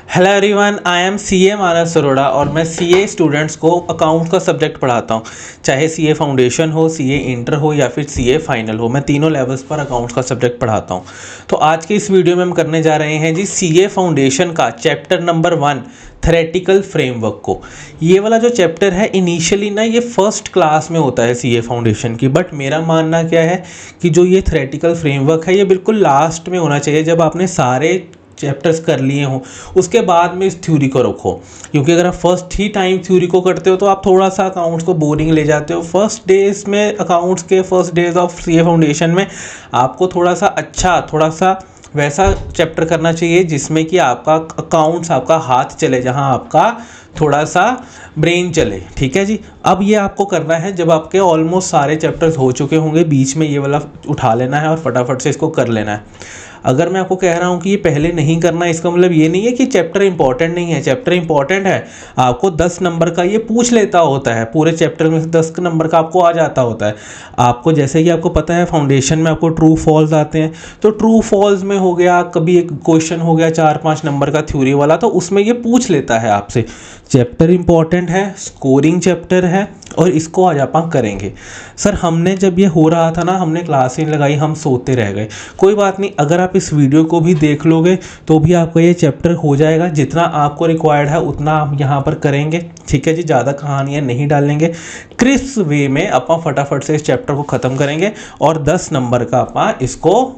Hello everyone, I am CA Manas Arora और मैं CA students को अकाउंट का सब्जेक्ट पढ़ाता हूँ। चाहे सीए फाउंडेशन हो, सीए इंटर हो या फिर सीए फाइनल हो, मैं तीनों लेवल्स पर अकाउंट्स का सब्जेक्ट पढ़ाता हूँ। तो आज के इस वीडियो में हम करने जा रहे हैं जी सीए फाउंडेशन का चैप्टर नंबर 1 थ्योरेटिकल फ्रेमवर्क को। ये वाला जो चैप्टर है इनिशियली ना ये फर्स्ट क्लास में होता है सीए फाउंडेशन की, बट मेरा मानना क्या है कि जो ये थ्योरेटिकल फ्रेमवर्क है ये बिल्कुल लास्ट में होना चाहिए, जब आपने सारे चैप्टर्स कर लिए हों उसके बाद में इस थ्योरी को रखो। क्योंकि अगर आप फर्स्ट ही टाइम थ्योरी को करते हो तो आप थोड़ा सा अकाउंट्स को बोरिंग ले जाते हो। फर्स्ट डेज में अकाउंट्स के first days of CA foundation में आपको थोड़ा सा वैसा चैप्टर करना चाहिए जिसमें कि आपका अकाउंट्स, आपका हाथ चले, जहां आपका थोड़ा सा ब्रेन चले। ठीक है जी। अब ये आपको करना है जब आपके ऑलमोस्ट सारे चैप्टर्स हो चुके होंगे, बीच में ये वाला उठा लेना है और फटाफट से इसको कर लेना है। अगर मैं आपको कह रहा हूँ कि ये पहले नहीं करना, इसका मतलब ये नहीं है कि चैप्टर इंपॉर्टेंट नहीं है। चैप्टर इंपॉर्टेंट है, आपको 10 नंबर का ये पूछ लेता होता है, पूरे चैप्टर में से 10 नंबर का आपको आ जाता होता है। आपको जैसे कि आपको पता है फाउंडेशन में आपको ट्रू फॉल्स आते हैं, तो ट्रू फॉल्स में हो गया, कभी एक क्वेश्चन हो गया 4-5 नंबर का थ्योरी वाला, तो उसमें ये पूछ लेता है आपसे। चैप्टर इंपॉर्टेंट है, स्कोरिंग चैप्टर है और इसको आज आप करेंगे। सर हमने जब ये हो रहा था ना, हमने क्लास ही लगाई, हम सोते रह गए। कोई बात नहीं, अगर आप इस वीडियो को भी देख लोगे तो भी आपका ये चैप्टर हो जाएगा। जितना आपको रिक्वायर्ड है उतना आप यहाँ पर करेंगे। ठीक है जी, ज़्यादा कहानियाँ नहीं डालेंगे, क्रिस्प वे में अपन फटाफट से इस चैप्टर को ख़त्म करेंगे और 10 नंबर का अपन इसको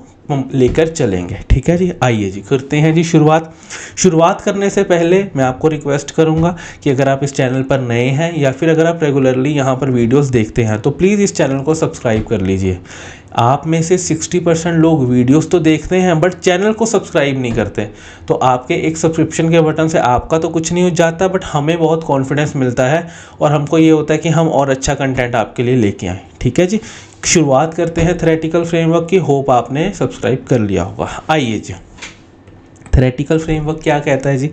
लेकर चलेंगे। ठीक है जी, आइए जी करते हैं जी शुरुआत करने से पहले मैं आपको रिक्वेस्ट करूंगा कि अगर आप इस चैनल पर नए हैं या फिर अगर आप रेगुलरली यहाँ पर वीडियोस देखते हैं तो प्लीज़ इस चैनल को सब्सक्राइब कर लीजिए। आप में से 60% लोग वीडियोस तो देखते हैं बट चैनल को सब्सक्राइब नहीं करते। तो आपके एक सब्सक्रिप्शन के बटन से आपका तो कुछ नहीं हो जाता, बट हमें बहुत कॉन्फिडेंस मिलता है और हमको ये होता है कि हम और अच्छा कंटेंट आपके लिए लेके आएँ। ठीक है जी, शुरुआत करते हैं थ्योरेटिकल फ्रेमवर्क की। होप आपने सब्सक्राइब कर लिया होगा। आइए जी, थ्योरेटिकल फ्रेमवर्क क्या कहता है जी।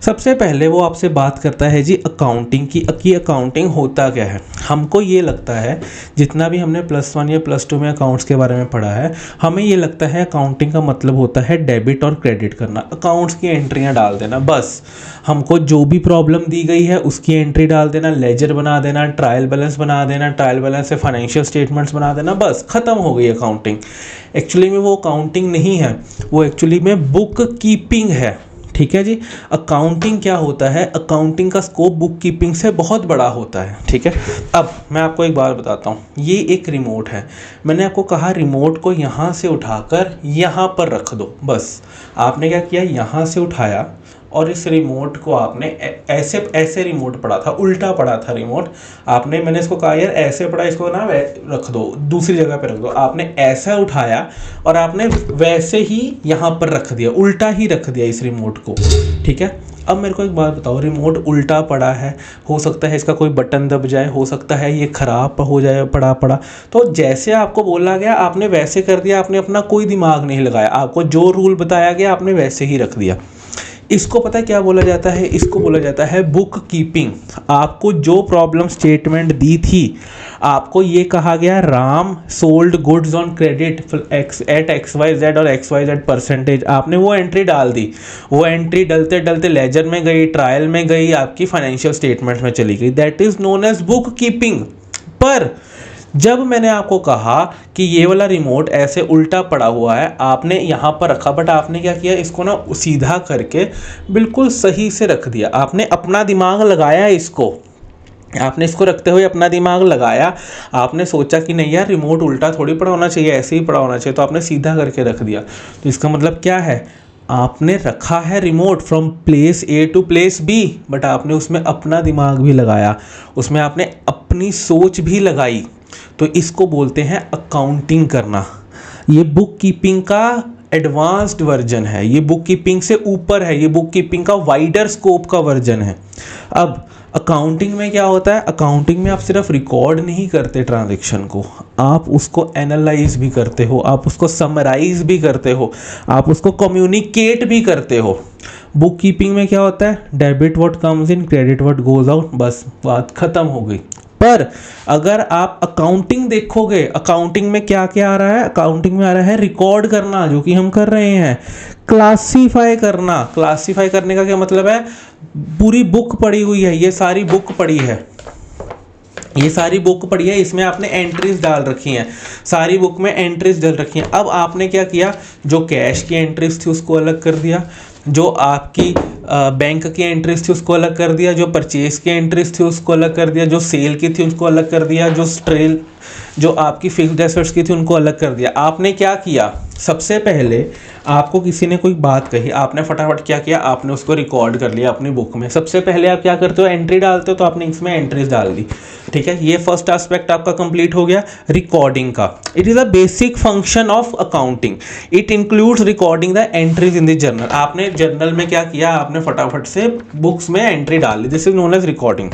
सबसे पहले वो आपसे बात करता है जी अकाउंटिंग की अकाउंटिंग होता क्या है। हमको ये लगता है, जितना भी हमने +1 या +2 में अकाउंट्स के बारे में पढ़ा है, हमें ये लगता है अकाउंटिंग का मतलब होता है डेबिट और क्रेडिट करना, अकाउंट्स की एंट्रियां डाल देना। बस हमको जो भी प्रॉब्लम दी गई है उसकी एंट्री डाल देना, लेजर बना देना, ट्रायल बैलेंस बना देना, ट्रायल बैलेंस से फाइनेंशियल स्टेटमेंट्स बना देना, बस ख़त्म हो गई अकाउंटिंग। एक्चुअली में वो अकाउंटिंग नहीं है, वो एक्चुअली में बुक कीपिंग है। ठीक है जी। अकाउंटिंग क्या होता है, अकाउंटिंग का स्कोप बुक कीपिंग से बहुत बड़ा होता है। ठीक है। अब मैं आपको एक बात बताता हूँ, ये एक रिमोट है। मैंने आपको कहा रिमोट को यहाँ से उठाकर यहाँ पर रख दो। बस आपने क्या किया, यहाँ से उठाया और इस रिमोट को आपने ऐसे रिमोट पड़ा था, उल्टा पड़ा था रिमोट। मैंने इसको कहा यार ऐसे पड़ा, इसको ना रख दो, दूसरी जगह पे रख दो। आपने ऐसा उठाया और आपने वैसे ही यहाँ पर रख दिया, उल्टा ही रख दिया इस रिमोट को। ठीक है। अब मेरे को एक बात बताओ, रिमोट उल्टा पड़ा है, हो सकता है इसका कोई बटन दब जाए, हो सकता है ये ख़राब हो जाए पड़ा, तो जैसे आपको बोला गया आपने वैसे कर दिया, आपने अपना कोई दिमाग नहीं लगाया, आपको जो रूल बताया गया आपने वैसे ही रख दिया। इसको पता है क्या बोला जाता है, इसको बोला जाता है बुक कीपिंग। आपको जो प्रॉब्लम स्टेटमेंट दी थी, आपको ये कहा गया Ram sold goods on credit at XYZ और XYZ परसेंटेज, आपने वो एंट्री डाल दी। वो एंट्री डलते डलते लेजर में गई, ट्रायल में गई, आपकी फाइनेंशियल स्टेटमेंट में चली गई। That is known as bookkeeping. पर जब मैंने आपको कहा कि ये वाला रिमोट ऐसे उल्टा पड़ा हुआ है, आपने यहाँ पर रखा, बट आपने क्या किया, इसको ना सीधा करके बिल्कुल सही से रख दिया। आपने अपना दिमाग लगाया, आपने इसको रखते हुए अपना दिमाग लगाया। आपने सोचा कि नहीं यार रिमोट उल्टा थोड़ी पड़ा होना चाहिए, ऐसे ही पड़ा होना चाहिए, तो आपने सीधा करके रख दिया। तो इसका मतलब क्या है, आपने रखा है remote from place A to place B, but आपने उसमें अपना दिमाग भी लगाया, उसमें आपने अपनी सोच भी लगाई। तो इसको बोलते हैं अकाउंटिंग करना। ये बुक कीपिंग का एडवांस्ड वर्जन है, ये बुक कीपिंग से ऊपर है, ये बुक कीपिंग का वाइडर स्कोप का वर्जन है। अब अकाउंटिंग में क्या होता है, अकाउंटिंग में आप सिर्फ रिकॉर्ड नहीं करते ट्रांजैक्शन को, आप उसको एनालाइज भी करते हो, आप उसको समराइज भी करते हो, आप उसको कम्युनिकेट भी करते हो। बुक कीपिंग में क्या होता है, debit what comes in, credit what goes out, बस बात खत्म हो गई। पर अगर आप अकाउंटिंग देखोगे, अकाउंटिंग में क्या क्या आ रहा है, अकाउंटिंग में आ रहा है रिकॉर्ड करना, जो कि हम कर रहे हैं, क्लासीफाई करना। क्लासीफाई करने का क्या मतलब है, पूरी बुक पड़ी हुई है, ये सारी बुक पड़ी है, ये सारी बुक पड़ी है, इसमें आपने एंट्रीज डाल रखी हैं, सारी बुक में एंट्रीज डाल रखी हैं। अब आपने क्या किया, जो कैश की एंट्रीज थी उसको अलग कर दिया, जो आपकी बैंक की एंट्रीज थी उसको अलग कर दिया, जो परचेज की एंट्रीज थी उसको अलग कर दिया, जो सेल की थी उसको अलग कर दिया, जो आपकी फिक्स्ड एसेट्स की थी उनको अलग कर दिया। आपने क्या किया, सबसे पहले आपको किसी ने कोई बात कही, आपने फटाफट क्या किया, आपने उसको रिकॉर्ड कर लिया अपनी बुक में। सबसे पहले आप क्या करते हो, एंट्री डालते हो, तो आपने इसमें एंट्रीज डाल दी, ठीक है। ये फर्स्ट एस्पेक्ट आपका कंप्लीट हो गया रिकॉर्डिंग का। It is a basic function of accounting, it includes recording the entries in the journal. आपने जर्नल में क्या किया, आपने फटाफट से बुक्स में एंट्री डाल ली, this is known as recording.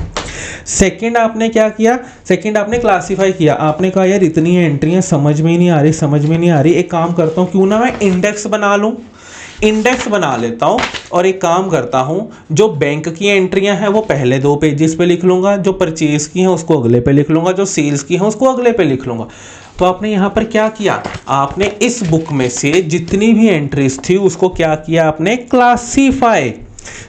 Second आपने क्या किया, सेकंड आपने क्लासीफाई किया। आपने कहा यार इतनी एंट्रियां समझ में ही नहीं आ रही, समझ में नहीं आ रही, एक काम करता हूँ, क्यों ना मैं इंडेक्स बना लूँ, इंडेक्स बना लेता हूँ, और एक काम करता हूँ, जो बैंक की एंट्रियां हैं वो पहले 2 पेजेस पे लिख लूँगा, जो परचेज की हैं उसको अगले पे लिख लूँगा, जो सेल्स की हैं उसको अगले पे लिख लूँगा। तो आपने यहाँ पर क्या किया, आपने इस बुक में से जितनी भी एंट्रीज थी उसको क्या किया, आपने क्लासीफाई,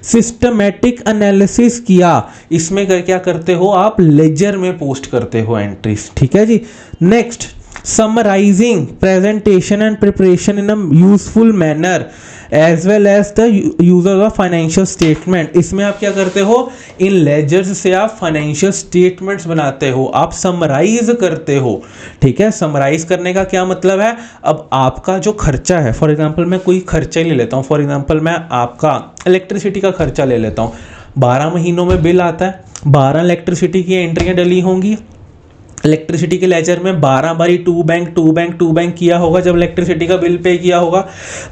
सिस्टमैटिक एनालिसिस किया। इसमें क्या करते हो आप, लेजर में पोस्ट करते हो एंट्रीज, ठीक है जी। Next, summarizing presentation and preparation in a useful manner as well as the user of financial statement. इसमें आप क्या करते हो, इन लेजर्स से आप फाइनेंशियल स्टेटमेंट्स बनाते हो, आप समराइज करते हो, ठीक है। समराइज करने का क्या मतलब है, अब आपका जो खर्चा है, फॉर एग्जांपल मैं कोई खर्चा ही ले लेता हूँ, फॉर एग्जांपल मैं आपका इलेक्ट्रिसिटी का खर्चा ले लेता हूँ। 12 महीनों में बिल आता है, 12 इलेक्ट्रिसिटी की एंट्रियाँ डली होंगी, इलेक्ट्रिसिटी के लेजर में 12 बारी टू बैंक किया होगा जब इलेक्ट्रिसिटी का बिल पे किया होगा।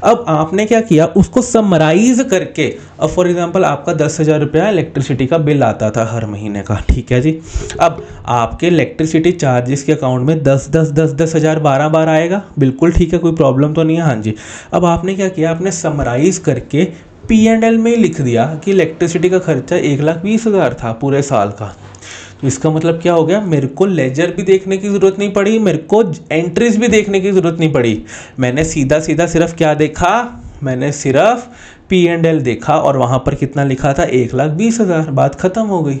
अब आपने क्या किया, उसको समराइज करके, अब फॉर एग्जांपल आपका 10,000 रुपया इलेक्ट्रिसिटी का बिल आता था हर महीने का, ठीक है जी। अब आपके इलेक्ट्रिसिटी चार्जेस के अकाउंट में 10,000 12 बार आएगा, बिल्कुल ठीक है, कोई प्रॉब्लम तो नहीं है, हाँ जी। अब आपने क्या किया, आपने समराइज करके P&L में लिख दिया कि इलेक्ट्रिसिटी का खर्चा 1,20,000 था पूरे साल का। तो इसका मतलब क्या हो गया, मेरे को लेजर भी देखने की ज़रूरत नहीं पड़ी, मेरे को एंट्रीज भी देखने की ज़रूरत नहीं पड़ी, मैंने सीधा सिर्फ क्या देखा, मैंने सिर्फ P&L देखा और वहाँ पर कितना लिखा था, 1,20,000, बात ख़त्म हो गई,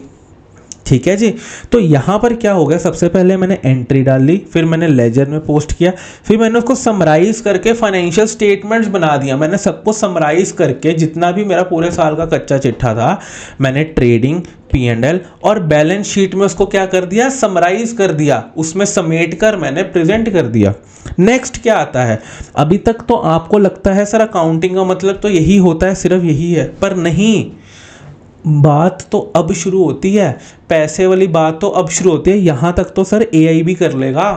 ठीक है जी। तो यहाँ पर क्या हो गया, सबसे पहले मैंने एंट्री डाल ली, फिर मैंने लेजर में पोस्ट किया, फिर मैंने उसको समराइज करके फाइनेंशियल स्टेटमेंट्स बना दिया। मैंने सबको समराइज करके जितना भी मेरा पूरे साल का कच्चा चिट्ठा था, मैंने ट्रेडिंग, P&L और बैलेंस शीट में उसको क्या कर दिया, समराइज कर दिया, उसमें समेट कर मैंने प्रेजेंट कर दिया। नेक्स्ट क्या आता है, अभी तक तो आपको लगता है सर अकाउंटिंग का मतलब तो यही होता है, सिर्फ यही है, पर नहीं, बात तो अब शुरू होती है, पैसे वाली बात तो अब शुरू होती है। यहाँ तक तो सर AI भी कर लेगा।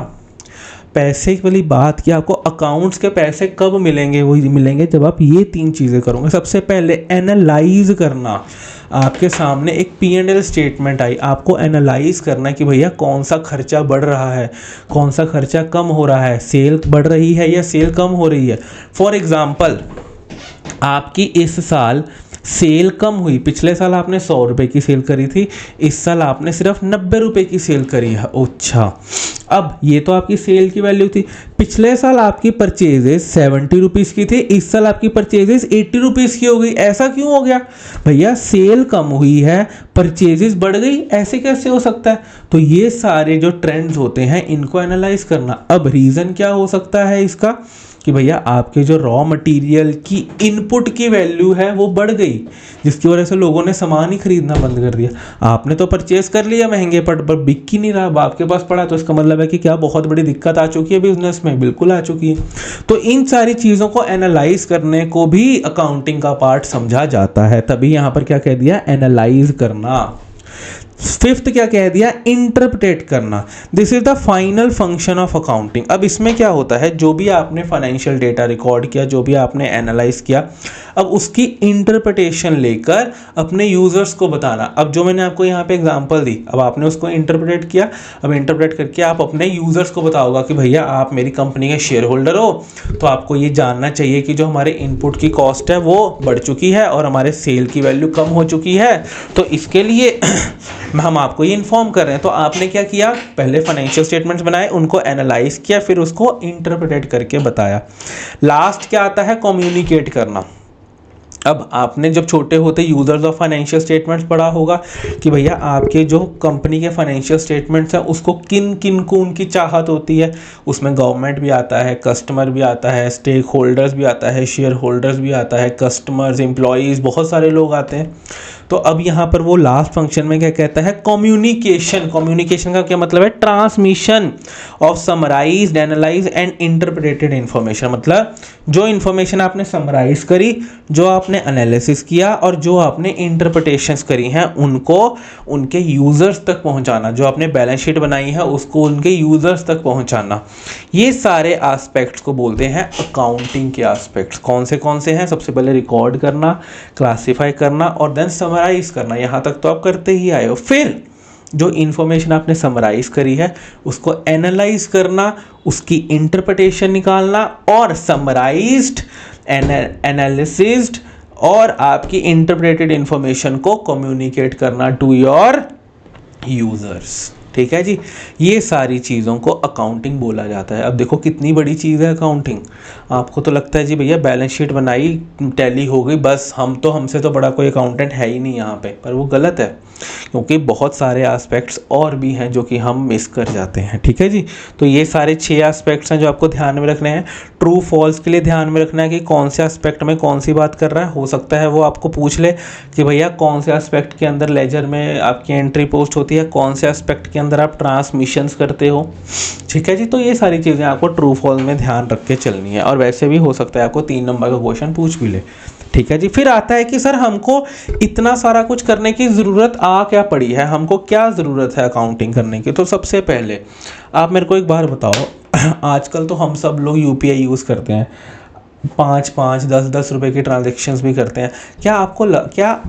पैसे वाली बात कि आपको अकाउंट्स के पैसे कब मिलेंगे, वही मिलेंगे जब आप ये 3 चीज़ें करोगे। सबसे पहले एनालाइज करना, आपके सामने एक P&L स्टेटमेंट आई, आपको एनालाइज करना कि भैया कौन सा खर्चा बढ़ रहा है, कौन सा खर्चा कम हो रहा है, सेल बढ़ रही है या सेल कम हो रही है। फॉर एग्जाम्पल आपकी इस साल सेल कम हुई, पिछले साल आपने 100 रुपये की सेल करी थी, इस साल आपने सिर्फ 90 रुपये की सेल करी है। अच्छा, अब ये तो आपकी सेल की वैल्यू थी। पिछले साल आपकी परचेजेस 70 रुपीज़ की थी, इस साल आपकी परचेजेस 80 रुपीज़ की हो गई। ऐसा क्यों हो गया भैया, सेल कम हुई है, परचेजेस बढ़ गई, ऐसे कैसे हो सकता है। तो ये सारे जो ट्रेंड्स होते हैं इनको एनालाइज करना। अब रीज़न क्या हो सकता है इसका, कि भैया आपके जो रॉ मटेरियल की इनपुट की वैल्यू है वो बढ़ गई, जिसकी वजह से लोगों ने सामान ही खरीदना बंद कर दिया। आपने तो परचेस कर लिया महंगे पर बिक ही नहीं रहा, अब आपके पास पड़ा, तो इसका मतलब है कि क्या बहुत बड़ी दिक्कत आ चुकी है बिजनेस में, बिल्कुल आ चुकी है। तो इन सारी चीज़ों को एनालाइज करने को भी अकाउंटिंग का पार्ट समझा जाता है, तभी यहाँ पर क्या कह दिया, एनालाइज करना। फिफ्थ क्या कह दिया, इंटरप्रेट करना। This is the final function of accounting. अब इसमें क्या होता है, जो भी आपने फाइनेंशियल डेटा रिकॉर्ड किया, जो भी आपने एनालाइज किया, अब उसकी इंटरप्रिटेशन लेकर अपने यूजर्स को बताना। अब जो मैंने आपको यहाँ पे एग्जांपल दी, अब आपने उसको इंटरप्रेट किया, अब इंटरप्रेट करके आप अपने यूजर्स को बताओगा कि भैया आप मेरी कंपनी के शेयर होल्डर हो, तो आपको ये जानना चाहिए कि जो हमारे इनपुट की कॉस्ट है वो बढ़ चुकी है और हमारे सेल की वैल्यू कम हो चुकी है, तो इसके लिए हम आपको ये इन्फॉर्म कर रहे हैं। तो आपने क्या किया, पहले फाइनेंशियल स्टेटमेंट्स बनाए, उनको एनालाइज किया, फिर उसको इंटरप्रेट करके बताया। लास्ट क्या आता है, कम्युनिकेट करना। अब आपने जब छोटे होते यूज़र्स ऑफ फाइनेंशियल स्टेटमेंट्स पढ़ा होगा कि भैया आपके जो कंपनी के फाइनेंशियल स्टेटमेंट्स हैं उसको किन किन को उनकी चाहत होती है। उसमें गवर्नमेंट भी आता है, कस्टमर भी आता है, स्टेक होल्डर्स भी आता है, शेयर होल्डर्स भी आता है, कस्टमर्स, एम्प्लॉयज़, बहुत सारे लोग आते हैं। तो अब यहाँ पर वो लास्ट फंक्शन में क्या कहता है, कम्युनिकेशन। कम्युनिकेशन का क्या मतलब है, transmission of summarised, analyse and interpreted information. मतलब जो इन्फॉर्मेशन आपने समराइज करी, जो आपने एनालिसिस किया और जो आपने इंटरप्रिटेशंस करी हैं, उनको उनके यूज़र्स तक पहुंचाना। जो आपने बैलेंस शीट बनाई है उसको उनके यूज़र्स तक पहुंचाना। ये सारे एस्पेक्ट्स को बोलते हैं अकाउंटिंग के एस्पेक्ट्स। कौन से हैं, सबसे पहले रिकॉर्ड करना, क्लासीफाई करना और देन समराइज करना। यहाँ तक तो आप करते ही आए हो। फिर जो इन्फॉर्मेशन आपने समराइज करी है उसको एनालाइज करना, उसकी इंटरप्रिटेशन निकालना और समराइज्ड, एनालिसिस्ड और आपकी इंटरप्रेटेड इंफॉर्मेशन को कम्युनिकेट करना टू योर यूजर्स। ठीक है जी, ये सारी चीज़ों को अकाउंटिंग बोला जाता है। अब देखो कितनी बड़ी चीज़ है अकाउंटिंग। आपको तो लगता है जी भैया बैलेंस शीट बनाई, टैली हो गई, बस हमसे तो बड़ा कोई अकाउंटेंट है ही नहीं यहाँ पे, पर वो गलत है, क्योंकि बहुत सारे एस्पेक्ट्स और भी हैं जो कि हम मिस कर जाते हैं। ठीक है जी, तो ये सारे 6 एस्पेक्ट्स हैं जो आपको ध्यान में रखने हैं। ट्रू फॉल्स के लिए ध्यान में रखना है कि कौन से एस्पेक्ट में कौन सी बात कर रहा है। हो सकता है वो आपको पूछ ले कि भैया कौन से एस्पेक्ट के अंदर लेजर में आपकी एंट्री पोस्ट होती है, कौन से एस्पेक्ट के अंदर आप ट्रांसमिशंस करते हो। ठीक है जी, तो ये सारी चीज़ें आपको ट्रू फॉल्स में ध्यान रख के चलनी है। और वैसे भी हो सकता है आपको 3 नंबर का क्वेश्चन पूछ भी ले। ठीक है जी, फिर आता है कि सर हमको इतना सारा कुछ करने की ज़रूरत आ क्या पड़ी है, हमको क्या ज़रूरत है अकाउंटिंग करने की। तो सबसे पहले आप मेरे को एक बार बताओ, आजकल तो हम सब लोग यूपीआई यूज़ करते हैं, 5-5, 10-10 रुपए की ट्रांजेक्शन्स भी करते हैं। क्या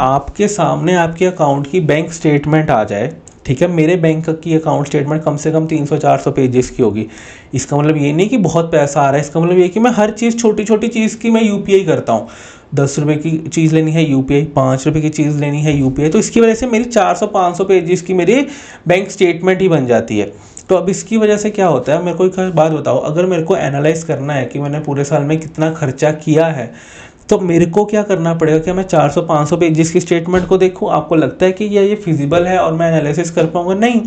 आपके सामने आपके अकाउंट की बैंक स्टेटमेंट आ जाए, ठीक है, मेरे बैंक की अकाउंट स्टेटमेंट कम से कम 300-400 पेजेस की होगी। इसका मतलब ये नहीं कि बहुत पैसा आ रहा है, इसका मतलब ये कि मैं हर चीज़, छोटी छोटी चीज़ की मैं यूपीआई करता हूँ। 10 रुपये की चीज़ लेनी है यूपीआई, 5 रुपये की चीज़ लेनी है यूपीआई। तो इसकी वजह से मेरी 400-500 पेजेस की मेरी बैंक स्टेटमेंट ही बन जाती है। तो अब इसकी वजह से क्या होता है, मेरे को एक बात बताओ, अगर मेरे को एनालाइज करना है कि मैंने पूरे साल में कितना खर्चा किया है, तो मेरे को क्या करना पड़ेगा, कि मैं 400-500 पेजेस की स्टेटमेंट को देखूं। आपको लगता है कि ये फिजिबल है और मैं एनालिसिस कर पाऊंगा? नहीं,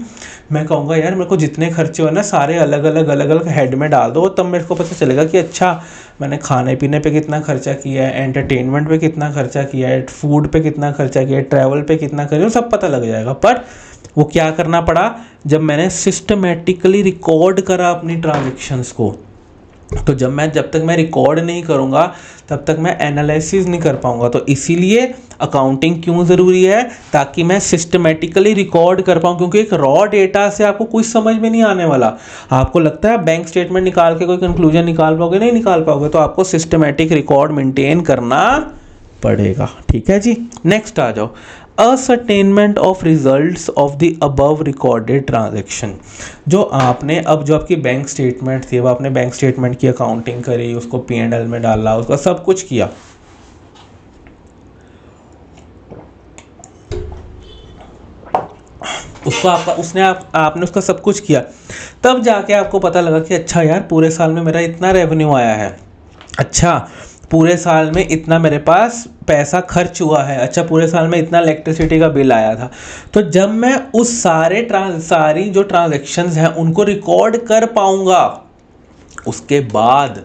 मैं कहूँगा यार मेरे को जितने खर्चे हो ना सारे अलग अलग हेड में डाल दो, तब मेरे को पता चलेगा कि अच्छा मैंने खाने पीने पे कितना खर्चा किया है, एंटरटेनमेंट पे कितना खर्चा किया है, फूड पे कितना खर्चा किया है, ट्रैवल पे कितना खर्चा, सब पता लग जाएगा। पर वो क्या करना पड़ा, जब मैंने सिस्टमेटिकली रिकॉर्ड करा अपनी ट्रांजेक्शन्स को। तो जब तक मैं रिकॉर्ड नहीं करूँगा तब तक मैं एनालिसिस नहीं कर पाऊँगा। तो इसीलिए अकाउंटिंग क्यों ज़रूरी है, ताकि मैं सिस्टमेटिकली रिकॉर्ड कर पाऊँ, क्योंकि एक रॉ डेटा से आपको कुछ समझ में नहीं आने वाला। आपको लगता है बैंक स्टेटमेंट निकाल के कोई कंक्लूजन निकाल पाओगे? नहीं निकाल पाओगे। तो आपको सिस्टमेटिक रिकॉर्ड मेंटेन करना पड़ेगा। ठीक है जी, नेक्स्ट आ जाओ, ascertainment of results of the above recorded transaction. जो आपकी बैंक स्टेटमेंट थी, अब आपने बैंक स्टेटमेंट की अकाउंटिंग करी, उसको P&L में डाला, उसका सब कुछ किया, आपने उसका सब कुछ किया, तब जाके आपको पता लगा कि अच्छा यार पूरे साल में मेरा इतना रेवेन्यू आया है, अच्छा पूरे साल में इतना मेरे पास पैसा खर्च हुआ है, अच्छा पूरे साल में इतना इलेक्ट्रिसिटी का बिल आया था। तो जब मैं उस सारी जो ट्रांजैक्शंस हैं उनको रिकॉर्ड कर पाऊंगा, उसके बाद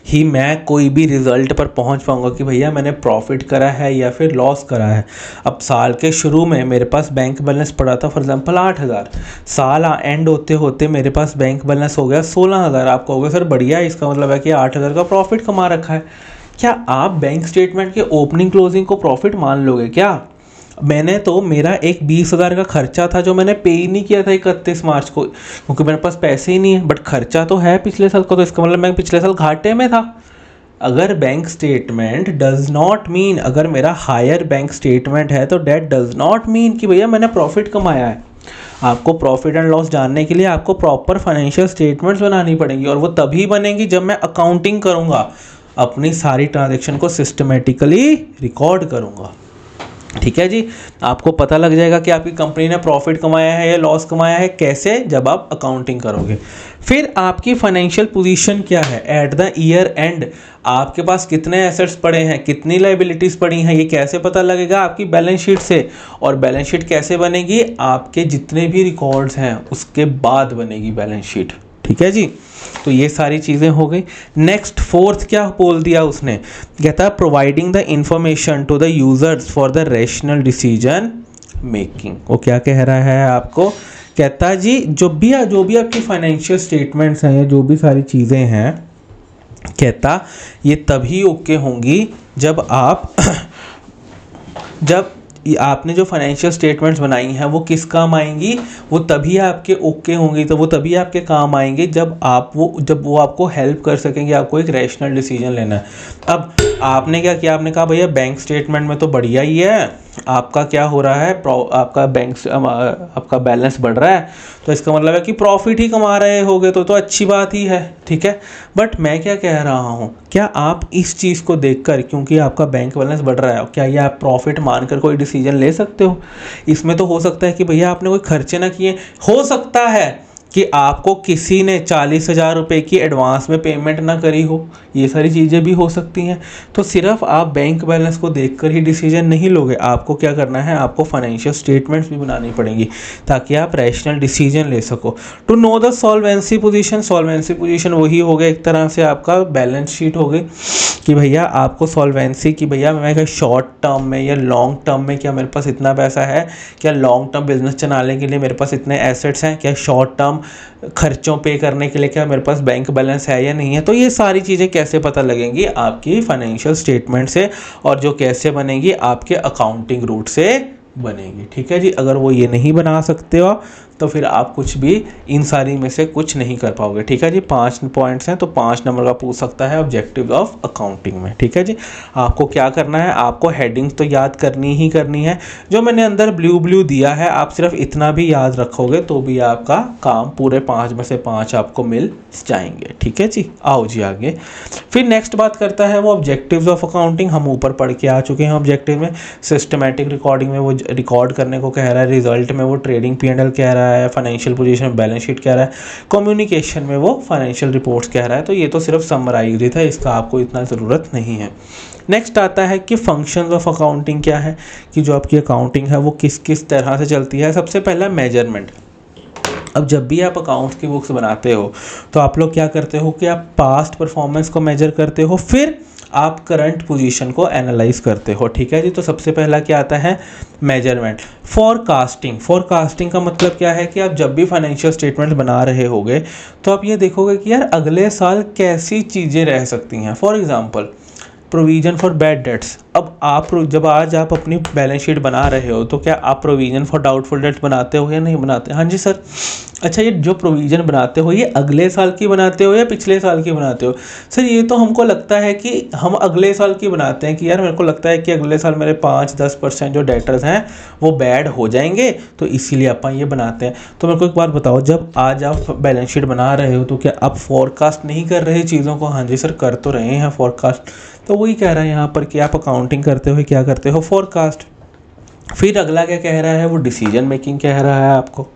ही मैं कोई भी रिजल्ट पर पहुंच पाऊंगा कि भैया मैंने प्रॉफिट करा है या फिर लॉस करा है। अब साल के शुरू में मेरे पास बैंक बैलेंस पड़ा था फॉर एग्जांपल 8,000, साल एंड होते होते मेरे पास बैंक बैलेंस हो गया 16,000। आप कहोगे सर बढ़िया, इसका मतलब है कि 8,000 का प्रॉफिट कमा रखा है। क्या आप बैंक स्टेटमेंट के ओपनिंग क्लोजिंग को प्रॉफिट मान लोगे क्या? मैंने तो, मेरा एक 20,000 का खर्चा था जो मैंने पे ही नहीं किया था 31 मार्च को, क्योंकि मेरे पास पैसे ही नहीं है, बट खर्चा तो है पिछले साल का, तो इसका मतलब मैं पिछले साल घाटे में था। अगर bank statement does not mean, अगर मेरा हायर बैंक स्टेटमेंट है तो डेट डज नॉट मीन कि भैया मैंने प्रॉफिट कमाया है। आपको प्रॉफिट एंड लॉस जानने के लिए आपको प्रॉपर फाइनेंशियल स्टेटमेंट्स बनानी पड़ेंगी, और वो तभी बनेंगी जब मैं अकाउंटिंग करूँगा, अपनी सारी ट्रांजैक्शन को सिस्टमेटिकली रिकॉर्ड करूँगा। ठीक है जी। आपको पता लग जाएगा कि आपकी कंपनी ने प्रॉफिट कमाया है या लॉस कमाया है, कैसे, जब आप अकाउंटिंग करोगे। फिर आपकी फाइनेंशियल पोजीशन क्या है एट द ईयर एंड, आपके पास कितने एसेट्स पड़े हैं, कितनी लायबिलिटीज़ पड़ी हैं, ये कैसे पता लगेगा आपकी बैलेंस शीट से। और बैलेंस शीट कैसे बनेगी, आपके जितने भी रिकॉर्ड्स हैं उसके बाद बनेगी बैलेंस शीट। ठीक है जी, तो ये सारी चीज़ें हो गई। नेक्स्ट फोर्थ क्या बोल दिया उसने, कहता है providing the information to the users for the rational decision making. वो क्या कह रहा है आपको, कहता है जी जो भी आपकी फाइनेंशियल स्टेटमेंट्स हैं या जो भी सारी चीज़ें हैं, कहता ये तभी ओके होंगी जब आपने जो फाइनेंशियल स्टेटमेंट्स बनाई हैं वो किस काम आएंगी, वो तभी आपके ओके होंगी, तो वो तभी आपके काम आएंगे जब वो आपको हेल्प कर सकेंगे, आपको एक रैशनल डिसीजन लेना है। अब आपने क्या किया, आपने कहा भैया बैंक स्टेटमेंट में तो बढ़िया ही है, आपका क्या हो रहा है, आपका बैलेंस बढ़ रहा है, तो इसका मतलब है कि प्रॉफिट ही कमा रहे होगे, तो अच्छी बात ही है। ठीक है, बट मैं क्या कह रहा हूँ, क्या आप इस चीज़ को देखकर, क्योंकि आपका बैंक बैलेंस बढ़ रहा है, क्या ये आप प्रॉफिट मानकर कोई डिसीजन ले सकते हो। इसमें तो हो सकता है कि भैया आपने कोई खर्चे ना किए, हो सकता है कि आपको किसी ने 40,000 रुपये की एडवांस में पेमेंट ना करी हो, ये सारी चीज़ें भी हो सकती हैं। तो सिर्फ आप बैंक बैलेंस को देखकर ही डिसीजन नहीं लोगे, आपको क्या करना है, आपको फाइनेंशियल स्टेटमेंट्स भी बनानी पड़ेंगी ताकि आप रैशनल डिसीजन ले सको। To know the solvency position, solvency position वही हो गया एक तरह से आपका बैलेंस शीट हो गई कि भैया आपको सॉल्वेंसी की, भैया मैं शॉर्ट टर्म में या लॉन्ग टर्म में क्या मेरे पास इतना पैसा है, क्या लॉन्ग टर्म बिजनेस चलाने के लिए मेरे पास इतने एसेट्स हैं, क्या शॉर्ट टर्म खर्चों पे करने के लिए क्या मेरे पास बैंक बैलेंस है या नहीं है। तो ये सारी चीज़ें कैसे पता लगेंगी, आपकी फाइनेंशियल स्टेटमेंट से, और जो कैसे बनेंगी, आपके अकाउंटिंग रूट से बनेगी। ठीक है जी, अगर वो ये नहीं बना सकते हो तो फिर आप कुछ भी इन सारी में से कुछ नहीं कर पाओगे। ठीक है जी, 5 पॉइंट्स हैं, तो 5 नंबर का पूछ सकता है ऑब्जेक्टिव ऑफ अकाउंटिंग में। ठीक है जी, आपको क्या करना है, आपको हेडिंग्स तो याद करनी ही करनी है, जो मैंने अंदर ब्लू दिया है, आप सिर्फ इतना भी याद रखोगे तो भी आपका काम पूरे 5 में से 5 आपको मिल जाएंगे। ठीक है जी, आओ जी आगे। फिर नेक्स्ट बात करता है वो ऑब्जेक्टिव्स ऑफ अकाउंटिंग, हम ऊपर पढ़ के आ चुके हैं। ऑब्जेक्टिव में सिस्टमैटिक रिकॉर्डिंग में वो रिकॉर्ड करने को कह रहा है, रिजल्ट में वो ट्रेडिंग P&L कह रहा है, फाइनेंशियल पोजीशन में बैलेंस शीट कह रहा है, कम्युनिकेशन में वो फाइनेंशियल रिपोर्ट्स कह रहा है। तो ये तो सिर्फ समराइज ही था, इसका आपको इतना ज़रूरत नहीं है। नेक्स्ट आता है कि फंक्शंस ऑफ अकाउंटिंग क्या है, कि जो आपकी अकाउंटिंग है वो किस किस तरह से चलती है। सबसे पहला मेजरमेंट। अब जब भी आप अकाउंट्स की बुक्स बनाते हो तो आप लोग क्या करते हो कि आप पास्ट परफॉर्मेंस को मेजर करते हो, फिर आप करंट पोजीशन को एनालाइज करते हो। ठीक है जी, तो सबसे पहला क्या आता है, मेजरमेंट। फोरकास्टिंग, फोरकास्टिंग का मतलब क्या है कि आप जब भी फाइनेंशियल स्टेटमेंट बना रहे होगे तो आप ये देखोगे कि यार अगले साल कैसी चीज़ें रह सकती हैं। For example provision for bad debts. अब आप जब आज आप अपनी बैलेंस शीट बना रहे हो तो क्या आप प्रोविजन फॉर डाउटफुल डेट्स बनाते हो या नहीं बनाते। हाँ जी सर। अच्छा, ये जो प्रोविज़न बनाते हो ये अगले साल की बनाते हो या पिछले साल की बनाते हो। सर ये तो हमको लगता है कि हम अगले साल की बनाते हैं कि यार मेरे को लगता है कि अगले साल मेरे 5-10% जो डेटर्स हैं वो बैड हो जाएंगे, तो इसीलिए अपन ये बनाते हैं। तो मेरे को एक बात बताओ, जब आज आप बैलेंस शीट बना रहे हो तो क्या आप फोरकास्ट नहीं कर रहे चीज़ों को। हाँ जी सर, कर तो रहे हैं फोरकास्ट। तो वही कह रहा है यहाँ पर कि आप अकाउंटिंग करते हुए क्या करते हो, फोरकास्ट। फिर अगला क्या कह रहा है, वो डिसीजन मेकिंग कह रहा है आपको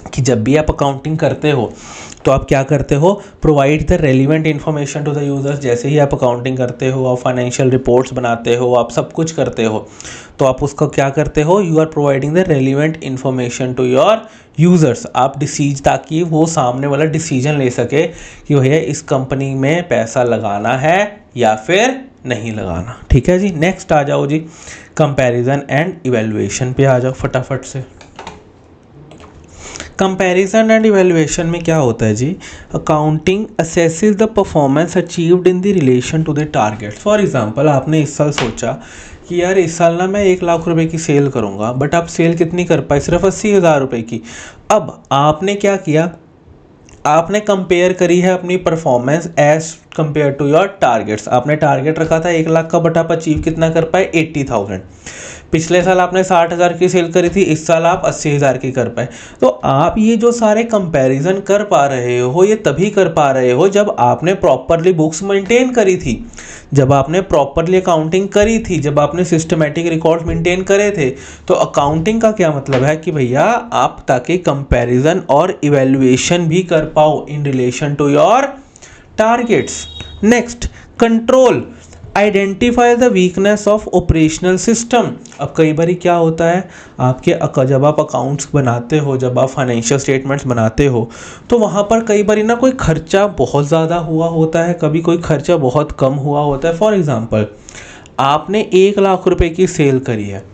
कि जब भी आप अकाउंटिंग करते हो तो आप क्या करते हो, provide the relevant information to the users. जैसे ही आप अकाउंटिंग करते हो, आप फाइनेंशियल रिपोर्ट्स बनाते हो, आप सब कुछ करते हो, तो आप उसको क्या करते हो, you are providing the relevant information to your users. आप ताकि वो सामने वाला डिसीजन ले सके कि भैया इस कंपनी में पैसा लगाना है या फिर नहीं लगाना। ठीक है जी, नेक्स्ट आ जाओ जी, कंपैरिजन एंड इवैल्यूएशन पे आ जाओ फटाफट से। कंपैरिजन एंड इवैल्यूएशन में क्या होता है जी, accounting assesses the performance achieved in the relation to the target. For example आपने इस साल सोचा कि यार इस साल ना मैं 1 लाख रुपए की सेल करूंगा, बट आप सेल कितनी कर पाए, सिर्फ 80,000 रुपये की। अब आपने क्या किया, आपने कंपेयर करी है अपनी performance as compare to your targets. आपने टारगेट रखा था 1 लाख का, बट आप अचीव कितना कर पाए, 80,000। पिछले साल आपने 60,000 की सेल करी थी, इस साल आप 80,000 की कर पाए। तो आप ये जो सारे कंपैरिजन कर पा रहे हो ये तभी कर पा रहे हो जब आपने प्रॉपरली बुक्स मेंटेन करी थी, जब आपने प्रॉपरली अकाउंटिंग करी थी, जब आपने सिस्टमेटिक रिकॉर्ड मेंटेन करे थे। तो अकाउंटिंग का क्या मतलब है कि भैया आप ताकि कंपैरिजन और इवैल्यूएशन भी कर पाओ in relation to your targets. Next, control, identify the weakness of operational system. अब कई बार क्या होता है आपके जब आप अकाउंट्स बनाते हो, जब आप फाइनेंशियल स्टेटमेंट्स बनाते हो, तो वहाँ पर कई बार ना कोई खर्चा बहुत ज़्यादा हुआ होता है, कभी कोई खर्चा बहुत कम हुआ होता है। फॉर एग्जांपल, आपने 1,00,000 रुपए की सेल करी है,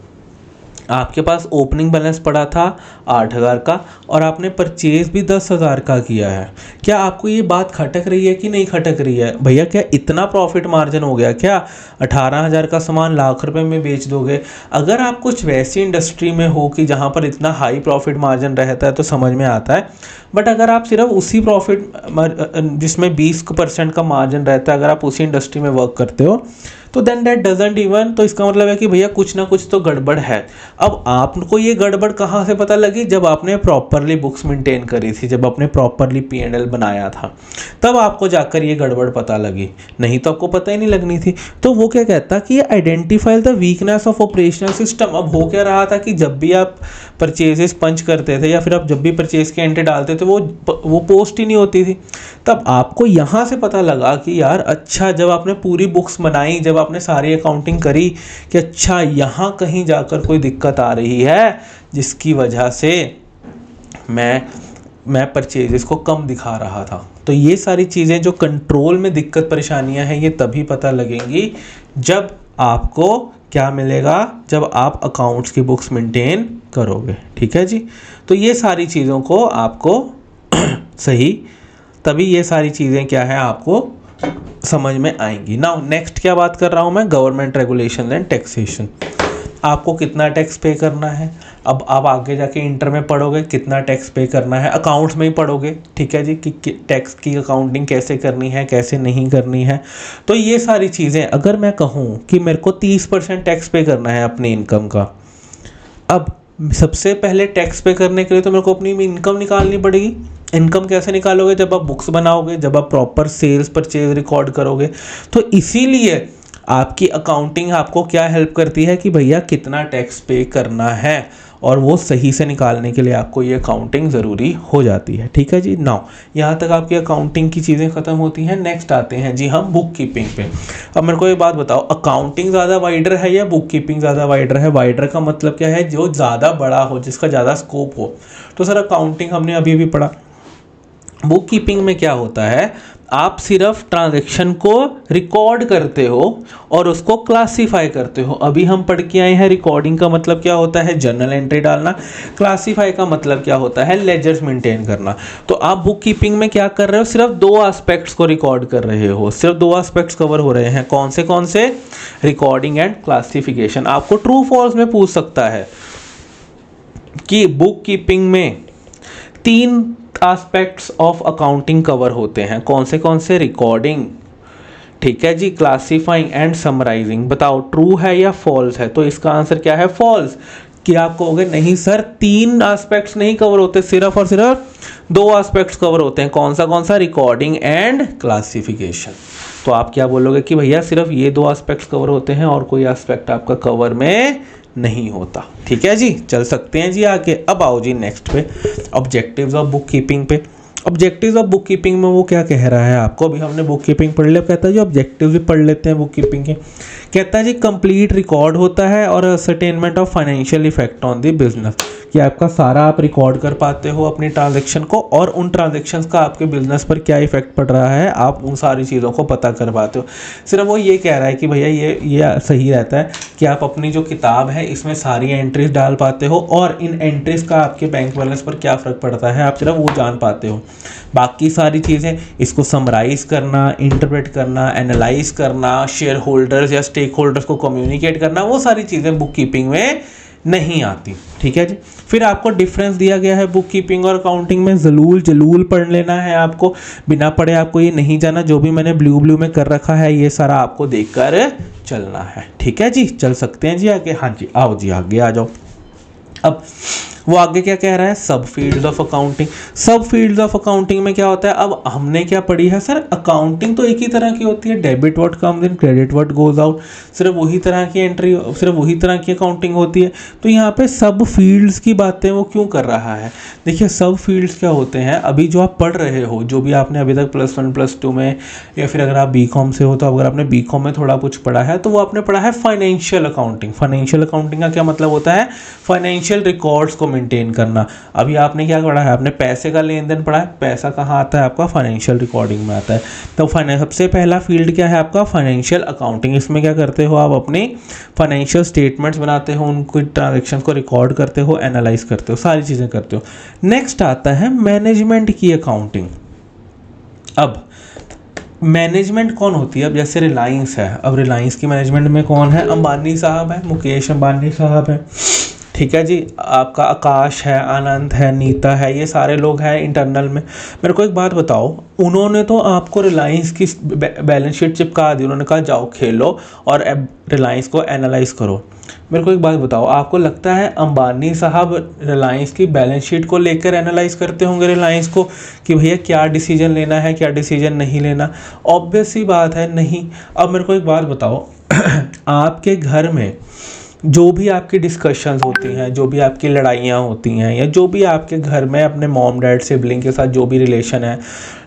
आपके पास ओपनिंग बैलेंस पड़ा था 8,000 का और आपने परचेज भी 10,000 का किया है। क्या आपको ये बात खटक रही है कि नहीं खटक रही है? भैया क्या इतना प्रॉफिट मार्जिन हो गया क्या? 18,000 का सामान लाख रुपए में बेच दोगे? अगर आप कुछ वैसी इंडस्ट्री में हो कि जहाँ पर इतना हाई प्रॉफिट मार्जिन रहता है तो समझ में आता है, बट अगर आप सिर्फ उसी प्रॉफिट जिसमें 20% का मार्जिन रहता है, अगर आप उसी इंडस्ट्री में वर्क करते हो तो देन दैट डजंट इवन, तो इसका मतलब है कि भैया कुछ ना कुछ तो गड़बड़ है। अब आपको ये गड़बड़ कहाँ से पता लगी? जब आपने प्रॉपरली बुक्स मेंटेन करी थी, जब आपने प्रॉपरली P&L बनाया था, तब आपको जाकर ये गड़बड़ पता लगी, नहीं तो आपको पता ही नहीं लगनी थी। तो वो क्या कहता कि identify the weakness of operational system. अब हो क्या रहा था कि जब भी आप परचेजेस पंच करते थे या फिर आप जब भी परचेज की एंट्री डालते थे वो पोस्ट ही नहीं होती थी। तब आपको यहाँ से पता लगा कि यार अच्छा, जब आपने पूरी बुक्स बनाई, जब आपने सारी अकाउंटिंग करी कि अच्छा यहाँ कहीं जाकर कोई दिक्कत आ रही है जिसकी वजह से मैं परचेजेस को कम दिखा रहा था। तो ये सारी चीज़ें जो कंट्रोल में दिक्कत परेशानियां हैं ये तभी पता लगेंगी जब आपको क्या मिलेगा, जब आप अकाउंट्स की बुक्स मेंटेन करोगे। ठीक है जी, तो ये सारी चीज़ों को आपको सही, तभी ये सारी चीज़ें क्या है आपको समझ में आएंगी। नाउ नेक्स्ट क्या बात कर रहा हूँ मैं, गवर्नमेंट रेगुलेशन एंड टैक्सेशन। आपको कितना टैक्स पे करना है, अब आप आगे जाके इंटर में पढ़ोगे कितना टैक्स पे करना है, अकाउंट्स में ही पढ़ोगे। ठीक है जी, कि टैक्स की अकाउंटिंग कैसे करनी है कैसे नहीं करनी है। तो ये सारी चीज़ें अगर मैं कहूँ कि मेरे को 30% टैक्स पे करना है अपनी इनकम का, अब सबसे पहले टैक्स पे करने के लिए तो मेरे को अपनी इनकम निकालनी पड़ेगी। इनकम कैसे निकालोगे? जब आप बुक्स बनाओगे, जब आप प्रॉपर सेल्स परचेज रिकॉर्ड करोगे। तो इसीलिए आपकी अकाउंटिंग आपको क्या हेल्प करती है कि भैया कितना टैक्स पे करना है, और वो सही से निकालने के लिए आपको ये अकाउंटिंग ज़रूरी हो जाती है। ठीक है जी, नाउ यहाँ तक आपकी अकाउंटिंग की चीज़ें ख़त्म होती हैं। नेक्स्ट आते हैं जी हम बुक कीपिंग पे। अब मेरे को ये बात बताओ, अकाउंटिंग ज़्यादा वाइडर है या बुक कीपिंग ज़्यादा वाइडर है? वाइडर का मतलब क्या है? जो ज़्यादा बड़ा हो, जिसका ज़्यादा स्कोप हो। तो सर अकाउंटिंग हमने अभी भी पढ़ा। बुक कीपिंग में क्या होता है, आप सिर्फ ट्रांजैक्शन को रिकॉर्ड करते हो और उसको क्लासीफाई करते हो। अभी हम पढ़ के आए हैं रिकॉर्डिंग का मतलब क्या होता है, जर्नल एंट्री डालना। क्लासीफाई का मतलब क्या होता है, लेजर्स मेंटेन करना। तो आप बुक कीपिंग में क्या कर रहे हो, सिर्फ 2 एस्पेक्ट्स को रिकॉर्ड कर रहे हो, सिर्फ 2 एस्पेक्ट्स कवर हो रहे हैं। कौन से? Recording and classification. आपको ट्रू फॉल्स में पूछ सकता है कि बुक कीपिंग में 3 एस्पेक्ट्स ऑफ अकाउंटिंग कवर होते हैं। कौन से? रिकॉर्डिंग, ठीक है जी, क्लासीफाइंग एंड समराइजिंग। बताओ ट्रू है या फॉल्स है? तो इसका आंसर क्या है, फॉल्स। कि आप कहोगे नहीं सर 3 एस्पेक्ट्स नहीं कवर होते, सिर्फ और सिर्फ 2 एस्पेक्ट्स कवर होते हैं। कौन सा? Recording and classification. तो आप क्या बोलोगे कि भैया सिर्फ ये 2 एस्पेक्ट्स कवर होते हैं और कोई एस्पेक्ट आपका कवर में नहीं होता। ठीक है जी, चल सकते हैं जी आगे। अब आओ जी नेक्स्ट पे, ऑब्जेक्टिव्स ऑफ बुक कीपिंग पे। ऑब्जेक्टिव्स ऑफ बुक कीपिंग में वो क्या कह रहा है आपको, अभी हमने बुक कीपिंग पढ़ लिया, कहता है जी ऑब्जेक्टिव भी पढ़ लेते हैं बुक कीपिंग के। कहता है जी कंप्लीट रिकॉर्ड होता है और ascertainment of financial effect on the business, कि आपका सारा आप रिकॉर्ड कर पाते हो अपनी ट्रांजैक्शन को, और उन ट्रांजैक्शंस का आपके बिजनेस पर क्या इफेक्ट पड़ रहा है आप उन सारी चीज़ों को पता कर पाते हो। सिर्फ वो ये कह रहा है कि भैया ये सही रहता है कि आप अपनी जो किताब है इसमें सारी एंट्रीज डाल पाते हो और इन एंट्रीज का आपके बैंक बैलेंस पर क्या फ़र्क पड़ता है आप सिर्फ वो जान पाते हो। बाकी सारी चीज़ें, इसको समराइज़ करना, इंटरप्रेट करना, एनालाइज करना, शेयर होल्डर्स या स्टेक होल्डर्स को कम्युनिकेट करना, वो सारी चीज़ें बुक कीपिंग में नहीं आती। ठीक है जी। फिर आपको डिफरेंस दिया गया है बुक कीपिंग और अकाउंटिंग में, जलूल जलूल पढ़ लेना है आपको, बिना पढ़े आपको ये नहीं जाना। जो भी मैंने ब्लू में कर रखा है ये सारा आपको देखकर चलना है। ठीक है जी, चल सकते हैं जी आगे। हाँ जी, आओ जी आगे आ जाओ। अब वो आगे क्या कह रहा है, सब फील्ड्स ऑफ अकाउंटिंग। सब फील्ड्स ऑफ अकाउंटिंग में क्या होता है, अब हमने क्या पढ़ी है सर, अकाउंटिंग तो एक ही तरह की होती है, debit what comes in credit what goes out, सिर्फ वही तरह की एंट्री, सिर्फ वही तरह की अकाउंटिंग होती है। तो यहाँ पे सब फील्ड्स की बातें वो क्यों कर रहा है, देखिए सब फील्ड्स क्या होते हैं, अभी जो आप पढ़ रहे हो, जो भी आपने अभी तक +1 +2 में, या फिर अगर आप बीकॉम से हो तो अगर आपने बीकॉम में थोड़ा कुछ पढ़ा है तो वो आपने पढ़ा है फाइनेंशियल अकाउंटिंग। फाइनेंशियल अकाउंटिंग का क्या मतलब होता है, फाइनेंशियल रिकॉर्ड्स को मेंटेन करना। अभी आपने क्या पढ़ा है, आपने पैसे का लेन देन पढ़ा है, पैसा कहाँ आता है आपका, फाइनेंशियल रिकॉर्डिंग में आता है। तो सबसे पहला फील्ड क्या है आपका, फाइनेंशियल अकाउंटिंग। इसमें क्या करते हो आप, अपनी फाइनेंशियल स्टेटमेंट्स बनाते हो, उनको ट्रांजेक्शन को रिकॉर्ड करते हो, एनालाइज करते हो, सारी चीज़ें करते हो। नेक्स्ट आता है मैनेजमेंट की अकाउंटिंग। अब मैनेजमेंट कौन होती है, अब जैसे रिलायंस है, अब रिलायंस की मैनेजमेंट में कौन है, अंबानी साहब है, मुकेश अंबानी साहब है। ठीक है जी, आपका आकाश है, आनंद है, नीता है, ये सारे लोग हैं इंटरनल में। मेरे को एक बात बताओ, उन्होंने तो आपको रिलायंस की बैलेंस शीट चिपका दी, उन्होंने कहा जाओ खेलो और रिलायंस को एनालाइज करो। मेरे को एक बात बताओ, आपको लगता है अंबानी साहब रिलायंस की बैलेंस शीट को लेकर एनालाइज करते होंगे रिलायंस को, कि भैया क्या डिसीजन लेना है, क्या डिसीजन नहीं लेना? ऑब्वियस सी बात है, नहीं। अब मेरे को एक बात बताओ आपके घर में जो भी आपकी डिस्कशंस होती हैं, जो भी आपकी लड़ाइयाँ होती हैं, या जो भी आपके घर में अपने मॉम डैड सिबलिंग के साथ जो भी रिलेशन है,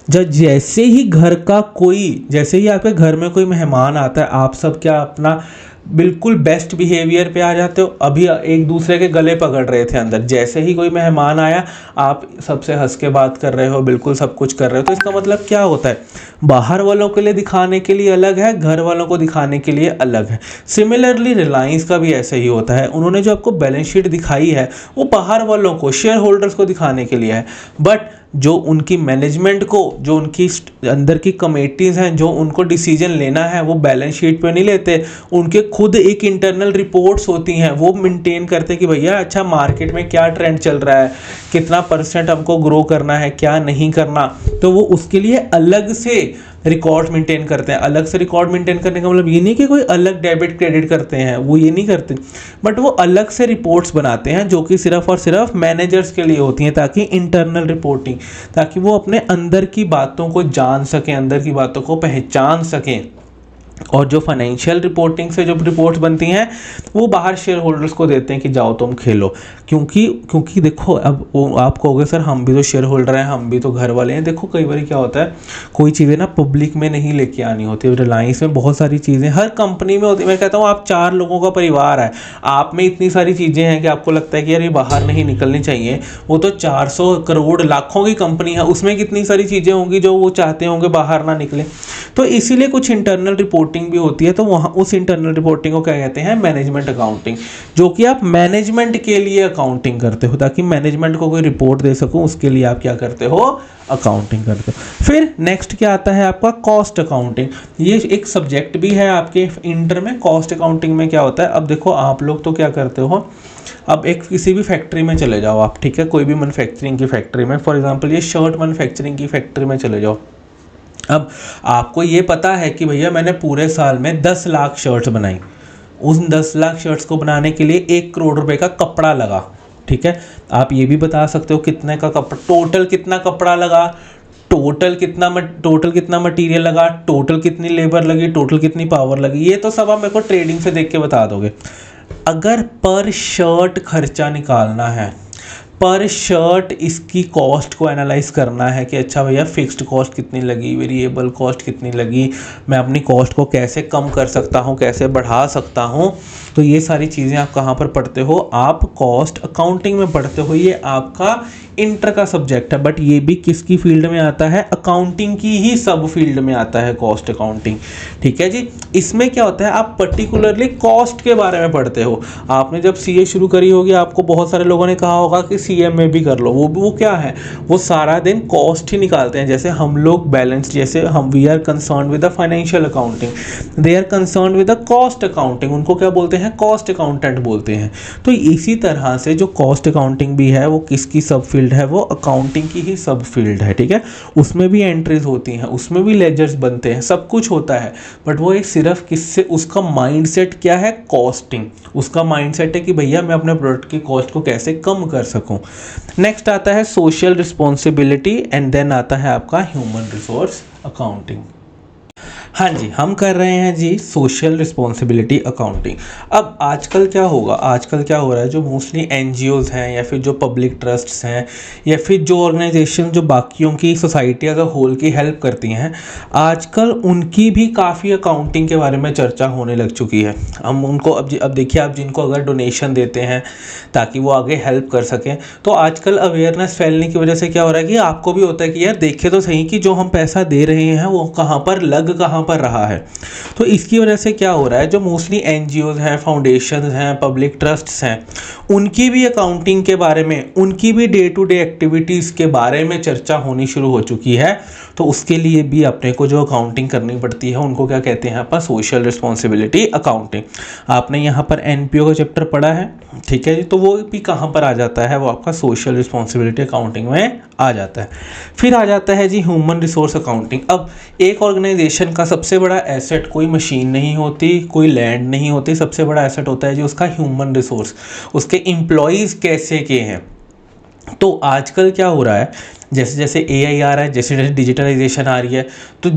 जैसे ही घर का कोई, जैसे ही आपके घर में कोई मेहमान आता है, आप सब क्या अपना बिल्कुल बेस्ट बिहेवियर पे आ जाते हो। अभी एक दूसरे के गले पकड़ रहे थे अंदर, जैसे ही कोई मेहमान आया आप सबसे हंस के बात कर रहे हो, बिल्कुल सब कुछ कर रहे हो। तो इसका मतलब क्या होता है, बाहर वालों के लिए दिखाने के लिए अलग है, घर वालों को दिखाने के लिए अलग है। सिमिलरली रिलायंस का भी ऐसे ही होता है, उन्होंने जो आपको बैलेंस शीट दिखाई है वो बाहर वालों को, शेयर होल्डर्स को दिखाने के लिए है, बट जो उनकी मैनेजमेंट को, जो उनकी अंदर की कमेटीज़ हैं, जो उनको डिसीजन लेना है वो बैलेंस शीट पे नहीं लेते, उनके खुद एक इंटरनल रिपोर्ट्स होती हैं, वो मेंटेन करते कि भैया अच्छा मार्केट में क्या ट्रेंड चल रहा है, कितना % हमको ग्रो करना है, क्या नहीं करना। तो वो उसके लिए अलग से रिकॉर्ड मेंटेन करते हैं। अलग से रिकॉर्ड मेंटेन करने का मतलब ये नहीं कि कोई अलग डेबिट क्रेडिट करते हैं, वो ये नहीं करते, बट वो अलग से रिपोर्ट्स बनाते हैं जो कि सिर्फ और सिर्फ मैनेजर्स के लिए होती हैं, ताकि इंटरनल रिपोर्टिंग, ताकि वो अपने अंदर की बातों को जान सकें, अंदर की बातों को पहचान सकें। और जो फाइनेंशियल रिपोर्टिंग से जो रिपोर्ट्स बनती हैं वो बाहर शेयर होल्डर्स को देते हैं कि जाओ तुम खेलो। क्योंकि देखो, अब वो आप कहोगे सर हम भी तो शेयर होल्डर हैं, हम भी तो घर वाले हैं। देखो कई बार क्या होता है, कोई चीज़ें ना पब्लिक में नहीं लेके आनी होती। रिलायंस में बहुत सारी चीज़ें हर कंपनी में होती है। मैं कहता हूँ आप 4 लोगों का परिवार है, आप में इतनी सारी चीज़ें हैं कि आपको लगता है कि यार ये बाहर नहीं निकलनी चाहिए। वो तो 400 करोड़ लाखों की कंपनी है, उसमें कितनी सारी चीज़ें होंगी जो वो चाहते होंगे बाहर ना निकले। तो इसीलिए कुछ इंटरनल रिपोर्टिंग भी होती है, तो वहाँ उस इंटरनल रिपोर्टिंग को क्या कहते हैं, मैनेजमेंट अकाउंटिंग, जो कि आप मैनेजमेंट के लिए अकाउंटिंग करते हो, ताकि मैनेजमेंट को कोई रिपोर्ट दे सको, उसके लिए आप क्या करते हो, अकाउंटिंग करते हो। फिर नेक्स्ट क्या आता है आपका, कॉस्ट अकाउंटिंग। ये एक सब्जेक्ट भी है आपके इंटर में। कॉस्ट अकाउंटिंग में क्या होता है, अब देखो आप लोग तो क्या करते हो, अब एक किसी भी फैक्ट्री में चले जाओ आप, ठीक है, कोई भी मैन्युफैक्चरिंग की फैक्ट्री में, फॉर एग्जांपल ये शर्ट मैन्युफैक्चरिंग की फैक्ट्री में चले जाओ। अब आपको ये पता है कि भैया मैंने पूरे साल में 10 लाख शर्ट्स बनाई, उन 10 लाख शर्ट्स को बनाने के लिए 1 करोड़ रुपए का कपड़ा लगा, ठीक है। आप ये भी बता सकते हो कितने का कपड़ा, टोटल कितना कपड़ा लगा, टोटल कितना मटेरियल लगा, टोटल कितनी लेबर लगी, टोटल कितनी पावर लगी, ये तो सब आप मेरे को ट्रेडिंग से देख के बता दोगे। अगर पर शर्ट खर्चा निकालना है, पर शर्ट इसकी कॉस्ट को एनालाइज करना है कि अच्छा भैया फिक्स्ड कॉस्ट कितनी लगी, वेरिएबल कॉस्ट कितनी लगी, मैं अपनी कॉस्ट को कैसे कम कर सकता हूँ, कैसे बढ़ा सकता हूँ, तो ये सारी चीज़ें आप कहाँ पर पढ़ते हो, आप कॉस्ट अकाउंटिंग में पढ़ते हो। ये आपका इंटर का सब्जेक्ट है, बट ये भी किसकी फील्ड में आता है, अकाउंटिंग की ही सब फील्ड में आता है, कॉस्ट अकाउंटिंग। ठीक है जी। इसमें क्या होता है, आप पर्टिकुलरली कॉस्ट के बारे में पढ़ते हो। आपने जब सीए शुरू करी होगी, आपको बहुत सारे लोगों ने कहा होगा कि सीएमए भी कर लो। वो क्या है, वो सारा दिन कॉस्ट ही निकालते हैं। जैसे हम लोग बैलेंस, जैसे हम we are concern with the financial accounting, they are concern with the cost accounting, उनको क्या बोलते हैं, कॉस्ट अकाउंटेंट बोलते हैं। तो इसी तरह से जो कॉस्ट अकाउंटिंग भी है वो किसकी सब फील्ड है, वो अकाउंटिंग की ही सब फील्ड है। ठीक है, उसमें भी एंट्रीज होती हैं, उसमें भी लेजर्स बनते हैं, सब कुछ होता है, बट वो एक सिर्फ किससे, उसका माइंडसेट क्या है, कॉस्टिंग। उसका माइंडसेट है कि भैया मैं अपने प्रोडक्ट की कॉस्ट को कैसे कम कर सकूं। नेक्स्ट आता है सोशल रिस्पॉन्सिबिलिटी एंड देन आता है आपका ह्यूमन रिसोर्स अकाउंटिंग। हाँ जी, हम कर रहे हैं जी सोशल रिस्पॉन्सिबिलिटी अकाउंटिंग। अब आजकल क्या होगा, आजकल क्या हो रहा है, जो मोस्टली एनजीओज हैं या फिर जो पब्लिक ट्रस्ट्स हैं या फिर जो ऑर्गेनाइजेशन जो बाकियों की सोसाइटी एज अ होल की हेल्प करती हैं, आजकल उनकी भी काफ़ी अकाउंटिंग के बारे में चर्चा होने लग चुकी है। हम उनको अब देखिए, आप जिनको अगर डोनेशन देते हैं ताकि वो आगे हेल्प कर सकें, तो आजकल अवेयरनेस फैलने की वजह से क्या हो रहा है कि आपको भी होता है कि यार देखे तो सही कि जो हम पैसा दे रहे हैं वो कहाँ पर लग कहाँ पर रहा है। तो इसकी वजह से क्या हो रहा है, जो मोस्टली एनजीओज हैं, फाउंडेशंस हैं, पब्लिक ट्रस्ट्स हैं, उनकी भी अकाउंटिंग के बारे में, उनकी भी डे टू डे एक्टिविटीज़ के बारे में चर्चा होनी शुरू हो चुकी है। तो उसके लिए भी अपने को जो अकाउंटिंग करनी पड़ती है उनको क्या कहते हैं अपन, सोशल रिस्पॉन्सिबिलिटी अकाउंटिंग। आपने यहाँ पर एनपीओ का चैप्टर पढ़ा है, ठीक है जी, तो वो भी कहाँ पर आ जाता है, वो आपका सोशल रिस्पॉन्सिबिलिटी अकाउंटिंग में आ जाता है। फिर आ जाता है जी ह्यूमन रिसोर्स अकाउंटिंग। अब एक ऑर्गेनाइजेशन का सबसे बड़ा एसेट कोई मशीन नहीं होती, कोई लैंड नहीं होती, सबसे बड़ा एसेट होता है जी उसका ह्यूमन रिसोर्स, उसके एम्प्लॉयज़ कैसे के हैं। तो आजकल क्या हो रहा है, जैसे जैसे एआई आ रहा है, जैसे जैसे डिजिटलाइजेशन आ रही है, तो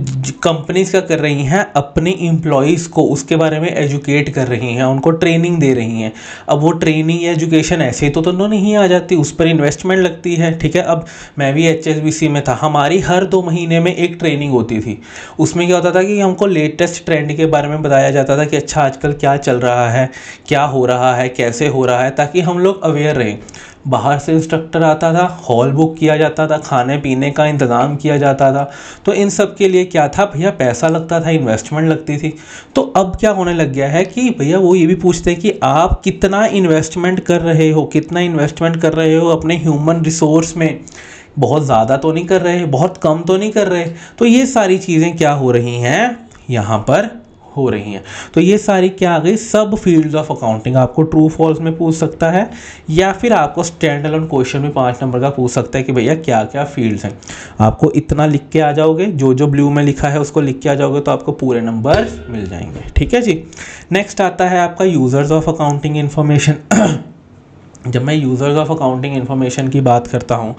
कंपनीज क्या कर रही हैं, अपने एम्प्लॉयज़ को उसके बारे में एजुकेट कर रही हैं, उनको ट्रेनिंग दे रही हैं। अब वो ट्रेनिंग या एजुकेशन ऐसे तो नहीं आ जाती, उस पर इन्वेस्टमेंट लगती है। ठीक है, अब मैं भी HSBC में था, हमारी हर 2 महीने में एक ट्रेनिंग होती थी। उसमें क्या होता था कि हमको लेटेस्ट ट्रेंड के बारे में बताया जाता था कि अच्छा आजकल क्या चल रहा है, क्या हो रहा है, कैसे हो रहा है, ताकि हम लोग अवेयर रहें। बाहर से इंस्ट्रक्टर आता था, हॉल बुक किया जाता था, खाने पीने का इंतज़ाम किया जाता था। तो इन सब के लिए क्या था भैया, पैसा लगता था, इन्वेस्टमेंट लगती थी। तो अब क्या होने लग गया है कि भैया वो ये भी पूछते हैं कि आप कितना इन्वेस्टमेंट कर रहे हो, कितना इन्वेस्टमेंट कर रहे हो अपने ह्यूमन रिसोर्स में। बहुत ज़्यादा तो नहीं कर रहे, बहुत कम तो नहीं कर रहे। तो ये सारी चीज़ें क्या हो रही हैं, यहाँ पर हो रही हैं। तो ये सारी क्या आ गई, सब फील्ड्स ऑफ अकाउंटिंग। आपको ट्रू फॉल्स में पूछ सकता है या फिर आपको स्टैंड अलोन क्वेश्चन में 5 नंबर का पूछ सकता है कि भैया क्या क्या फील्ड्स हैं। आपको इतना लिख के आ जाओगे, जो जो ब्लू में लिखा है उसको लिख के आ जाओगे तो आपको पूरे नंबर मिल जाएंगे। ठीक है जी। नेक्स्ट आता है आपका यूजर्स ऑफ अकाउंटिंग इन्फॉर्मेशन। जब मैं यूज़र्स ऑफ अकाउंटिंग इन्फॉर्मेशन की बात करता हूँ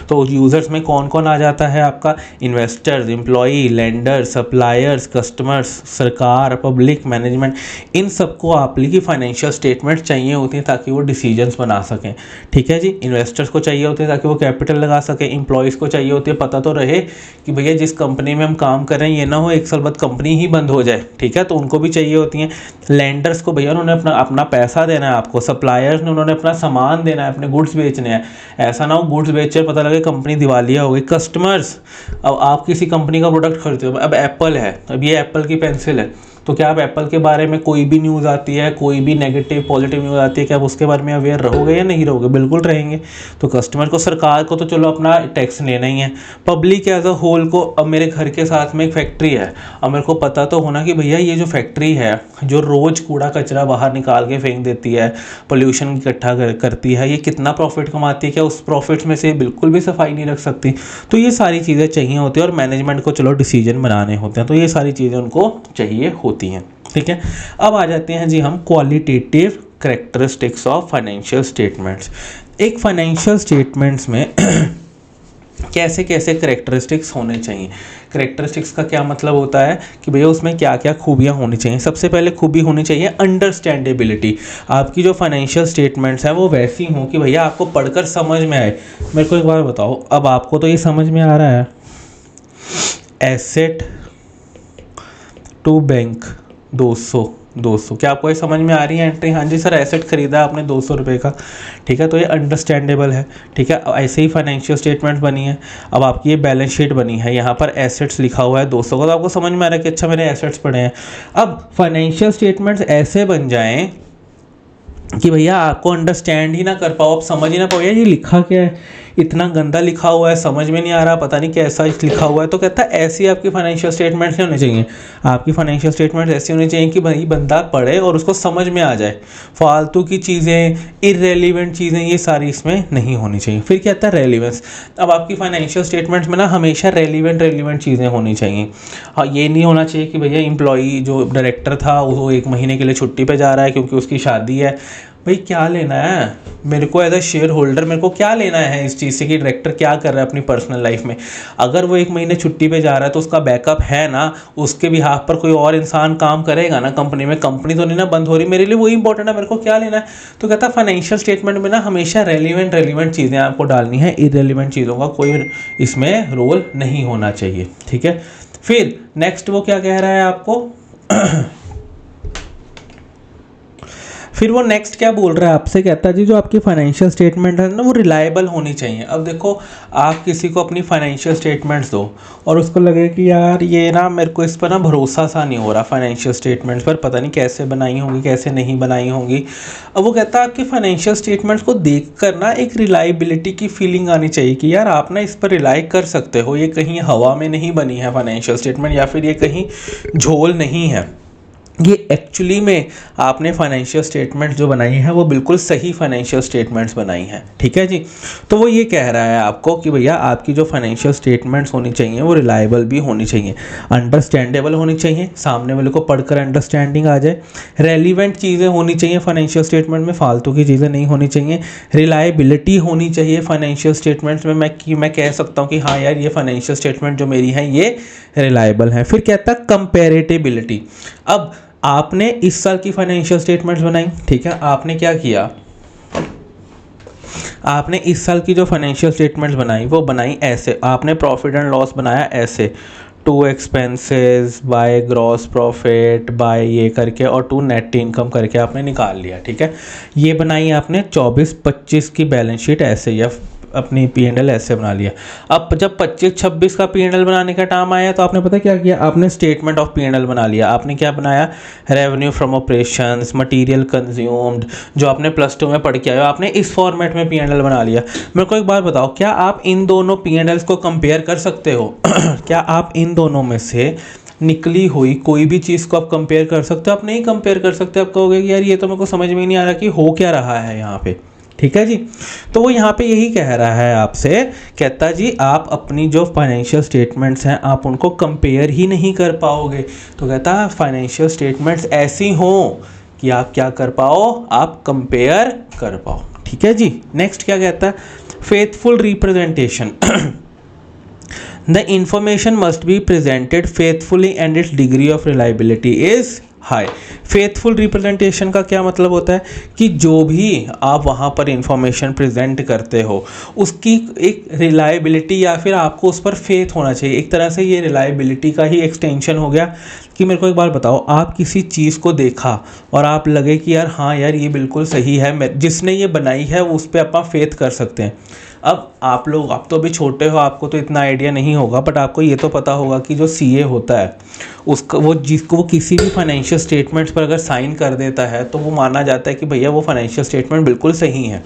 तो यूज़र्स में कौन कौन आ जाता है, आपका investors, employee, lender, suppliers, customers, सरकार, पब्लिक, मैनेजमेंट। इन सबको आपकी की फाइनेंशियल स्टेटमेंट चाहिए होती हैं ताकि वो डिसीजंस बना सकें। ठीक है जी। इन्वेस्टर्स को चाहिए होते हैं ताकि वो कैपिटल लगा सकें, एम्प्लॉयज़ को चाहिए होती है, पता तो रहे कि भैया जिस कंपनी में हम काम कर रहे हैं ये ना हो 1 साल बाद कंपनी ही बंद हो जाए। ठीक है, तो उनको भी चाहिए होती हैं। लेंडर्स को भैया उन्होंने अपना पैसा देना है आपको, सप्लायर्स ने उन्होंने अपना सामान देना है, अपने गुड्स बेचने हैं, ऐसा ना हो गुड्स बेचे पता लगे कंपनी दिवालिया हो गई। कस्टमर्स, अब आप किसी कंपनी का प्रोडक्ट खरीदते हो, अब एप्पल है, अब ये एप्पल की पेंसिल है, तो क्या आप एप्पल के बारे में कोई भी न्यूज़ आती है, कोई भी नेगेटिव पॉजिटिव न्यूज़ आती है, क्या आप उसके बारे में अवेयर रहोगे या नहीं रहोगे, बिल्कुल रहेंगे। तो कस्टमर को, सरकार को तो चलो अपना टैक्स लेना ही है, पब्लिक एज अ होल को, अब मेरे घर के साथ में एक फैक्ट्री है, अब मेरे को पता तो होना कि भैया ये जो फैक्ट्री है जो रोज़ कूड़ा कचरा बाहर निकाल के फेंक देती है, पोल्यूशन इकट्ठा करती है, ये कितना प्रॉफिट कमाती है, क्या उस प्रॉफिट में से बिल्कुल भी सफाई नहीं रख सकती। तो ये सारी चीज़ें चाहिए होती है और मैनेजमेंट को चलो डिसीजन बनाने होते हैं, तो ये सारी चीज़ें उनको चाहिए होती हैं। ठीक है, अब आ जाते हैं जी हम qualitative characteristics of financial statements. एक फाइनेंशियल स्टेटमेंट्स में कैसे कैसे कैरेक्टरिस्टिक्स होने चाहिए। कैरेक्टरिस्टिक्स का क्या मतलब होता है कि भैया उसमें क्या क्या खूबियाँ होनी चाहिए। सबसे पहले खूबी होनी चाहिए अंडरस्टैंडेबिलिटी। आपकी जो फाइनेंशियल स्टेटमेंट्स हैं वो वैसी हों कि भैया आपको पढ़कर समझ में आए। मेरे को एक बार बताओ, अब आपको तो ये समझ में आ रहा है एसेट टू बैंक 200 200। क्या आपको ये समझ में आ रही है एंट्री? हाँ जी सर, एसेट खरीदा आपने 200 रुपये का, ठीक है, तो ये अंडरस्टैंडेबल है, ठीक है। ऐसे ही फाइनेंशियल स्टेटमेंट बनी है। अब आपकी ये बैलेंस शीट बनी है, यहाँ पर एसेट्स लिखा हुआ है 200 का, तो आपको समझ में आ रहा है कि अच्छा मेरे एसेट्स पड़े हैं। अब फाइनेंशियल स्टेटमेंट्स ऐसे बन जाएं कि भैया आपको अंडरस्टैंड ही ना कर पाओ, आप समझ ही ना पाओ यार ये लिखा क्या है, इतना गंदा लिखा हुआ है, समझ में नहीं आ रहा, पता नहीं कैसा लिखा हुआ है। तो कहता है ऐसी आपकी फाइनेंशियल स्टेटमेंट्स नहीं होनी चाहिए। आपकी फाइनेंशियल स्टेटमेंट्स ऐसी होनी चाहिए कि भाई बंदा पढ़े और उसको समझ में आ जाए। फालतू की चीज़ें, इररेलीवेंट चीज़ें, ये सारी इसमें नहीं होनी चाहिए। फिर कहता है रेलिवेंस। अब आपकी फाइनेंशियल स्टेटमेंट्स में ना हमेशा रेलिवेंट चीज़ें होनी चाहिए। हाँ, ये नहीं होना चाहिए कि भैया एम्प्लॉई जो डायरेक्टर था वो 1 महीने के लिए छुट्टी पे जा रहा है क्योंकि उसकी शादी है। भाई क्या लेना है मेरे को एज अ शेयर होल्डर, मेरे को क्या लेना है इस चीज़ से कि डायरेक्टर क्या कर रहा है अपनी पर्सनल लाइफ में। अगर वो 1 महीने छुट्टी पे जा रहा है तो उसका बैकअप है ना, उसके बिहाफ पर कोई और इंसान काम करेगा ना कंपनी में, कंपनी तो नहीं ना बंद हो रही, मेरे लिए वही इंपॉर्टेंट है, मेरे को क्या लेना है। तो कहता है फाइनेंशियल स्टेटमेंट में ना हमेशा रेलिवेंट चीज़ें आपको डालनी है, इररेलीवेंट चीज़ों का कोई इसमें रोल नहीं होना चाहिए, ठीक है। फिर नेक्स्ट वो क्या कह रहा है आपको फिर वो नेक्स्ट क्या बोल रहा है आपसे, कहता है जी जो आपकी फाइनेंशियल स्टेटमेंट है ना वो रिलायबल होनी चाहिए। अब देखो, आप किसी को अपनी फाइनेंशियल स्टेटमेंट्स दो और उसको लगे कि यार ये ना मेरे को इस पर ना भरोसा सा नहीं हो रहा, फाइनेंशियल स्टेटमेंट्स पर पता नहीं कैसे बनाई होंगी कैसे नहीं बनाई होंगी। अब वो कहता है आपकी फाइनेंशियल स्टेटमेंट्स को देख कर ना एक रिलायबिलिटी की फीलिंग आनी चाहिए कि यार आप ना इस पर रिलाई कर सकते हो, ये कहीं हवा में नहीं बनी है फाइनेंशियल स्टेटमेंट, या फिर ये कहीं झोल नहीं है, ये एक्चुअली में आपने फाइनेंशियल स्टेटमेंट्स जो बनाई हैं वो बिल्कुल सही फाइनेंशियल स्टेटमेंट्स बनाई हैं, ठीक है जी। तो वो ये कह रहा है आपको कि भैया आपकी जो फाइनेंशियल स्टेटमेंट्स होनी चाहिए वो रिलायबल भी होनी चाहिए, अंडरस्टैंडेबल होनी चाहिए, सामने वाले को पढ़कर अंडरस्टैंडिंग आ जाए, रेलिवेंट चीज़ें होनी चाहिए फाइनेंशियल स्टेटमेंट में, फालतू की चीज़ें नहीं होनी चाहिए, रिलायबिलिटी होनी चाहिए फाइनेंशियल स्टेटमेंट्स में, मैं कह सकता हूँ कि हाँ यार ये फाइनेंशियल स्टेटमेंट जो मेरी है ये रिलायबल है। फिर कहता है कंपेरेटिबिलिटी। अब आपने इस साल की फाइनेंशियल स्टेटमेंट्स बनाई, ठीक है, आपने क्या किया, आपने इस साल की जो फाइनेंशियल स्टेटमेंट्स बनाई वो बनाई ऐसे, आपने प्रॉफिट एंड लॉस बनाया ऐसे, to expenses by gross profit by ये करके और टू नेट इनकम करके आपने निकाल लिया, ठीक है। ये बनाई आपने 24-25 की बैलेंस शीट ऐसे, या अपनी P&L ऐसे बना लिया। अब जब 25-26 का P&L बनाने का टाइम आया तो आपने पता क्या किया, आपने स्टेटमेंट ऑफ P&L बना लिया। आपने क्या बनाया, revenue from operations, material consumed, जो आपने +2 में पढ़ के आए हो, आपने इस फॉर्मेट में P&L बना लिया। मेरे को एक बात बताओ, क्या आप इन दोनों P&Ls को कंपेयर कर सकते हो? क्या आप इन दोनों में से निकली हुई कोई भी चीज़ को आप कंपेयर कर सकते हो? आप नहीं कंपेयर कर सकते। आप कहोगे कि यार ये तो मेरे को समझ में नहीं आ रहा कि हो क्या रहा है यहाँ पे, ठीक है जी। तो वो यहाँ पे यही कह रहा है आपसे, कहता जी आप अपनी जो फाइनेंशियल स्टेटमेंट्स हैं आप उनको कंपेयर ही नहीं कर पाओगे। तो कहता है फाइनेंशियल स्टेटमेंट्स ऐसी हों कि आप क्या कर पाओ, आप कंपेयर कर पाओ, ठीक है जी। नेक्स्ट क्या कहता है, faithful representation. The information must be presented faithfully and it's degree of reliability is high. Faithful representation का क्या मतलब होता है कि जो भी आप वहाँ पर इंफॉर्मेशन प्रेजेंट करते हो उसकी एक रिलायबिलिटी या फिर आपको उस पर फेथ होना चाहिए। एक तरह से ये रिलायबिलिटी का ही एक्सटेंशन हो गया कि मेरे को एक बात बताओ, आप किसी चीज़ को देखा और आप लगे कि यार हाँ यार ये बिल्कुल सही है, जिसने ये बनाई है उस पर आप फेथ कर सकते हैं। अब आप लोग, आप तो अभी छोटे हो, आपको तो इतना आइडिया नहीं होगा, बट आपको ये तो पता होगा कि जो CA होता है उसका वो जिसको वो किसी भी फाइनेंशियल स्टेटमेंट्स पर अगर साइन कर देता है तो वो माना जाता है कि भैया वो फाइनेंशियल स्टेटमेंट बिल्कुल सही है।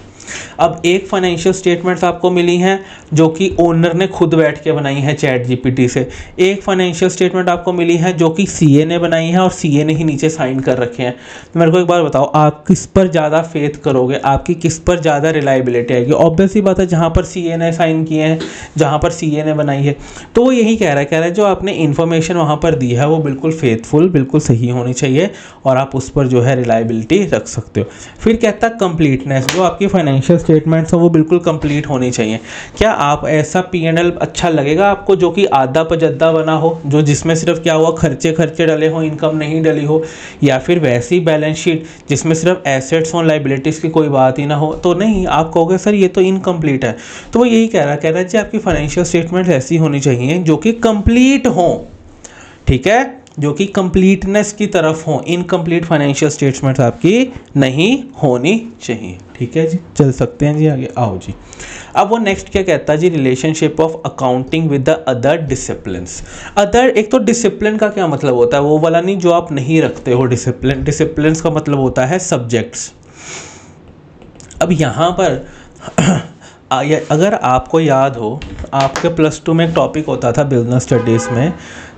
अब एक फाइनेंशियल स्टेटमेंट्स आपको मिली हैं जो कि ओनर ने खुद बैठ के बनाई है ChatGPT से, एक फाइनेंशियल स्टेटमेंट आपको मिली है जो कि CA ने बनाई है और CA ने ही नीचे साइन कर रखे हैं। तो मेरे को एक बार बताओ, आप किस पर ज़्यादा फेथ करोगे, आपकी किस पर ज़्यादा रिलायबिलिटी आएगी? ऑब्वियस ही बात है जहाँ पर CA ने साइन किए हैं, जहाँ पर CA ने बनाई है। तो वो यही कह रहा है जो आपने इन्फॉर्मेशन वहाँ पर दी है वो बिल्कुल फेथफुल, बिल्कुल सही होनी चाहिए और आप उस पर जो है रिलायबिलिटी रख सकते हो। फिर कहता है कंप्लीटनेस, जो आपकी फाइनेंशियल स्टेटमेंट्स हो वो बिल्कुल कंप्लीट होनी चाहिए। क्या आप ऐसा P&L अच्छा लगेगा आपको जो कि आधा पजद्दा बना हो, जो जिसमें सिर्फ क्या हुआ खर्चे डले हो, इनकम नहीं डली हो, या फिर वैसी बैलेंस शीट जिसमें सिर्फ एसेट्स और लाइबिलिटीज़ की कोई बात ही ना हो? तो नहीं, आप कहोगे सर ये तो इनकम्प्लीट है। तो वो यही कह रहा है जी आपकी फाइनेंशियल स्टेटमेंट्स ऐसी होनी चाहिए जो कि कंप्लीट हो, ठीक है, जो कि कंप्लीटनेस की तरफ हो, इनकम्प्लीट फाइनेंशियल स्टेटमेंट्स आपकी नहीं होनी चाहिए। ठीक है जी, चल सकते हैं जी आगे, आओ जी। अब वो नेक्स्ट क्या कहता है जी, relationship of accounting with the other disciplines. Other, एक तो डिसिप्लिन का क्या मतलब होता है, वो वाला नहीं जो आप नहीं रखते हो डिसिप्लिन। डिसिप्लिन्स का मतलब होता है सब्जेक्ट्स। अब यहाँ पर अगर आपको याद हो, आपके +2 में एक टॉपिक होता था बिजनेस स्टडीज़ में,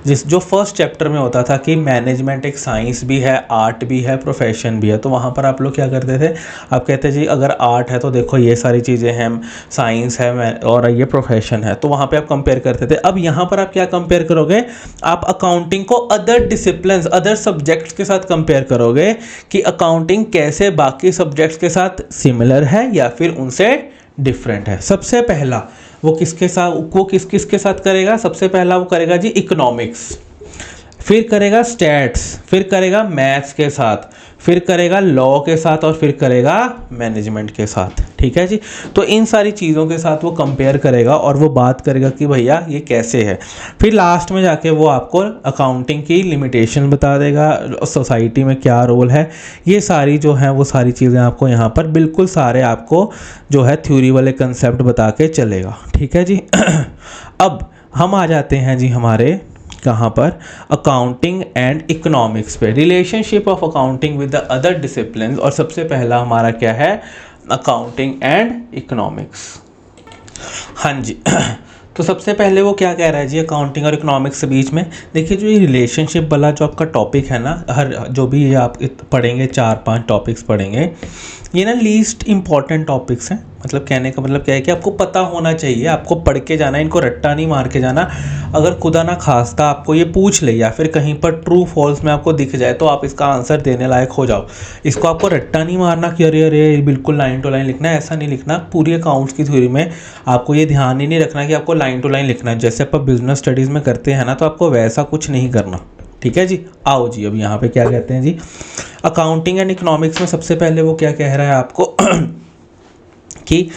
जो फर्स्ट चैप्टर में होता था कि मैनेजमेंट एक साइंस भी है, आर्ट भी है, प्रोफेशन भी है। तो वहाँ पर आप लोग क्या करते थे, आप कहते जी अगर आर्ट है तो देखो ये सारी चीज़ें हैं, साइंस है और ये प्रोफेशन है, तो वहाँ पे आप कंपेयर करते थे। अब यहाँ पर आप क्या कंपेयर करोगे, आप अकाउंटिंग को अदर डिसिप्लिन, अदर सब्जेक्ट्स के साथ कंपेयर करोगे कि अकाउंटिंग कैसे बाकी सब्जेक्ट्स के साथ सिमिलर है या फिर उनसे डिफरेंट है। सबसे पहला वो किसके साथ करेगा, सबसे पहला वो करेगा जी इकोनॉमिक्स, फिर करेगा स्टैट्स, फिर करेगा मैथ्स के साथ, फिर करेगा लॉ के साथ और फिर करेगा मैनेजमेंट के साथ। ठीक है जी, तो इन सारी चीज़ों के साथ वो कंपेयर करेगा और वो बात करेगा कि भैया ये कैसे है। फिर लास्ट में जाके वो आपको अकाउंटिंग की लिमिटेशन बता देगा, सोसाइटी में क्या रोल है, ये सारी जो है वो सारी चीज़ें आपको यहाँ पर बिल्कुल सारे आपको जो है थ्योरी वाले कंसेप्ट बता के चलेगा। ठीक है जी। अब हम आ जाते हैं जी हमारे कहाँ पर, अकाउंटिंग एंड इकोनॉमिक्स पे, relationship of accounting with the other discipline. और सबसे पहला हमारा क्या है, अकाउंटिंग एंड इकोनॉमिक्स। हाँ जी। तो सबसे पहले वो क्या कह रहा है जी, अकाउंटिंग और इकोनॉमिक्स के बीच में देखिए जो ये रिलेशनशिप वाला जो आपका टॉपिक है ना, हर जो भी ये आप पढ़ेंगे 4-5 टॉपिक्स पढ़ेंगे, ये ना लीस्ट इंपॉर्टेंट टॉपिक्स हैं। मतलब कहने का मतलब क्या है कि आपको पता होना चाहिए, आपको पढ़ के जाना, इनको रट्टा नहीं मार के जाना। अगर खुदा ना खास्ता आपको ये पूछ ले या फिर कहीं पर ट्रू फॉल्स में आपको दिख जाए तो आप इसका आंसर देने लायक हो जाओ। इसको आपको रट्टा नहीं मारना कि अरे अरे बिल्कुल लाइन टू लाइन लिखना है, ऐसा नहीं लिखना। पूरी अकाउंट्स की थ्योरी में आपको ये ध्यान ही नहीं रखना कि आपको लाइन टू लाइन लिखना है, जैसे आप बिजनेस स्टडीज़ में करते हैं ना, तो आपको वैसा कुछ नहीं करना। ठीक है जी, आओ जी। अब यहाँ पे क्या कहते हैं जी, अकाउंटिंग एंड इकोनॉमिक्स में सबसे पहले वो क्या कह रहा है आपको कि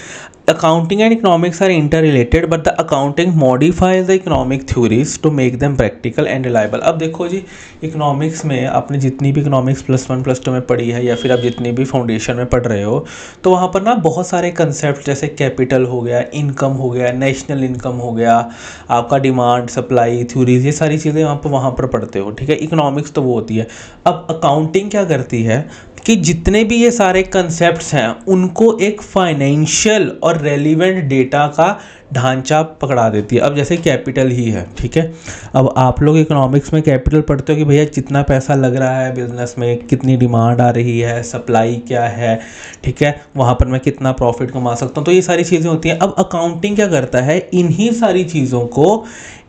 accounting and economics are interrelated but the accounting modifies the economic theories to make them practical and reliable। अब देखो जी, इकोनॉमिक्स में आपने जितनी भी इकोनॉमिक्स +1 +2 में पढ़ी है या फिर आप जितनी भी फाउंडेशन में पढ़ रहे हो, तो वहाँ पर ना बहुत सारे कंसेप्ट जैसे कैपिटल हो गया, इनकम हो गया, नेशनल इनकम हो गया, आपका डिमांड सप्लाई थ्योरीज, ये सारी चीज़ें आप वहाँ पर पढ़ते हो। ठीक है, इकोनॉमिक्स तो वो होती है। अब अकाउंटिंग क्या करती है कि जितने भी ये सारे कंसेप्ट्स हैं उनको एक फाइनेंशियल और रेलिवेंट डेटा का ढांचा पकड़ा देती है। अब जैसे कैपिटल ही है, ठीक है, अब आप लोग इकोनॉमिक्स में कैपिटल पढ़ते हो कि भैया जितना पैसा लग रहा है बिजनेस में, कितनी डिमांड आ रही है, सप्लाई क्या है, ठीक है, वहाँ पर मैं कितना प्रॉफिट कमा सकता हूँ, तो ये सारी चीज़ें होती हैं। अब अकाउंटिंग क्या करता है, इन्हीं सारी चीज़ों को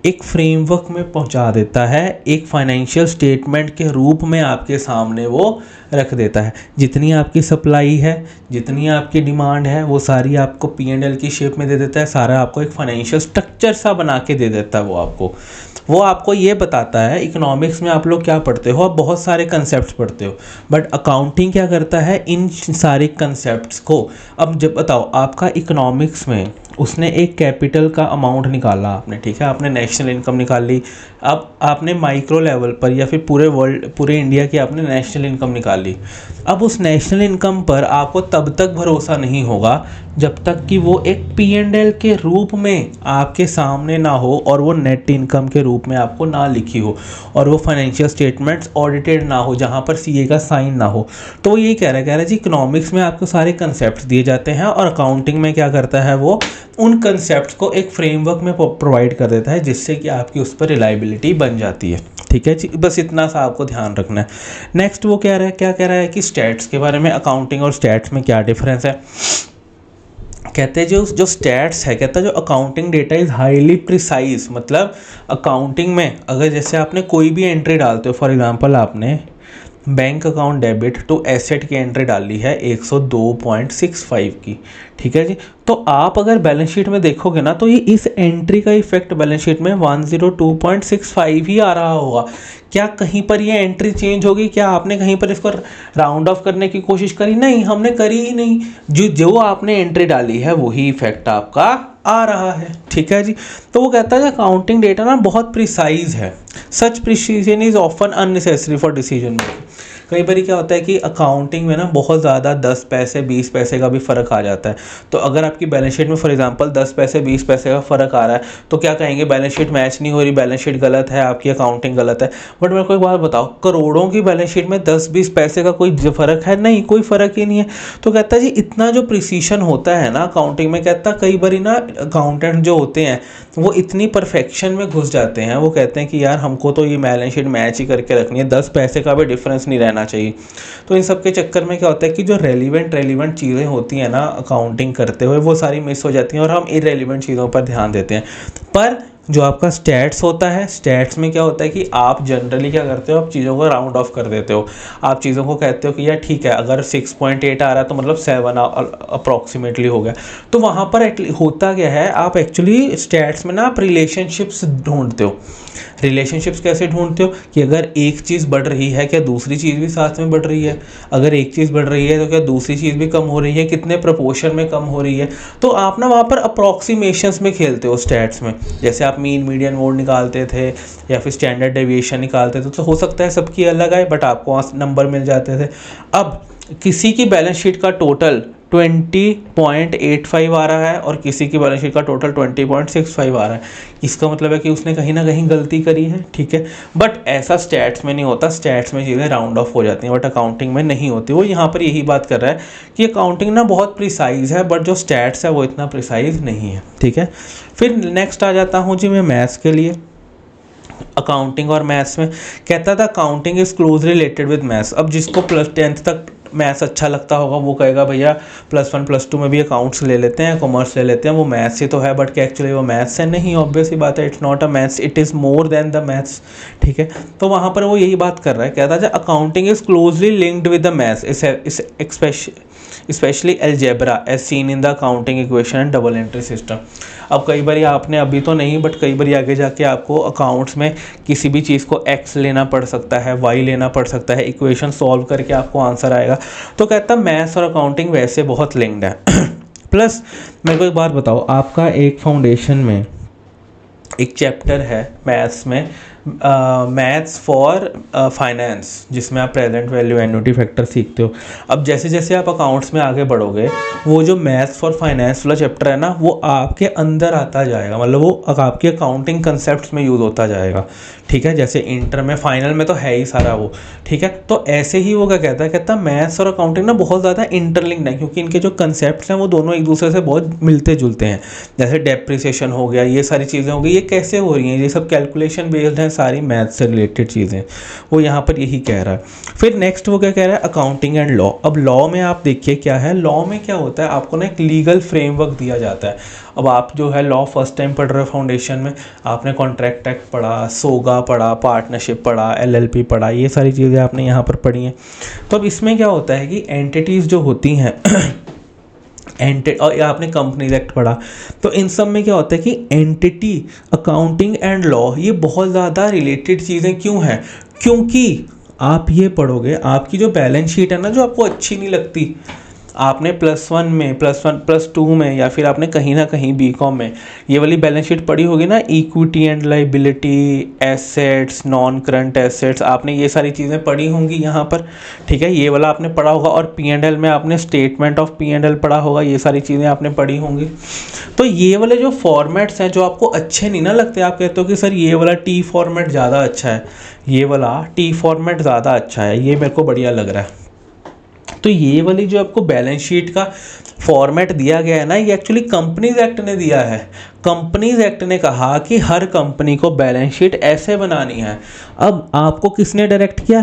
एक फ्रेमवर्क में पहुंचा देता है, एक फाइनेंशियल स्टेटमेंट के रूप में आपके सामने वो रख देता है। जितनी आपकी सप्लाई है, जितनी आपकी डिमांड है, वो सारी आपको P&L की शेप में दे देता है, सारा आपको एक फाइनेंशियल स्ट्रक्चर सा बना के दे देता है। वो आपको ये बताता है। इकोनॉमिक्स में आप लोग क्या पढ़ते हो, आप बहुत सारे कंसेप्ट्स पढ़ते हो, बट अकाउंटिंग क्या करता है, इन सारे कंसेप्ट्स को। अब जब बताओ, आपका इकोनॉमिक्स में उसने एक कैपिटल का अमाउंट निकाला आपने, ठीक है, आपने नेशनल इनकम निकाली। अब आपने माइक्रो लेवल पर या फिर पूरे इंडिया की आपने नेशनल इनकम निकाली। अब उस नेशनल इनकम पर आपको तब तक भरोसा नहीं होगा जब तक कि वो एक P&L के रूप में आपके सामने ना हो और वो नेट इनकम के रूप में आपको ना लिखी हो और वो फाइनेंशियल स्टेटमेंट्स ऑडिटेड ना हो, जहाँ पर CA का साइन ना हो। तो वो यही कह रहा है जी, इकोनॉमिक्स में आपको सारे कंसेप्ट दिए जाते हैं और अकाउंटिंग में क्या करता है, वो उन कंसेप्ट को एक फ्रेमवर्क में प्रोवाइड कर देता है, जिससे कि आपकी उस पर रिलायबिलिटी बन जाती है। ठीक है जी, बस इतना सा आपको ध्यान रखना है। नेक्स्ट वो क्या कह रहा है कि स्टैट्स के बारे में, अकाउंटिंग और स्टैट्स में क्या डिफरेंस है। कहते हैं जो स्टैट्स है, कहता है जो accounting data is highly precise. मतलब अकाउंटिंग में अगर जैसे आपने कोई भी एंट्री डालते हो, फॉर एग्जांपल आपने bank account debit to asset की एंट्री डाली है 102.65 की, ठीक है जी, तो आप अगर बैलेंस शीट में देखोगे ना, तो ये इस एंट्री का इफेक्ट बैलेंस शीट में 102.65 ही आ रहा होगा। क्या कहीं पर ये एंट्री चेंज होगी? क्या आपने कहीं पर इसको राउंड ऑफ करने की कोशिश करी? नहीं, हमने करी ही नहीं। जो जो आपने एंट्री डाली है वही इफेक्ट आपका आ रहा है। ठीक है जी। तो वो कहता है अकाउंटिंग डेटा ना बहुत प्रिसाइज है, such precision is often unnecessary for decision making. कई बार क्या होता है कि अकाउंटिंग में ना बहुत ज़्यादा 10 पैसे 20 पैसे का भी फ़र्क आ जाता है। तो अगर आपकी बैलेंस शीट में फॉर एग्जांपल 10 पैसे 20 पैसे का फ़र्क आ रहा है तो क्या कहेंगे, बैलेंस शीट मैच नहीं हो रही, बैलेंस शीट गलत है, आपकी अकाउंटिंग गलत है। बट मेरे को एक बात बताओ, करोड़ों की बैलेंस शीट में 10-20 पैसे का कोई फ़र्क है? नहीं, कोई फ़र्क ही नहीं है। तो कहता है जी इतना जो प्रिसीशन होता है ना अकाउंटिंग में, कहता कई बार ना अकाउंटेंट जो होते हैं वो इतनी परफेक्शन में घुस जाते हैं, वो कहते हैं कि यार हमको तो ये बैलेंस शीट मैच ही करके रखनी है, 10 पैसे का भी डिफरेंस नहीं रहना चाहिए। तो इन सब के चक्कर में क्या होता है कि जो रेलिवेंट चीज़ें होती हैं ना अकाउंटिंग करते हुए वो सारी मिस हो जाती हैं और हम इरेलीवेंट चीज़ों पर ध्यान देते हैं। पर जो आपका स्टैट्स होता है, स्टैट्स में क्या होता है कि आप जनरली क्या करते हो, आप चीज़ों को राउंड ऑफ कर देते हो। आप चीज़ों को कहते हो कि यार ठीक है, अगर 6.8 आ रहा है तो मतलब 7 अप्रॉक्सीमेटली हो गया। तो वहाँ पर होता क्या है, आप एक्चुअली स्टैट्स में ना आप रिलेशनशिप्स ढूंढते हो। रिलेशनशिप्स कैसे ढूंढते हो कि अगर एक चीज़ बढ़ रही है क्या दूसरी चीज़ भी साथ में बढ़ रही है, अगर एक चीज़ बढ़ रही है तो क्या दूसरी चीज़ भी कम हो रही है, कितने प्रपोर्शन में कम हो रही है। तो आप ना वहाँ पर अप्रॉक्सीमेशंस में खेलते हो स्टैट्स में। जैसे आप मीन मीडियन मोड निकालते थे या फिर स्टैंडर्ड डेविएशन निकालते थे, तो हो सकता है सबकी अलग आए बट आपको वहाँ नंबर मिल जाते थे। अब किसी की बैलेंस शीट का टोटल 20.85 आ रहा है और किसी की बैलेंस शीट का टोटल 20.65 आ रहा है। इसका मतलब है कि उसने कहीं ना कहीं गलती करी है। ठीक है, बट ऐसा स्टैट्स में नहीं होता, स्टैट्स में चीज़ें राउंड ऑफ हो जाती हैं बट अकाउंटिंग में नहीं होती। वो यहाँ पर यही बात कर रहा है कि अकाउंटिंग ना बहुत प्रिसाइज है बट जो स्टैट्स है वो इतना प्रिसाइज नहीं है। ठीक है, फिर नेक्स्ट आ जाता हूँ जी मैं मैथ्स के लिए। अकाउंटिंग और मैथ्स में कहता था accounting is closely related with maths. अब जिसको +10th तक मैथ्स अच्छा लगता होगा वो कहेगा भैया +1 +2 में भी अकाउंट्स ले लेते हैं, कॉमर्स ले लेते हैं, वो मैथ्स ही तो है। बट क्या एक्चुअली वो मैथ्स है? नहीं, ऑब्वियस ही बात है, it's not a maths, it is more than the maths. ठीक है, तो वहाँ पर वो यही बात कर रहा है, कहता है accounting is closely linked with the maths specially algebra as seen in the accounting equation and double entry system. अब कई बार आपने अभी तो नहीं बट कई बार आगे जाके आपको अकाउंट्स में किसी भी चीज़ को एक्स लेना पड़ सकता है, वाई लेना पड़ सकता है, इक्वेशन सॉल्व करके आपको आंसर आएगा। तो कहता है मैथ्स और अकाउंटिंग वैसे बहुत लिंक्ड है। प्लस मेरे को एक बात बताओ, आपका एक फाउंडेशन में एक चैप्टर है मैथ्स में, मैथ्स फॉर फाइनेंस, जिसमें आप प्रेजेंट वैल्यू एन्युटी फैक्टर सीखते हो। अब जैसे जैसे आप अकाउंट्स में आगे बढ़ोगे वो जो मैथ्स फॉर फाइनेंस वाला चैप्टर है ना वो आपके अंदर आता जाएगा, मतलब वो आपके अकाउंटिंग कंसेप्ट्स में यूज़ होता जाएगा। ठीक है, जैसे इंटर में फाइनल में तो है ही सारा वो। ठीक है, तो ऐसे ही वो क्या कहता है मैथ्स और अकाउंटिंग ना बहुत ज़्यादा इंटरलिंक्ड है क्योंकि इनके जो कंसेप्ट्स हैं वो दोनों एक दूसरे से बहुत मिलते जुलते हैं। जैसे डेप्रिसिएशन हो गया, ये सारी चीज़ें हो गई, ये कैसे हो रही हैं, ये सब कैलकुलेशन बेस्ड हैं, सारी मैथ्स से रिलेटेड चीज़ें। वो यहाँ पर यही कह रहा है। फिर नेक्स्ट वो क्या कह रहा है, अकाउंटिंग एंड लॉ। अब लॉ में आप देखिए क्या है, लॉ में क्या होता है, आपको ना एक लीगल फ्रेमवर्क दिया जाता है। अब आप जो है लॉ फर्स्ट टाइम पढ़ रहे हो फाउंडेशन में, आपने कॉन्ट्रैक्ट एक्ट पढ़ा, सोगा पढ़ा, पार्टनरशिप पढ़ा, LLP पढ़ा, ये सारी चीज़ें आपने यहाँ पर पढ़ी हैं। तो अब इसमें क्या होता है कि एंटिटीज़ जो होती हैं और आपने कंपनीज एक्ट पढ़ा, तो इन सब में क्या होता है कि एंटिटी, अकाउंटिंग एंड लॉ ये बहुत ज़्यादा रिलेटेड चीज़ें क्यों हैं, क्योंकि आप ये पढ़ोगे, आपकी जो बैलेंस शीट है ना जो आपको अच्छी नहीं लगती, आपने +1 में, +2 में या फिर आपने कहीं ना कहीं BCom में ये वाली बैलेंस शीट पढ़ी होगी ना, equity and liability, assets, non current assets, आपने ये सारी चीज़ें पढ़ी होंगी यहाँ पर। ठीक है, ये वाला आपने पढ़ा होगा और P&L में आपने स्टेटमेंट ऑफ P&L पढ़ा होगा, ये सारी चीज़ें आपने पढ़ी होंगी। तो ये वाले जो फॉर्मेट्स हैं जो आपको अच्छे नहीं ना लगते, आप कहते हो कि सर ये वाला T फॉर्मेट ज़्यादा अच्छा है, ये वाला T फॉर्मेट ज़्यादा अच्छा है, ये मेरे को बढ़िया लग रहा है। तो ये वाली जो आपको बैलेंस शीट का फॉर्मेट दिया गया है ना, ये एक्चुअली कंपनीज एक्ट ने दिया है। कंपनीज एक्ट ने कहा कि हर कंपनी को बैलेंस शीट ऐसे बनानी है। अब आपको किसने डायरेक्ट किया,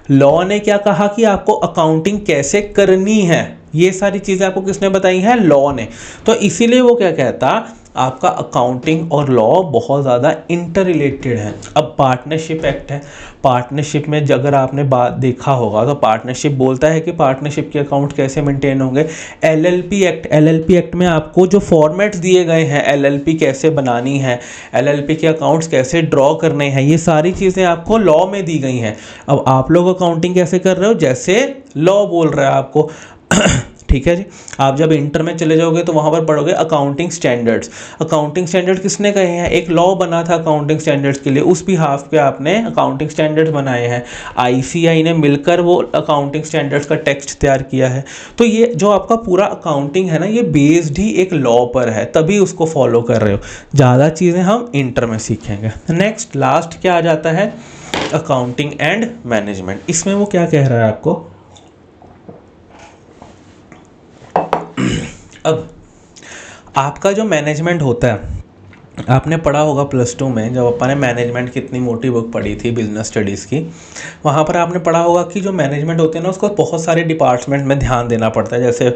लॉ ने क्या कहा कि आपको अकाउंटिंग कैसे करनी है, ये सारी चीज़ें आपको किसने बताई हैं? लॉ ने। तो इसीलिए वो क्या कहता, आपका अकाउंटिंग और लॉ बहुत ज़्यादा इंटर रिलेटेड है। अब पार्टनरशिप एक्ट है, पार्टनरशिप में अगर आपने बात देखा होगा तो पार्टनरशिप बोलता है कि पार्टनरशिप के अकाउंट कैसे मेंटेन होंगे। एलएलपी एक्ट में आपको जो फॉर्मेट्स दिए गए हैं, एलएलपी कैसे बनानी है, एलएलपी के अकाउंट्स कैसे ड्रॉ करने हैं, ये सारी चीज़ें आपको लॉ में दी गई हैं। अब आप लोग अकाउंटिंग कैसे कर रहे हो? जैसे लॉ बोल रहा है आपको ठीक है जी। आप जब इंटर में चले जाओगे तो वहाँ पर पढ़ोगे अकाउंटिंग स्टैंडर्ड्स। अकाउंटिंग स्टैंडर्ड किसने कहे हैं? एक लॉ बना था अकाउंटिंग स्टैंडर्ड्स के लिए, उस बिहाफ पे आपने अकाउंटिंग स्टैंडर्ड्स बनाए हैं। आईसीआई ने मिलकर वो अकाउंटिंग स्टैंडर्ड्स का टेक्स्ट तैयार किया है। तो ये जो आपका पूरा अकाउंटिंग है ना, ये बेस्ड ही एक लॉ पर है, तभी उसको फॉलो कर रहे हो। ज़्यादा चीज़ें हम इंटर में सीखेंगे। नेक्स्ट लास्ट क्या आ जाता है? Accounting and management. इसमें वो क्या कह रहा है आपको? अब आपका जो मैनेजमेंट होता है, आपने पढ़ा होगा +2 में, जब अपन ने मैनेजमेंट की इतनी मोटी बुक पढ़ी थी बिजनेस स्टडीज़ की, वहाँ पर आपने पढ़ा होगा कि जो मैनेजमेंट होते हैं ना, उसको बहुत सारे डिपार्टमेंट में ध्यान देना पड़ता है। जैसे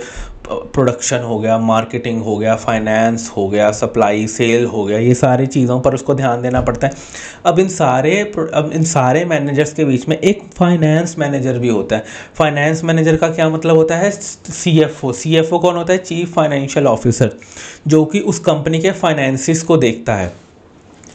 प्रोडक्शन हो गया, मार्केटिंग हो गया, फाइनेंस हो गया, सप्लाई सेल हो गया, ये सारी चीज़ों पर उसको ध्यान देना पड़ता है। अब इन सारे मैनेजर्स के बीच में एक फाइनेंस मैनेजर भी होता है। फाइनेंस मैनेजर का क्या मतलब होता है? सीएफओ कौन होता है? चीफ फाइनेंशियल ऑफिसर, जो कि उस कंपनी के फाइनेंसिस को देखता है।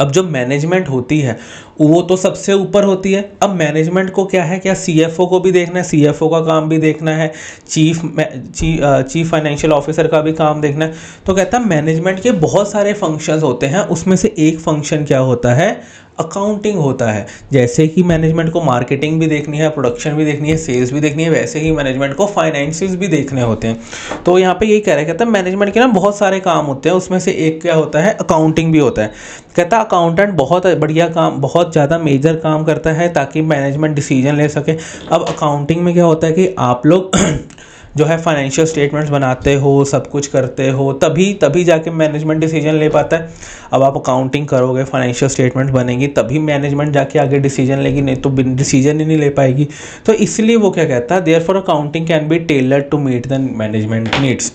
अब जो मैनेजमेंट होती है वो तो सबसे ऊपर होती है। अब मैनेजमेंट को क्या है, क्या सीएफओ को भी देखना है, सीएफओ का काम भी देखना है, चीफ फाइनेंशियल ऑफिसर का भी काम देखना है। तो कहता है मैनेजमेंट के बहुत सारे फंक्शंस होते हैं, उसमें से एक फंक्शन क्या होता है? अकाउंटिंग होता है। जैसे कि मैनेजमेंट को मार्केटिंग भी देखनी है, प्रोडक्शन भी देखनी है, सेल्स भी देखनी है, वैसे ही मैनेजमेंट को फाइनेंसिस भी देखने होते हैं। तो यहाँ पे यही कह रहा है, कहता है मैनेजमेंट के ना बहुत सारे काम होते हैं, उसमें से एक क्या होता है? अकाउंटिंग भी होता है। कहता है अकाउंटेंट बहुत बढ़िया काम, बहुत ज़्यादा मेजर काम करता है ताकि मैनेजमेंट डिसीजन ले सके। अब अकाउंटिंग में क्या होता है कि आप लोग जो है फाइनेंशियल स्टेटमेंट्स बनाते हो, सब कुछ करते हो, तभी जाके मैनेजमेंट डिसीजन ले पाता है। अब आप अकाउंटिंग करोगे, फाइनेंशियल स्टेटमेंट्स बनेंगी, तभी मैनेजमेंट जाके आगे डिसीजन लेगी, नहीं तो डिसीजन ही नहीं ले पाएगी। तो इसलिए वो क्या कहता है? Therefore accounting can be tailored to meet the management needs.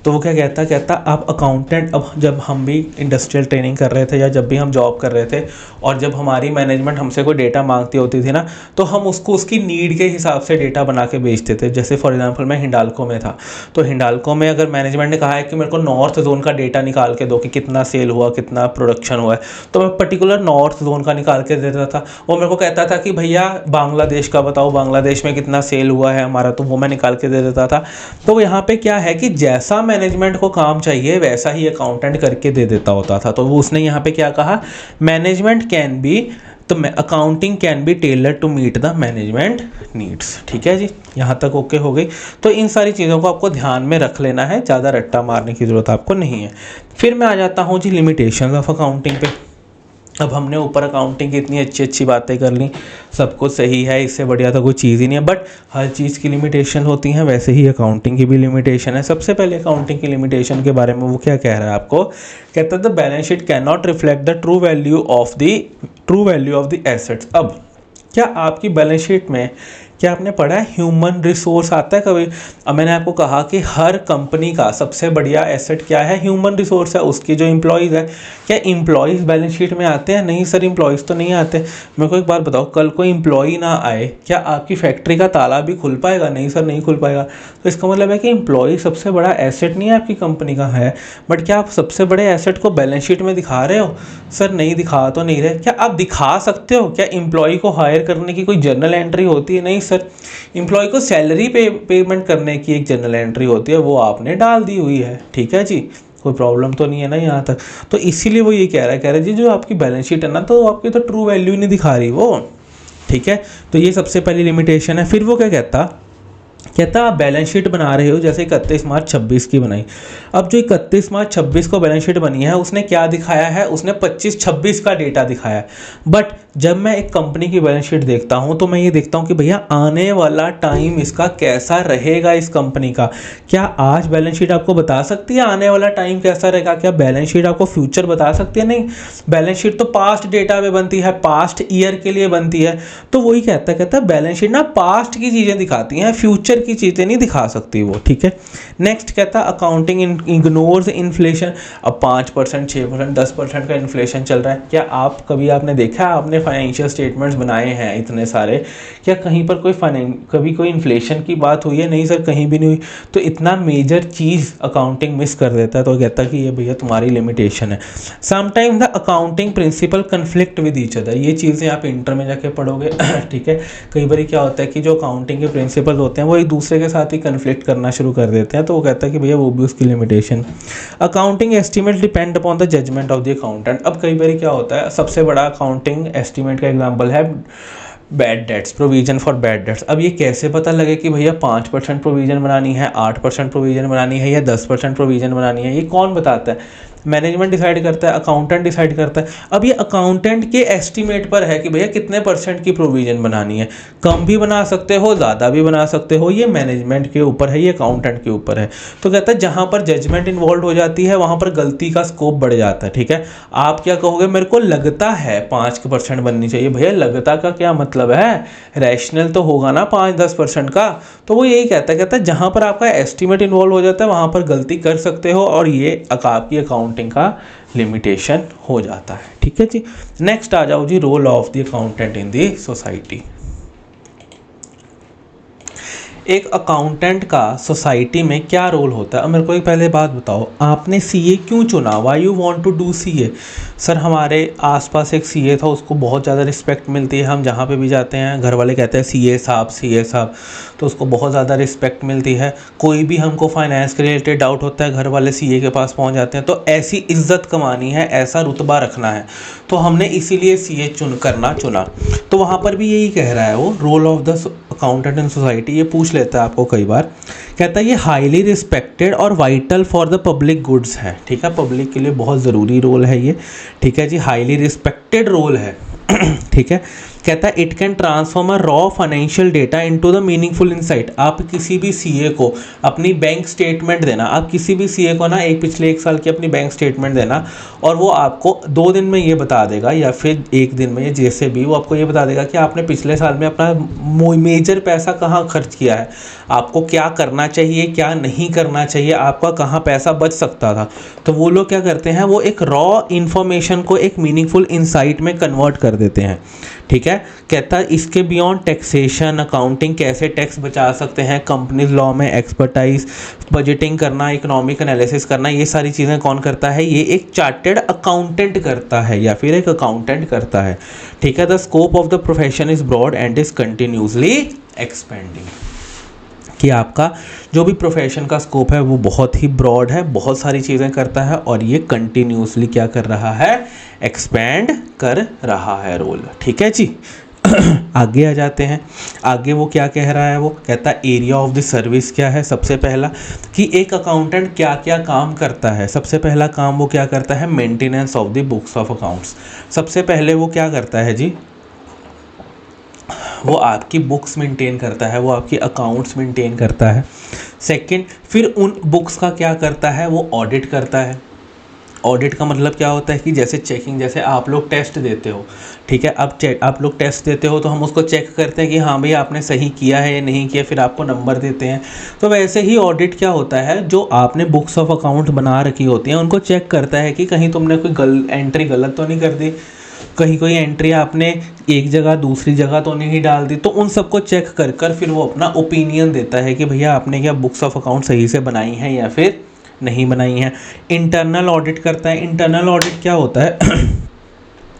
तो वो क्या कहता आप अकाउंटेंट, अब जब हम भी इंडस्ट्रियल ट्रेनिंग कर रहे थे या जब भी हम जॉब कर रहे थे और जब हमारी मैनेजमेंट हमसे कोई डेटा मांगती होती थी ना, तो हम उसको उसकी नीड के हिसाब से डेटा बना के बेचते थे। जैसे फॉर एग्जांपल मैं हिंडाल्को में था, तो हिंडाल्को में अगर मैनेजमेंट ने कहा है कि मेरे को नॉर्थ जोन का डेटा निकाल के दो कि कितना सेल हुआ, कितना प्रोडक्शन हुआ है, तो मैं पर्टिकुलर नॉर्थ जोन का निकाल के देता था। वो मेरे को कहता था कि भैया बांग्लादेश का बताओ, बांग्लादेश में कितना सेल हुआ है हमारा, तो वो मैं निकाल के दे देता था। तो यहाँ पे क्या है कि जैसा मैनेजमेंट को काम चाहिए वैसा ही अकाउंटेंट करके दे देता होता था। तो वो उसने यहाँ पे क्या कहा? मैनेजमेंट कैन बी, तो accounting can be tailored to meet the management needs. ठीक है जी, यहाँ तक ओके हो गई। तो इन सारी चीज़ों को आपको ध्यान में रख लेना है, ज़्यादा रट्टा मारने की ज़रूरत आपको नहीं है। फिर मैं आ जाता हूँ जी लिमिटेशंस ऑफ अकाउंटिंग पे। अब हमने ऊपर अकाउंटिंग की इतनी अच्छी बातें कर ली, सब कुछ सही है, इससे बढ़िया तो कोई चीज़ ही नहीं है, बट हर चीज़ की लिमिटेशन होती हैं, वैसे ही अकाउंटिंग की भी लिमिटेशन है। सबसे पहले अकाउंटिंग की लिमिटेशन के बारे में वो क्या कह रहा है आपको? कहता है the balance sheet can not reflect the true value of the assets. अब क्या आपकी बैलेंस शीट में, क्या आपने पढ़ा है ह्यूमन रिसोर्स आता है कभी? अब मैंने आपको कहा कि हर कंपनी का सबसे बढ़िया एसेट क्या है? ह्यूमन रिसोर्स है, उसकी जो एम्प्लॉयज़ है। क्या एम्प्लॉयज़ बैलेंस शीट में आते हैं? नहीं सर, एम्प्लॉयज़ तो नहीं आते। मेरे को एक बात बताओ, कल कोई एम्प्लॉय ना आए, क्या आपकी फैक्ट्री का ताला भी खुल पाएगा? नहीं सर, नहीं खुल पाएगा। तो इसका मतलब है कि एम्प्लॉय सबसे बड़ा एसेट नहीं है आपकी कंपनी का, है, बट क्या आप सबसे बड़े एसेट को बैलेंस शीट में दिखा रहे हो? सर नहीं, दिखा तो नहीं रहे। क्या आप दिखा सकते हो? क्या एम्प्लॉय को हायर करने की कोई जर्नल एंट्री होती है? नहीं सर। एम्प्लॉय को सैलरी पेमेंट करने की एक जर्नल एंट्री होती है, वो आपने डाल दी हुई है। ठीक है जी, कोई प्रॉब्लम तो नहीं है ना यहाँ तक। तो इसीलिए वो ये कह रहा है जी जो आपकी बैलेंस शीट है ना, तो आपकी तो ट्रू वैल्यू नहीं दिखा रही वो। ठीक है, तो ये सबसे पहली लिमिटेशन है। फिर वो क्या कहता आप बैलेंस शीट बना रहे हो, जैसे 31 मार्च 26 की बनाई। अब जो 31 मार्च 26 को बैलेंस शीट बनी है, उसने क्या दिखाया है? उसने 25-26 का डेटा दिखाया है, बट जब मैं एक कंपनी की बैलेंस शीट देखता हूँ तो मैं ये देखता हूँ कि भैया आने वाला टाइम इसका कैसा रहेगा, इस कंपनी का। क्या आज बैलेंस शीट आपको बता सकती है आने वाला टाइम कैसा रहेगा? क्या बैलेंस शीट आपको फ्यूचर बता सकती है? नहीं, बैलेंस शीट तो पास्ट डेटा पे बनती है, पास्ट ईयर के लिए बनती है। तो वही कहता है बैलेंस शीट ना पास्ट की चीज़ें दिखाती हैं, फ्यूचर की चीज़ें नहीं दिखा सकती वो, ठीक है। नेक्स्ट कहता है अकाउंटिंग इग्नोर्स इन्फ्लेशन। अब 5%, 6%, 10% का इन्फ्लेशन चल रहा है। क्या आप आपने देखा, आपने फाइनेंशियल स्टेटमेंट्स बनाए हैं इतने सारे, क्या कहीं पर कभी कोई इन्फ्लेशन की बात हुई है? नहीं सर, कहीं भी नहीं हुई। तो इतना मेजर चीज़ अकाउंटिंग मिस कर देता है, तो कहता है कि ये भैया तुम्हारी लिमिटेशन है। Sometime the accounting principle conflict with each other. ये चीज़ें आप इंटर में जाके पढ़ोगे ठीक है। कई बार क्या होता है कि जो अकाउंटिंग के प्रिंसिपल होते हैं वो एक दूसरे के साथ ही कन्फ्लिक्ट करना शुरू कर देते हैं, तो वो कहता है कि भैया वो भी उसकी लिमिटेशन। Accounting estimate depend upon the judgement of the accountant. अब कई बार क्या होता है, सबसे बड़ा अकाउंटिंग एस्टिमेट का एग्जांपल है bad debts, provision for bad debts. अब ये कैसे पता लगे कि भैया 5% प्रोविजन बनानी है, 8% प्रोविजन बनानी है या 10% प्रोविजन बनानी है? ये कौन बताता है? मैनेजमेंट डिसाइड करता है, अकाउंटेंट डिसाइड करता है। अब ये अकाउंटेंट के एस्टिमेट पर है कि भैया कितने % की प्रोविजन बनानी है। कम भी बना सकते हो, ज़्यादा भी बना सकते हो, ये मैनेजमेंट के ऊपर है, ये अकाउंटेंट के ऊपर है। तो कहता है जहाँ पर जजमेंट इन्वॉल्व हो जाती है वहाँ पर गलती का स्कोप बढ़ जाता है, ठीक है। आप क्या कहोगे, मेरे को लगता है 5% बननी चाहिए। भैया लगता का क्या मतलब है? रैशनल तो होगा ना 5-10% का। तो वो यही कहता है जहाँ पर आपका एस्टिमेट इन्वॉल्व हो जाता है वहाँ पर गलती कर सकते हो, और ये आपकी अकाउंटिंग का लिमिटेशन हो जाता है, ठीक है जी। नेक्स्ट आ जाओ जी, role of the accountant in the society. एक अकाउंटेंट का सोसाइटी में क्या रोल होता है? अब मेरे को एक पहले बात बताओ, आपने सीए क्यों चुना? Why you want to do CA? Sir हमारे आसपास एक सीए था, उसको बहुत ज़्यादा रिस्पेक्ट मिलती है, हम जहाँ पे भी जाते हैं घर वाले कहते हैं सीए साहब, तो उसको बहुत ज़्यादा रिस्पेक्ट मिलती है। कोई भी हमको फाइनेंस के रिलेटेड डाउट होता है घर वाले सीए के पास पहुँच जाते हैं। तो ऐसी इज्जत कमानी है, ऐसा रुतबा रखना है, तो हमने इसीलिए सीए चुना। तो वहाँ पर भी यही कह रहा है वो, role of the accountant in society. ये पूछ लेता है आपको कई बार, कहता है ये हाईली रिस्पेक्टेड और vital for the public goods है, ठीक है। पब्लिक के लिए बहुत ज़रूरी रोल है ये, ठीक है जी, हाईली रिस्पेक्टेड रोल है ठीक है। कहता है it can transform a raw financial data into the meaningful insight. आप किसी भी सीए को अपनी बैंक स्टेटमेंट देना, आप किसी भी सीए को ना पिछले 1 साल की अपनी बैंक स्टेटमेंट देना, और वो आपको 2 दिन में ये बता देगा या फिर 1 दिन में, जैसे भी वो आपको ये बता देगा कि आपने पिछले साल में अपना मेजर पैसा कहाँ खर्च किया है, आपको क्या करना चाहिए क्या नहीं करना चाहिए, आपका कहाँ पैसा बच सकता था। तो वो लोग क्या करते हैं, वो एक रॉ इन्फॉर्मेशन को एक मीनिंगफुल इंसाइट में कन्वर्ट कर देते हैं, ठीक है। कहता है इसके बियॉन्ड टैक्सेशन, अकाउंटिंग कैसे टैक्स बचा सकते हैं, कंपनीज लॉ में एक्सपर्टाइज, बजटिंग करना, इकोनॉमिक एनालिसिस करना, ये सारी चीज़ें कौन करता है? ये एक चार्टेड अकाउंटेंट करता है या फिर एक अकाउंटेंट करता है, ठीक है। The scope of the profession is broad and is continuously expanding. कि आपका जो भी प्रोफेशन का स्कोप है वो बहुत ही ब्रॉड है, बहुत सारी चीज़ें करता है, और ये कंटिन्यूसली क्या कर रहा है? एक्सपैंड कर रहा है रोल, ठीक है जी आगे आ जाते हैं। आगे वो क्या कह रहा है, वो कहता है एरिया ऑफ द सर्विस क्या है। सबसे पहला कि एक अकाउंटेंट क्या क्या काम करता है। सबसे पहला काम वो क्या करता है? Maintenance of the books of accounts. सबसे पहले वो क्या करता है जी? वो आपकी बुक्स मेंटेन करता है, वो आपकी अकाउंट्स मेंटेन करता है। सेकंड, फिर उन बुक्स का क्या करता है? वो ऑडिट करता है। ऑडिट का मतलब क्या होता है कि जैसे चेकिंग, जैसे आप लोग टेस्ट देते हो, ठीक है। अब आप लोग टेस्ट देते हो तो हम उसको चेक करते हैं कि हाँ भाई आपने सही किया है या नहीं किया, फिर आपको नंबर देते हैं। तो वैसे ही ऑडिट क्या होता है, जो आपने बुक्स ऑफ अकाउंट बना रखी होती हैं उनको चेक करता है कि कहीं तुमने कोई एंट्री गलत तो नहीं कर दी, कहीं कोई एंट्री आपने एक जगह दूसरी जगह तो नहीं डाल दी। तो उन सबको चेक कर कर फिर वो अपना ओपिनियन देता है कि भैया आपने क्या बुक्स ऑफ अकाउंट सही से बनाई हैं या फिर नहीं बनाई हैं। इंटरनल ऑडिट करता है। इंटरनल ऑडिट क्या होता है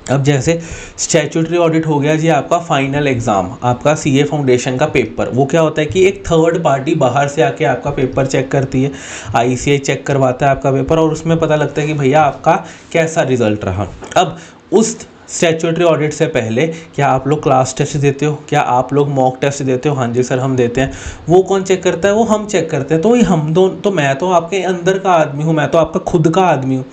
अब जैसे स्टैट्यूटरी ऑडिट हो गया जी, आपका फाइनल एग्ज़ाम, आपका सीए फाउंडेशन का पेपर, वो क्या होता है कि एक थर्ड पार्टी बाहर से आके आपका पेपर चेक करती है, आईसीआई चेक करवाता है आपका पेपर, और उसमें पता लगता है कि भैया आपका कैसा रिजल्ट रहा। अब उस स्टैट्यूटरी ऑडिट से पहले क्या आप लोग क्लास टेस्ट देते हो, क्या आप लोग मॉक टेस्ट देते हो? हाँ जी सर हम देते हैं। वो कौन चेक करता है? वो हम चेक करते हैं। तो ये हम दोनों, तो मैं तो आपके अंदर का आदमी हूँ, मैं तो आपका खुद का आदमी हूँ।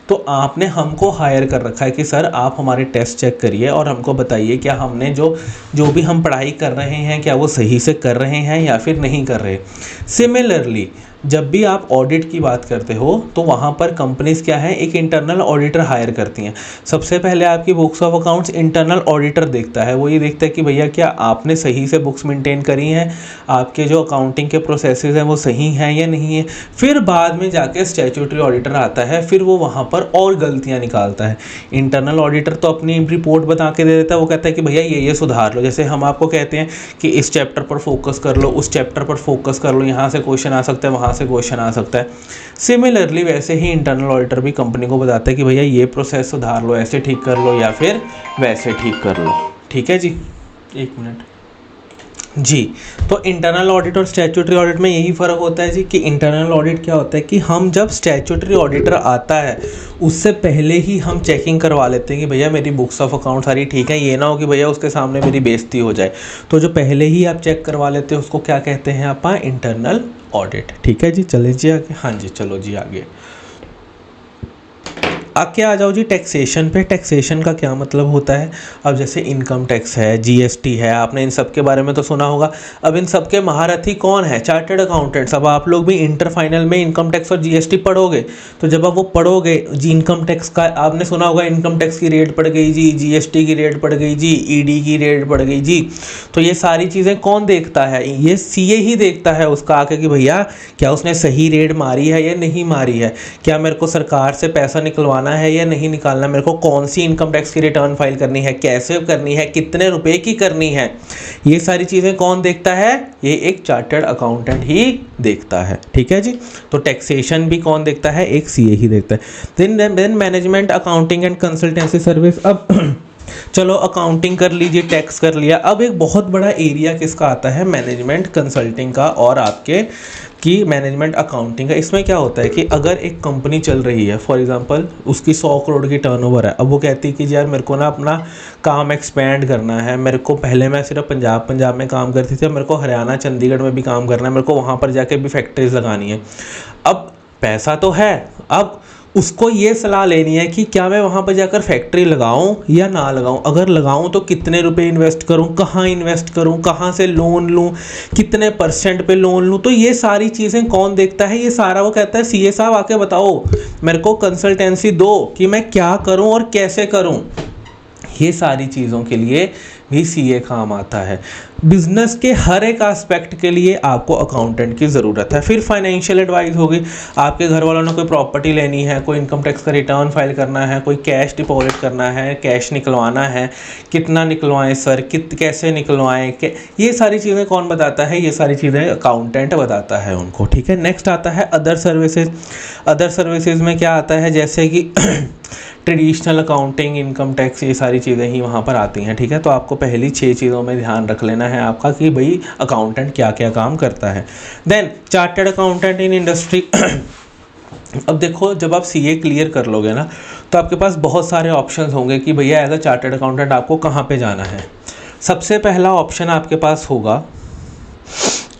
तो आपने हमको हायर कर रखा है कि सर आप हमारे टेस्ट चेक करिए और हमको बताइए क्या हमने जो जो भी हम पढ़ाई कर रहे हैं क्या वो सही से कर रहे हैं या फिर नहीं कर रहे। सिमिलरली जब भी आप ऑडिट की बात करते हो तो वहाँ पर कंपनीज क्या है, एक इंटरनल ऑडिटर हायर करती हैं। सबसे पहले आपकी books of accounts internal auditor देखता है। वो ये देखता है कि भैया क्या आपने सही से बुक्स मेंटेन करी हैं, आपके जो अकाउंटिंग के प्रोसेसेस हैं वो सही हैं या नहीं है। फिर बाद में जाके स्टैट्यूटरी ऑडिटर आता है, फिर वो वहाँ पर और गलतियाँ निकालता है। इंटरनल ऑडिटर तो अपनी रिपोर्ट बता के दे देता है, वो कहता है कि भैया ये सुधार लो। जैसे हम आपको कहते हैं कि इस चैप्टर पर फोकस कर लो, उस चैप्टर पर फोकस कर लो, यहाँ से क्वेश्चन आ सकता है, वहाँ से क्वेश्चन आ सकता है। सिमिलरली वैसे ही इंटरनल ऑडिटर भी कंपनी को बताता है कि भैया ये प्रोसेस सुधार लो, ऐसे ठीक कर लो या फिर वैसे ठीक कर लो। ठीक है जी, एक मिनट जी। तो इंटरनल ऑडिट और स्टैट्यूटरी ऑडिट में यही फ़र्क होता है जी कि इंटरनल ऑडिट क्या होता है कि हम जब स्टैट्यूटरी ऑडिटर आता है उससे पहले ही हम चेकिंग करवा लेते हैं कि भैया मेरी बुक्स ऑफ अकाउंट सारी ठीक है। ये ना हो कि भैया उसके सामने मेरी बेइज्जती हो जाए। तो जो पहले ही आप चेक करवा लेते हैं उसको क्या कहते हैं आप? Internal audit. ठीक है जी, चले जी आगे। हाँ जी चलो जी आगे। आगे आ जाओ जी टैक्सेशन पे। टैक्सेशन का क्या मतलब होता है? अब जैसे इनकम टैक्स है, जीएसटी है, आपने इन सब के बारे में तो सुना होगा। अब इन सब के महारथी कौन है? Chartered accountants. अब आप लोग भी इंटर फाइनल में इनकम टैक्स और जीएसटी पढ़ोगे, तो जब आप वो पढ़ोगे जी इनकम टैक्स का आपने सुना होगा, इनकम टैक्स की रेट पड़ गई जी, जीएसटी की रेट पड़ गई जी, ईडी की रेट पड़ गई जी। तो ये सारी चीज़ें कौन देखता है? ये सीए ही देखता है उसका आके कि भैया क्या उसने सही रेट मारी है या नहीं मारी है, क्या मेरे को सरकार से पैसा निकलवाना है या नहीं निकालना, मेरे को कौन सी इनकम टैक्स की रिटर्न फाइल करनी है, कैसे करनी है, कितने रुपए की करनी है। ये सारी चीज़ें कौन देखता है? ये एक चार्टर्ड अकाउंटेंट ही देखता है। ठीक है जी। तो टैक्सेशन भी कौन देखता है? एक सीए ही देखता है। Then management accounting and consultancy service. अब चलो अकाउंटिंग कर लीजिए, टैक्स कर लिया। अब एक बहुत बड़ा एरिया किसका आता है? मैनेजमेंट कंसल्टिंग का और आपके की मैनेजमेंट अकाउंटिंग का। इसमें क्या होता है कि अगर एक कंपनी चल रही है, फॉर एग्जांपल उसकी 100 करोड़ की टर्नओवर है। अब वो कहती है कि यार मेरे को ना अपना काम एक्सपेंड करना है, मेरे को पहले मैं सिर्फ पंजाब में काम करती थी, मेरे को हरियाणा चंडीगढ़ में भी काम करना है, मेरे को वहाँ पर जाके भी फैक्ट्रीज लगानी है। अब पैसा तो है, अब उसको ये सलाह लेनी है कि क्या मैं वहाँ पर जाकर फैक्ट्री लगाऊं या ना लगाऊं, अगर लगाऊं तो कितने रुपए इन्वेस्ट करूं, कहाँ इन्वेस्ट करूं, कहाँ से लोन लूं, कितने % पे लोन लूं। तो ये सारी चीज़ें कौन देखता है? ये सारा वो कहता है सीए साहब आके बताओ मेरे को कंसल्टेंसी दो कि मैं क्या करूं और कैसे करूं। ये सारी चीज़ों के लिए भी सीए काम आता है। बिजनेस के हर एक एस्पेक्ट के लिए आपको अकाउंटेंट की ज़रूरत है। फिर फाइनेंशियल एडवाइस होगी, आपके घर वालों ने कोई प्रॉपर्टी लेनी है, कोई इनकम टैक्स का रिटर्न फाइल करना है, कोई कैश डिपॉजिट करना है, कैश निकलवाना है, कितना निकलवाएं सर, कैसे निकलवाएं, ये सारी चीज़ें कौन बताता है? ये सारी चीज़ें अकाउंटेंट बताता है उनको। ठीक है। नेक्स्ट आता है अदर सर्विसेज। अदर सर्विसेज में क्या आता है? जैसे कि ट्रेडिशनल अकाउंटिंग, इनकम टैक्स, ये सारी चीज़ें ही वहाँ पर आती हैं। ठीक है। तो आपको पहली 6 चीज़ों में ध्यान रख लेना है आपका कि भाई अकाउंटेंट क्या क्या काम करता है। Then chartered accountant in industry. अब देखो जब आप सीए क्लियर कर लोगे ना तो आपके पास बहुत सारे ऑप्शंस होंगे कि भैया एज अ चार्टर्ड अकाउंटेंट आपको कहाँ पे जाना है। सबसे पहला ऑप्शन आपके पास होगा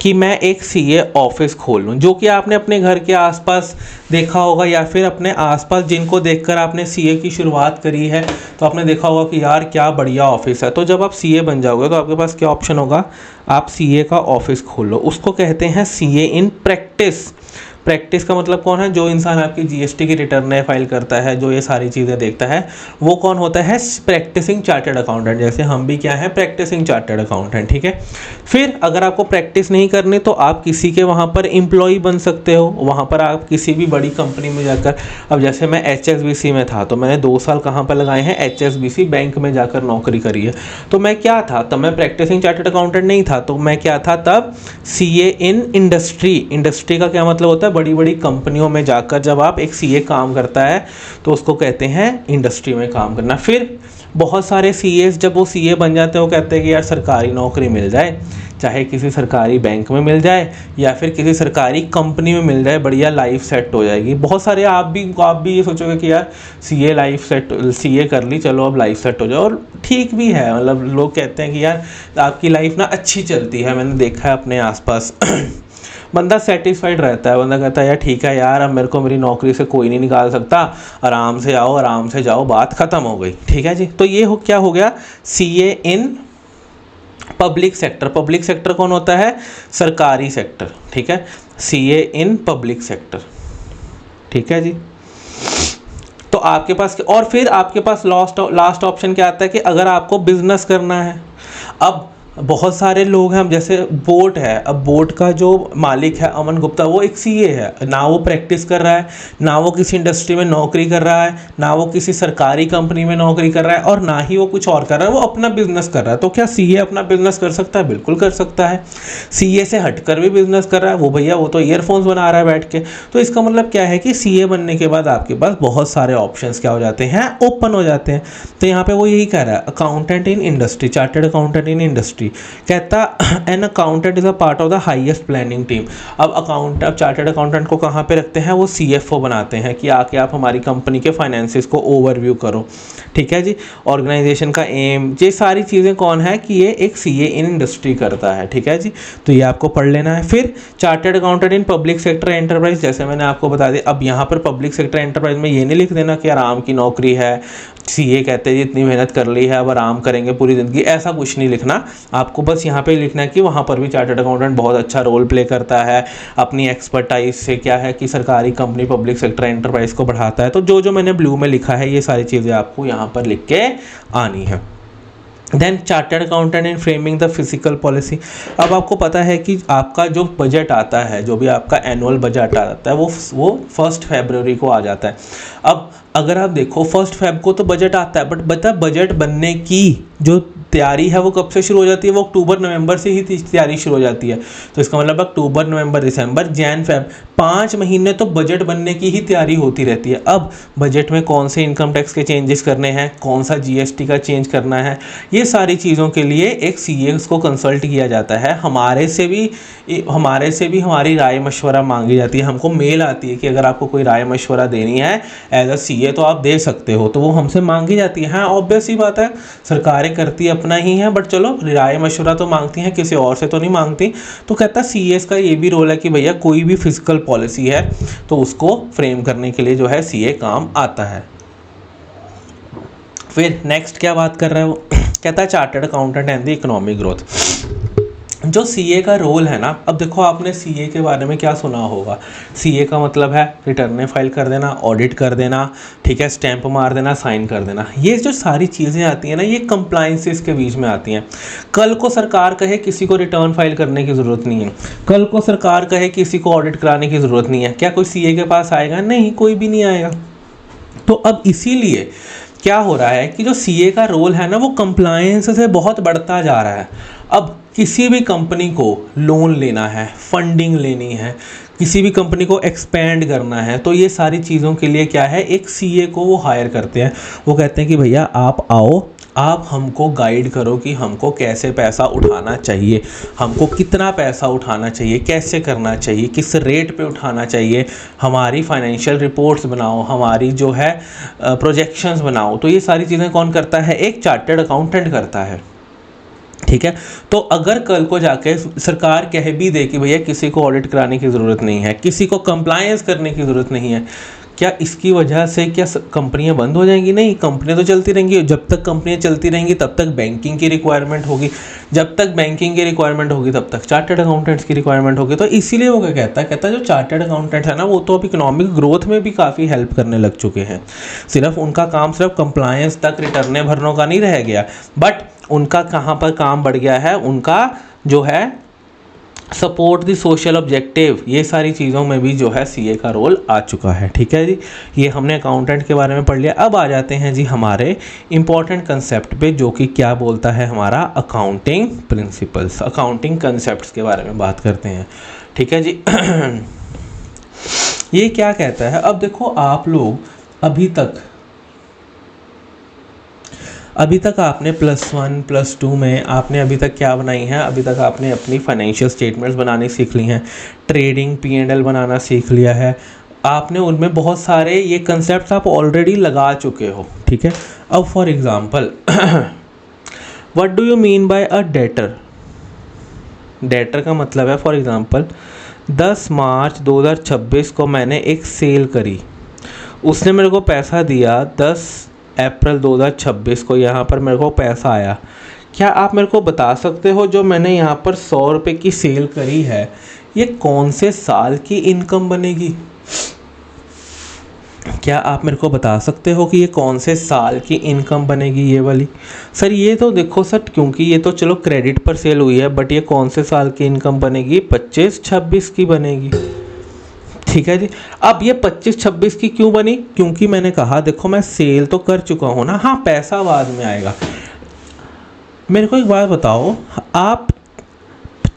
कि मैं एक सीए ऑफिस खोल लूँ, जो कि आपने अपने घर के आसपास देखा होगा या फिर अपने आसपास जिनको देखकर आपने सीए की शुरुआत करी है तो आपने देखा होगा कि यार क्या बढ़िया ऑफिस है। तो जब आप सीए बन जाओगे तो आपके पास क्या ऑप्शन होगा? आप सीए का ऑफिस खोल लो। उसको कहते हैं सीए इन प्रैक्टिस। प्रैक्टिस का मतलब कौन है? जो इंसान आपकी जीएसटी की रिटर्न फाइल करता है, जो ये सारी चीज़ें देखता है, वो कौन होता है? Practising chartered accountant. जैसे हम भी क्या है? Practising chartered accountant. ठीक है। फिर अगर आपको प्रैक्टिस नहीं करनी तो आप किसी के वहाँ पर एम्प्लॉय बन सकते हो। वहाँ पर आप किसी भी बड़ी कंपनी में जाकर, अब जैसे मैं HSBC में था तो मैंने 2 साल कहाँ पर लगाए हैं? HSBC बैंक में जाकर नौकरी करी है। तो मैं क्या था तब? मैं प्रैक्टिसिंग चार्टर्ड अकाउंटेंट नहीं था, तो मैं क्या था तब? CA in industry. इंडस्ट्री का क्या मतलब होता है? बड़ी बड़ी कंपनियों में जाकर जब आप एक सीए काम करता है तो उसको कहते हैं इंडस्ट्री में काम करना। फिर बहुत सारे सीएस जब वो सीए बन जाते हैं वो कहते हैं कि यार सरकारी नौकरी मिल जाए, चाहे किसी सरकारी बैंक में मिल जाए या फिर किसी सरकारी कंपनी में मिल जाए, बढ़िया लाइफ सेट हो जाएगी। बहुत सारे आप भी ये सोचोगे कि यार सीए कर ली, चलो अब लाइफ सेट हो जाए, और ठीक भी है। मतलब लोग कहते हैं कि यार आपकी लाइफ ना अच्छी चलती है, मैंने देखा है अपने आसपास बंदा सेटिस्फाइड रहता है, बंदा कहता है यार ठीक है यार, अब मेरे को मेरी नौकरी से कोई नहीं निकाल सकता, आराम से आओ आराम से जाओ, बात ख़त्म हो गई। ठीक है जी। तो ये क्या हो गया, CA in public sector. Public sector कौन होता है, सरकारी सेक्टर। ठीक है, सीए इन पब्लिक सेक्टर। ठीक है जी। तो आपके पास, और फिर आपके पास लास्ट ऑप्शन क्या आता है कि अगर आपको बिजनेस करना है। अब बहुत सारे लोग हैं, जैसे बोट है, अब बोट का जो मालिक है अमन गुप्ता, वो एक सीए है, ना वो प्रैक्टिस कर रहा है, ना वो किसी इंडस्ट्री में नौकरी कर रहा है, ना वो किसी सरकारी कंपनी में नौकरी कर रहा है, और ना ही वो कुछ और कर रहा है, वो अपना बिजनेस कर रहा है। तो क्या सीए अपना बिजनेस कर सकता है? बिल्कुल कर सकता है। सीए से हटकर भी बिजनेस कर रहा है वो भैया, वो तो ईयरफोन्स बना रहा है बैठ के। तो इसका मतलब क्या है कि सीए बनने के बाद आपके पास बहुत सारे ऑप्शंस क्या हो जाते हैं, ओपन हो जाते हैं। तो यहाँ पे वो यही कह रहा है, accountant in industry, chartered accountant in industry, कहता an accountant is a part of the highest planning team. अब चार्टर्ड अकाउंटेंट को कहाँ पे रखते हैं, वो सीएफओ बनाते हैं कि आके आप हमारी कंपनी के फाइनेंसिस को ओवरव्यू करो। ठीक है जी। ऑर्गेनाइजेशन का एम, ये सारी चीज़ें कौन है कि ये एक सीए इन इंडस्ट्री करता है। ठीक है जी। तो ये आपको पढ़ लेना है। फिर chartered accountant in public sector enterprise, जैसे मैंने आपको बता दिया। अब यहाँ पर पब्लिक सेक्टर एंटरप्राइज में ये नहीं लिख देना कि आराम की नौकरी है, सीए कहते हैं इतनी मेहनत कर ली है अब आराम करेंगे पूरी ज़िंदगी, ऐसा कुछ नहीं लिखना आपको। बस यहाँ पे लिखना है कि वहाँ पर भी चार्टर्ड अकाउंटेंट बहुत अच्छा रोल प्ले करता है, अपनी एक्सपर्टाइज से क्या है कि सरकारी कंपनी पब्लिक सेक्टर एंटरप्राइज को बढ़ाता है। तो जो मैंने ब्लू में लिखा है ये सारी चीज़ें आपको यहाँ पर लिख के आनी है। Then chartered accountant in framing the physical policy. अब आपको पता है कि आपका जो बजट आता है, जो भी आपका एनुअल बजट आता है, वो 1 फरवरी को आ जाता है। अब अगर आप देखो 1 फरवरी को तो बजट आता है, बट बजट बनने की जो तैयारी है वो कब से शुरू हो जाती है, वो अक्टूबर नवंबर से ही तैयारी शुरू हो जाती है। तो इसका मतलब अक्टूबर नवंबर दिसंबर जैन फेब 5 महीने तो बजट बनने की ही तैयारी होती रहती है। अब बजट में कौन से इनकम टैक्स के चेंजेस करने हैं, कौन सा जीएसटी का चेंज करना है, ये सारी चीज़ों के लिए एक सीए को कंसल्ट किया जाता है। हमारे से भी हमारी राय मशवरा मांगी जाती है। हमको मेल आती है कि अगर आपको कोई राय मशवरा देनी है एज अ सीए तो आप दे सकते हो, तो वो हमसे मांगी जाती है। हाँ ऑब्वियस ही बात है, सरकारें करती अपना ही है, बट चलो राय मशवरा तो मांगती हैं, किसी और से तो नहीं मांगती। तो कहता सीएस का ये भी रोल है कि भैया कोई भी फिजिकल पॉलिसी है तो उसको फ्रेम करने के लिए जो है सीए काम आता है। फिर नेक्स्ट क्या बात कर रहा है वो, कहता है chartered accountant and the economic growth. जो सीए का रोल है ना, अब देखो आपने सीए के बारे में क्या सुना होगा। सीए का मतलब है रिटर्न फाइल कर देना, ऑडिट कर देना, ठीक है, स्टैंप मार देना, साइन कर देना। ये जो सारी चीज़ें आती हैं ना, ये कंप्लायंसेस के बीच में आती हैं। कल को सरकार कहे किसी को रिटर्न फाइल करने की ज़रूरत नहीं है, कल को सरकार कहे किसी को ऑडिट कराने की ज़रूरत नहीं है, क्या कोई सीए के पास आएगा? नहीं, कोई भी नहीं आएगा। तो अब इसीलिए क्या हो रहा है कि जो सीए का रोल है ना, वो कंप्लायंस से बहुत बढ़ता जा रहा है। अब किसी भी कंपनी को लोन लेना है, फंडिंग लेनी है, किसी भी कंपनी को एक्सपेंड करना है, तो ये सारी चीज़ों के लिए क्या है, एक सीए को वो हायर करते हैं। वो कहते हैं कि भैया आप आओ, आप हमको गाइड करो कि हमको कैसे पैसा उठाना चाहिए, हमको कितना पैसा उठाना चाहिए, कैसे करना चाहिए, किस रेट पे उठाना चाहिए, हमारी फाइनेंशियल रिपोर्ट्स बनाओ, हमारी जो है प्रोजेक्शंस बनाओ। तो ये सारी चीज़ें कौन करता है? एक चार्टर्ड अकाउंटेंट करता है। ठीक है। तो अगर कल को जाके सरकार कह भी दे कि भैया किसी को ऑडिट कराने की ज़रूरत नहीं है, किसी को कंप्लायंस करने की ज़रूरत नहीं है, क्या इसकी वजह से क्या कंपनियां बंद हो जाएंगी? नहीं, कंपनियां तो चलती रहेंगी। जब तक कंपनियां चलती रहेंगी तब तक बैंकिंग की रिक्वायरमेंट होगी, जब तक बैंकिंग की रिक्वायरमेंट होगी तब तक चार्टर्ड अकाउंटेंट्स की रिक्वायरमेंट होगी। तो इसीलिए वो क्या कहता है जो चार्टर्ड अकाउंटेंट है ना, वो तो अब इकोनॉमिक ग्रोथ में भी काफ़ी हेल्प करने लग चुके हैं। सिर्फ उनका काम सिर्फ कंप्लायंस तक, रिटर्न भरने का नहीं रह गया, बट उनका कहाँ पर काम बढ़ गया है, उनका जो है सपोर्ट द सोशल ऑब्जेक्टिव, ये सारी चीज़ों में भी जो है सीए का रोल आ चुका है। ठीक है जी, ये हमने अकाउंटेंट के बारे में पढ़ लिया। अब आ जाते हैं जी हमारे इंपॉर्टेंट कंसेप्ट पे, जो कि क्या बोलता है हमारा अकाउंटिंग प्रिंसिपल्स, अकाउंटिंग कंसेप्ट्स के बारे में बात करते हैं। ठीक है जी। ये क्या कहता है, अब देखो आप लोग अभी तक आपने +1 +2 में आपने अभी तक क्या बनाई है, अभी तक आपने अपनी फाइनेंशियल स्टेटमेंट्स बनानी सीख ली हैं, ट्रेडिंग P&L बनाना सीख लिया है, आपने उनमें बहुत सारे ये कंसेप्ट आप ऑलरेडी लगा चुके हो, ठीक है। अब for example what do you mean by a debtor. Debtor का मतलब है फॉर एग्जांपल 10 मार्च 2026 को मैंने एक सेल करी, उसने मेरे को पैसा दिया 10 अप्रैल 2026 को, यहाँ पर मेरे को पैसा आया। क्या आप मेरे को बता सकते हो जो मैंने यहाँ पर 100 रुपये की सेल करी है, ये कौन से साल की इनकम बनेगी? क्या आप मेरे को बता सकते हो कि ये कौन से साल की इनकम बनेगी ये वाली? सर ये तो देखो सर, क्योंकि ये तो चलो क्रेडिट पर सेल हुई है, बट ये कौन से साल की इनकम बनेगी? 25-26 की बनेगी, ठीक है जी। अब ये 25-26 की क्यों बनी? क्योंकि मैंने कहा देखो मैं सेल तो कर चुका हूँ ना, हाँ पैसा बाद में आएगा। मेरे को एक बात बताओ, आप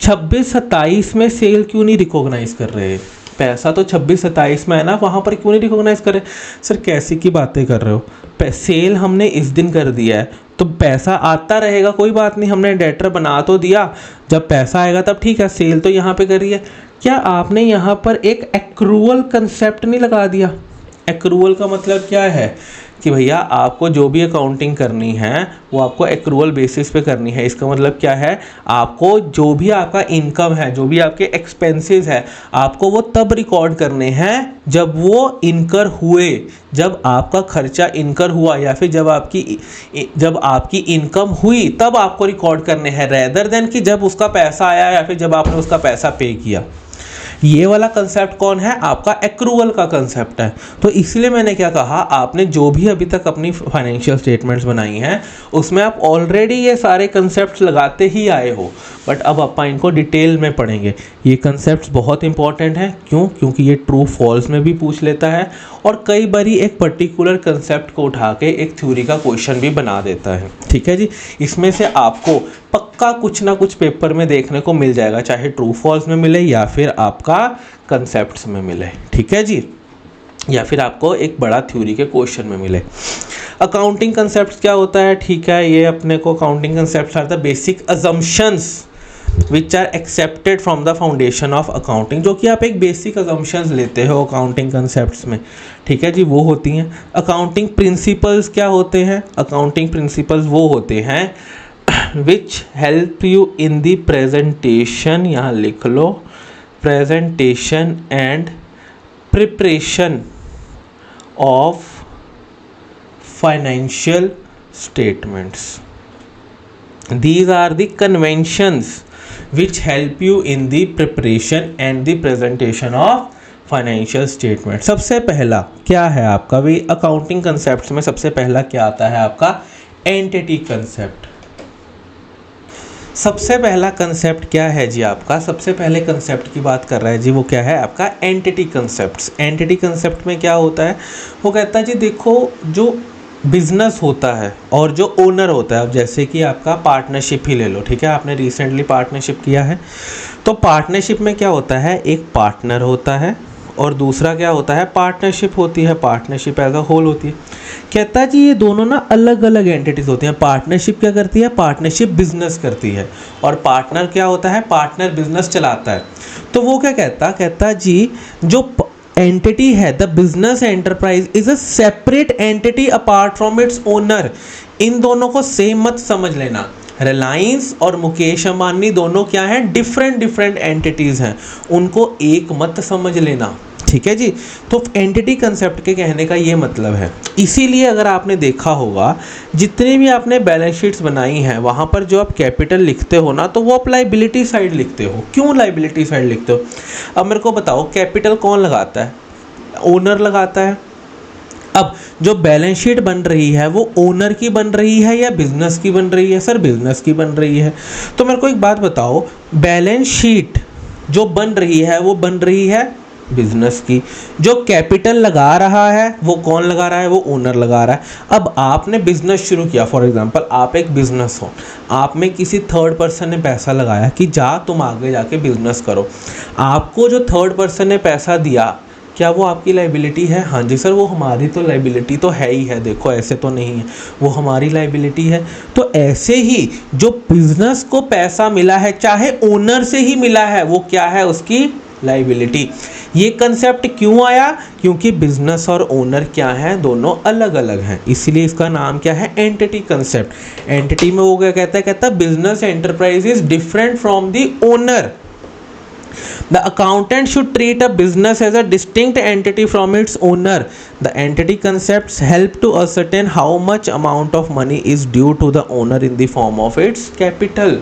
26-27 में सेल क्यों नहीं रिकॉग्नाइज कर रहे? पैसा तो 26-27 में है ना, वहाँ पर क्यों नहीं रिकॉग्नाइज कर रहे? सर कैसी की बातें कर रहे हो, सेल हमने इस दिन कर दिया है तो पैसा आता रहेगा, कोई बात नहीं, हमने डेटर बना तो दिया, जब पैसा आएगा तब ठीक है, सेल तो यहाँ पे करी है। क्या आपने यहाँ पर एक एक्रूअल कंसेप्ट नहीं लगा दिया? एक्रूअल का मतलब क्या है कि भैया आपको जो भी अकाउंटिंग करनी है वो आपको एक्रूअल बेसिस पे करनी है। इसका मतलब क्या है, आपको जो भी आपका इनकम है, जो भी आपके एक्सपेंसेस है, आपको वो तब रिकॉर्ड करने हैं जब वो इनकर हुए, जब आपका खर्चा इनकर हुआ, या फिर जब आपकी इनकम हुई तब आपको रिकॉर्ड करने हैं, रेदर देन कि जब उसका पैसा आया या फिर जब आपने उसका पैसा पे किया। ये वाला कंसेप्ट कौन है? आपका एक्रूअल का कंसेप्ट है। तो इसलिए मैंने क्या कहा, आपने जो भी अभी तक अपनी फाइनेंशियल स्टेटमेंट्स बनाई हैं उसमें आप ऑलरेडी ये सारे कंसेप्ट्स लगाते ही आए हो, बट अब आप इनको डिटेल में पढ़ेंगे। ये कंसेप्ट्स बहुत इंपॉर्टेंट हैं, क्यों? क्योंकि ये ट्रू फॉल्स में भी पूछ लेता है और कई बारी एक पर्टिकुलर कंसेप्ट को उठा के एक थ्योरी का क्वेश्चन भी बना देता है, ठीक है जी। इसमें से आपको पक्का कुछ ना कुछ पेपर में देखने को मिल जाएगा, चाहे ट्रू फॉल्स में मिले या फिर आपका कंसेप्ट्स में मिले, ठीक है जी, या फिर आपको एक बड़ा थ्योरी के क्वेश्चन में मिले। अकाउंटिंग कंसेप्ट्स क्या होता है? ठीक है, ये अपने को accounting concepts are the basic assumptions which are accepted from the foundation of accounting, जो कि आप एक बेसिक अजम्पशंस लेते हो अकाउंटिंग कंसेप्ट्स में, ठीक है जी, वो होती हैं। अकाउंटिंग प्रिंसिपल्स क्या होते हैं? अकाउंटिंग प्रिंसिपल्स वो होते हैं which help you in the presentation, यहाँ लिख लो, presentation and preparation of financial statements. These are the conventions which help you in the preparation and the presentation of financial statement. सबसे पहला क्या है आपका भाई अकाउंटिंग कंसेप्ट में? सबसे पहला क्या आता है आपका? Entity concept. सबसे पहला कंसेप्ट क्या है जी आपका? सबसे पहले कंसेप्ट की बात कर रहा है जी, वो क्या है आपका? Entity concept. एंटिटी कंसेप्ट में क्या होता है? वो कहता है जी देखो, जो बिजनेस होता है और जो ओनर होता है, अब जैसे कि आपका पार्टनरशिप ही ले लो, ठीक है, आपने रिसेंटली पार्टनरशिप किया है, तो पार्टनरशिप में क्या होता है? एक पार्टनर होता है और दूसरा क्या होता है? पार्टनरशिप होती है, पार्टनरशिप एज अ होल होती है। कहता है जी ये दोनों ना अलग अलग एंटिटीज होती हैं। पार्टनरशिप क्या करती है? पार्टनरशिप बिजनेस करती है, और पार्टनर क्या होता है? पार्टनर बिजनेस चलाता है। तो वो क्या कहता जी जो एंटिटी है, the business enterprise is a separate entity apart from its owner. इन दोनों को सेम मत समझ लेना। रिलायंस और मुकेश अंबानी दोनों क्या हैं? डिफरेंट एंटिटीज़ हैं, उनको एक मत समझ लेना, ठीक है जी। तो एंटिटी कंसेप्ट के कहने का ये मतलब है। इसीलिए अगर आपने देखा होगा जितने भी आपने बैलेंस शीट्स बनाई हैं वहाँ पर जो आप कैपिटल लिखते हो ना, तो वो आप लाइबिलिटी साइड लिखते हो। क्यों लाइबिलिटी साइड लिखते हो? अब मेरे को बताओ, कैपिटल कौन लगाता है? ओनर लगाता है। अब जो बैलेंस शीट बन रही है वो ओनर की बन रही है या बिजनेस की बन रही है? सर बिजनेस की बन रही है। तो मेरे को एक बात बताओ, बैलेंस शीट जो बन रही है वो बन रही है बिजनेस की, जो कैपिटल लगा रहा है वो कौन लगा रहा है? वो ओनर लगा रहा है। अब आपने बिजनेस शुरू किया, फॉर एग्जांपल आप एक बिजनेस हो, आप में किसी थर्ड पर्सन ने पैसा लगाया कि जा तुम आगे जाके बिजनेस करो। आपको जो थर्ड पर्सन ने पैसा दिया, क्या वो आपकी लाइबिलिटी है? हाँ जी सर, वो हमारी तो लाइबिलिटी तो है ही है, देखो ऐसे तो नहीं है, वो हमारी लाइबिलिटी है। तो ऐसे ही जो बिजनेस को पैसा मिला है चाहे ओनर से ही मिला है, वो क्या है? उसकी लाइबिलिटी। ये कंसेप्ट क्यों आया? क्योंकि बिजनेस और ओनर क्या है? दोनों अलग अलग हैं, इसीलिए इसका नाम क्या है? Entity concept. एंटिटी में वो क्या कहता है? कहता है business enterprise is different from the owner. The accountant should treat a business as a distinct entity from its owner. The entity concepts help to ascertain how much amount of money is due to the owner in the form of its capital.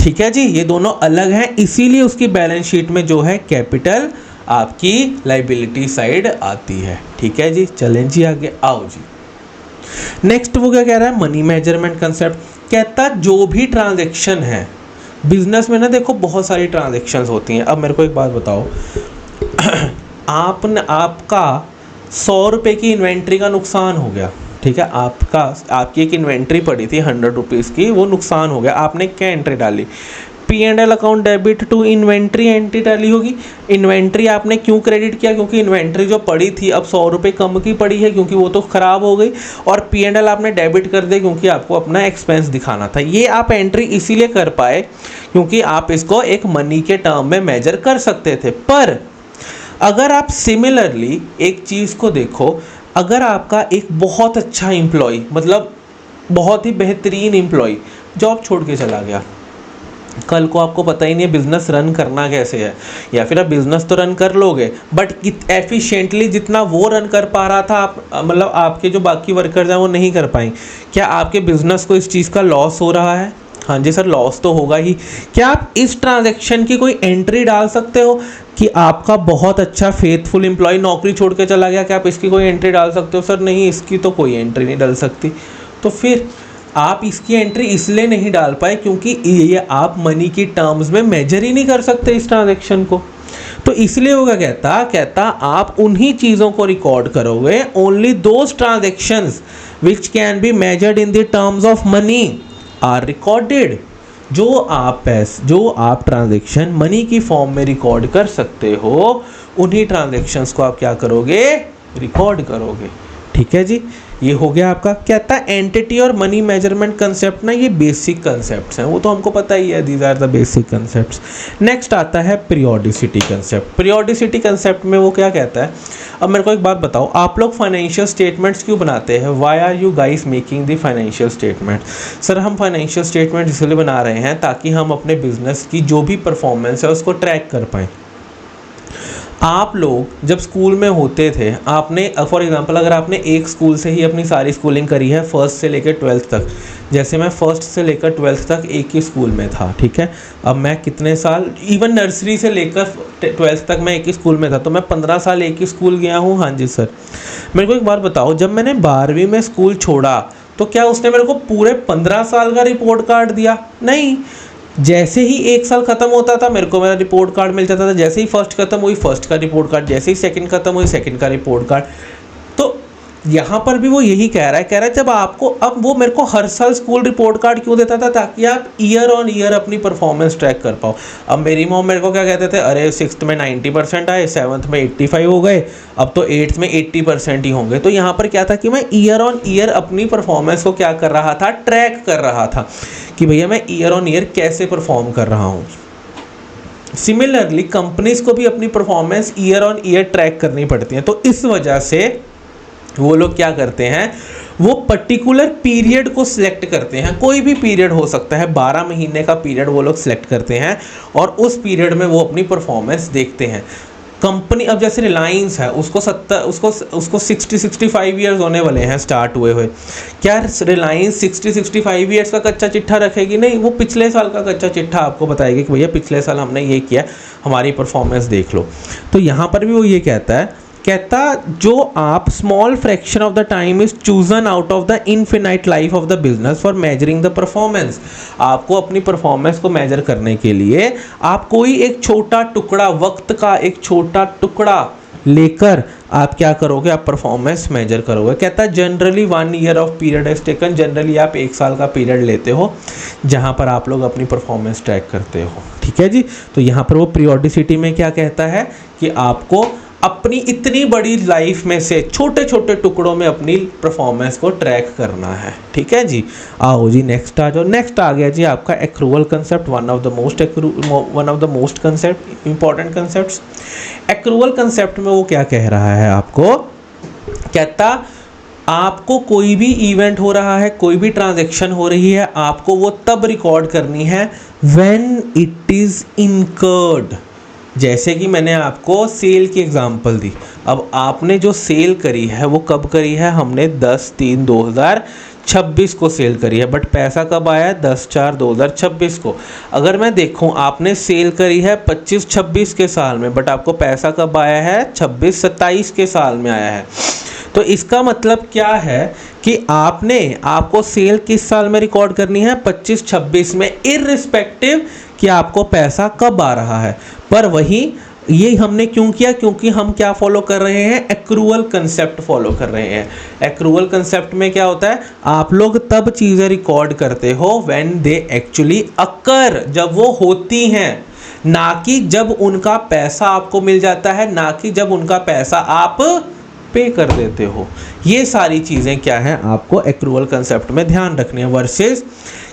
ठीक है जी, ये दोनों अलग हैं, इसीलिए उसकी balance sheet में जो है कैपिटल आपकी लाइबिलिटी साइड आती है। ठीक है जी, चलें जी आगे, आओ जी। नेक्स्ट वो क्या कह रहा है? Money measurement concept. कहता जो भी ट्रांजैक्शन है बिजनेस में ना, देखो बहुत सारी ट्रांजैक्शंस होती हैं। अब मेरे को एक बात बताओ, आपका 100 रुपये की इन्वेंट्री का नुकसान हो गया, ठीक है, आपकी एक इन्वेंट्री पड़ी थी 100 रुपीज़ की, वो नुकसान हो गया, आपने क्या एंट्री डाली? P&L account debit to inventory entry डाली होगी। इन्वेंट्री आपने क्यों क्रेडिट किया? क्योंकि इन्वेंट्री जो पड़ी थी अब 100 रुपये कम की पड़ी है, क्योंकि वो तो ख़राब हो गई, और P&L आपने डेबिट कर दिया क्योंकि आपको अपना एक्सपेंस दिखाना था। ये आप एंट्री इसीलिए कर पाए क्योंकि आप इसको एक मनी के टर्म में मेजर कर सकते थे। पर अगर आप सिमिलरली एक चीज़ को देखो, अगर आपका एक बहुत अच्छा एम्प्लॉय, मतलब बहुत ही बेहतरीन एम्प्लॉय जॉब छोड़ के चला गया, कल को आपको पता ही नहीं है बिज़नेस रन करना कैसे है, या फिर आप बिज़नेस तो रन कर लोगे बट एफिशिएंटली जितना वो रन कर पा रहा था आप, मतलब आपके जो बाकी वर्कर्स हैं वो नहीं कर पाएंगे। क्या आपके बिज़नेस को इस चीज़ का लॉस हो रहा है? हाँ जी सर, लॉस तो होगा ही। क्या आप इस ट्रांजैक्शन की कोई एंट्री डाल सकते हो कि आपका बहुत अच्छा फेथफुल एम्प्लॉय नौकरी छोड़ के चला गया? क्या आप इसकी कोई एंट्री डाल सकते हो? सर नहीं, इसकी तो कोई एंट्री नहीं डाल सकती। तो फिर आप इसकी एंट्री इसलिए नहीं डाल पाए क्योंकि ये आप मनी की टर्म्स में मेजर ही नहीं कर सकते इस ट्रांजैक्शन को। तो इसलिए होगा कहता आप उन्हीं चीज़ों को रिकॉर्ड करोगे, only those transactions which can be measured in the terms of money are recorded. जो आप ट्रांजैक्शन मनी की फॉर्म में रिकॉर्ड कर सकते हो, उन्हीं ट्रांजैक्शंस को आप क्या करोगे? रिकॉर्ड करोगे। ठीक है जी, ये हो गया आपका। कहता है एंटिटी और मनी मेजरमेंट कंसेप्ट ना, ये बेसिक कंसेप्ट्स हैं, वो तो हमको पता ही है, these are the basic concepts. Next आता है पीरियोडिसिटी कंसेप्ट। पीरियोडिसिटी कंसेप्ट में वो क्या कहता है? अब मेरे को एक बात बताओ, आप लोग फाइनेंशियल स्टेटमेंट्स क्यों बनाते हैं? Why are you guys making the financial statement? Sir हम फाइनेंशियल स्टेटमेंट इसलिए बना रहे हैं ताकि हम अपने बिजनेस की जो भी परफॉर्मेंस है उसको ट्रैक कर पाएँ। आप लोग जब स्कूल में होते थे, आपने फॉर एग्जांपल अगर आपने एक स्कूल से ही अपनी सारी स्कूलिंग करी है, फर्स्ट से लेकर 12th तक, जैसे मैं फर्स्ट से लेकर 12th तक एक ही स्कूल में था, ठीक है। अब मैं कितने साल, इवन नर्सरी से लेकर 12th तक मैं एक ही स्कूल में था, तो मैं 15 साल एक ही स्कूल गया हूँ। हाँ जी सर। मेरे को एक बात बताओ, जब मैंने 12वीं में स्कूल छोड़ा तो क्या उसने मेरे को पूरे 15 साल का रिपोर्ट कार्ड दिया? नहीं। जैसे ही एक साल खत्म होता था मेरे को मेरा रिपोर्ट कार्ड मिल जाता था, जैसे ही फर्स्ट खत्म हुई फर्स्ट का रिपोर्ट कार्ड, जैसे ही सेकंड खत्म हुई सेकंड का रिपोर्ट कार्ड। तो यहाँ पर भी वो यही कह रहा है जब आपको, अब वो मेरे को हर साल स्कूल रिपोर्ट कार्ड क्यों देता था? ताकि आप ईयर ऑन ईयर अपनी परफॉर्मेंस ट्रैक कर पाओ। अब मेरी मॉम मेरे को क्या कहते थे, अरे 6th में 90% आए, 7th में 85 हो गए, अब तो 8th में 80% ही होंगे। तो यहाँ पर क्या था कि मैं ईयर ऑन ईयर अपनी परफॉर्मेंस को क्या कर रहा था? ट्रैक कर रहा था कि भैया मैं ईयर ऑन ईयर कैसे परफॉर्म कर रहा हूँ। सिमिलरली कंपनीज को भी अपनी performance year on year track करनी पड़ती है। तो इस वजह से वो लोग क्या करते हैं, वो पर्टिकुलर पीरियड को सिलेक्ट करते हैं, कोई भी पीरियड हो सकता है, 12 महीने का पीरियड वो लोग सिलेक्ट करते हैं और उस पीरियड में वो अपनी परफॉर्मेंस देखते हैं। कंपनी, अब जैसे रिलायंस है, उसको 60-65 ईयर्स होने वाले हैं स्टार्ट हुए। क्या रिलायंस 60-65 ईयर्स का कच्चा चिट्ठा रखेगी? नहीं, वो पिछले साल का कच्चा चिट्ठा आपको बताएगी कि भैया पिछले साल हमने ये किया, हमारी परफॉर्मेंस देख लो। तो यहाँ पर भी वो ये कहता जो आप small fraction of the time is chosen out of the infinite life of the business for measuring the performance. आपको अपनी परफॉर्मेंस को मेजर करने के लिए आप कोई एक छोटा टुकड़ा, वक्त का एक छोटा टुकड़ा लेकर आप क्या करोगे? आप परफॉर्मेंस मेजर करोगे। कहता है generally 1 year of period is taken, generally आप 1 साल का पीरियड लेते हो जहां पर आप लोग अपनी परफॉर्मेंस ट्रैक करते हो। ठीक है जी। तो यहाँ पर वो पीरियोडिसिटी में क्या कहता है कि आपको अपनी इतनी बड़ी लाइफ में से छोटे छोटे टुकड़ों में अपनी परफॉर्मेंस को ट्रैक करना है। ठीक है जी, आओ जी नेक्स्ट आ जाओ। नेक्स्ट आ गया जी आपका accrual concept, one of the most concept important concepts. Accrual concept में वो क्या कह रहा है आपको, कहता आपको कोई भी इवेंट हो रहा है, कोई भी ट्रांजैक्शन हो रही है, आपको वो तब रिकॉर्ड करनी है व्हेन इट इज़ इनकर्ड। जैसे कि मैंने आपको सेल की एग्जांपल दी, अब आपने जो सेल करी है वो कब करी है, हमने 10/3/2026 को सेल करी है, बट पैसा कब आया है 10/4/2026 को। अगर मैं देखूं आपने सेल करी है 25-26 के साल में, बट आपको पैसा कब आया है 26-27 के साल में आया है। तो इसका मतलब क्या है कि आपको सेल किस साल में रिकॉर्ड करनी है 25-26 में, इररिस्पेक्टिव कि आपको पैसा कब आ रहा है। पर वही ये हमने क्यों किया, क्योंकि हम क्या फॉलो कर रहे हैं, एक्रूवल कंसेप्ट फॉलो कर रहे हैं। एक्रूवल कंसेप्ट में क्या होता है, आप लोग तब चीज़ें रिकॉर्ड करते हो व्हेन दे एक्चुअली अकर, जब वो होती हैं, ना कि जब उनका पैसा आपको मिल जाता है, ना कि जब उनका पैसा आप पे कर देते हो। ये सारी चीज़ें क्या हैं आपको एक्रूवल कंसेप्ट में ध्यान रखनी है। वर्सेस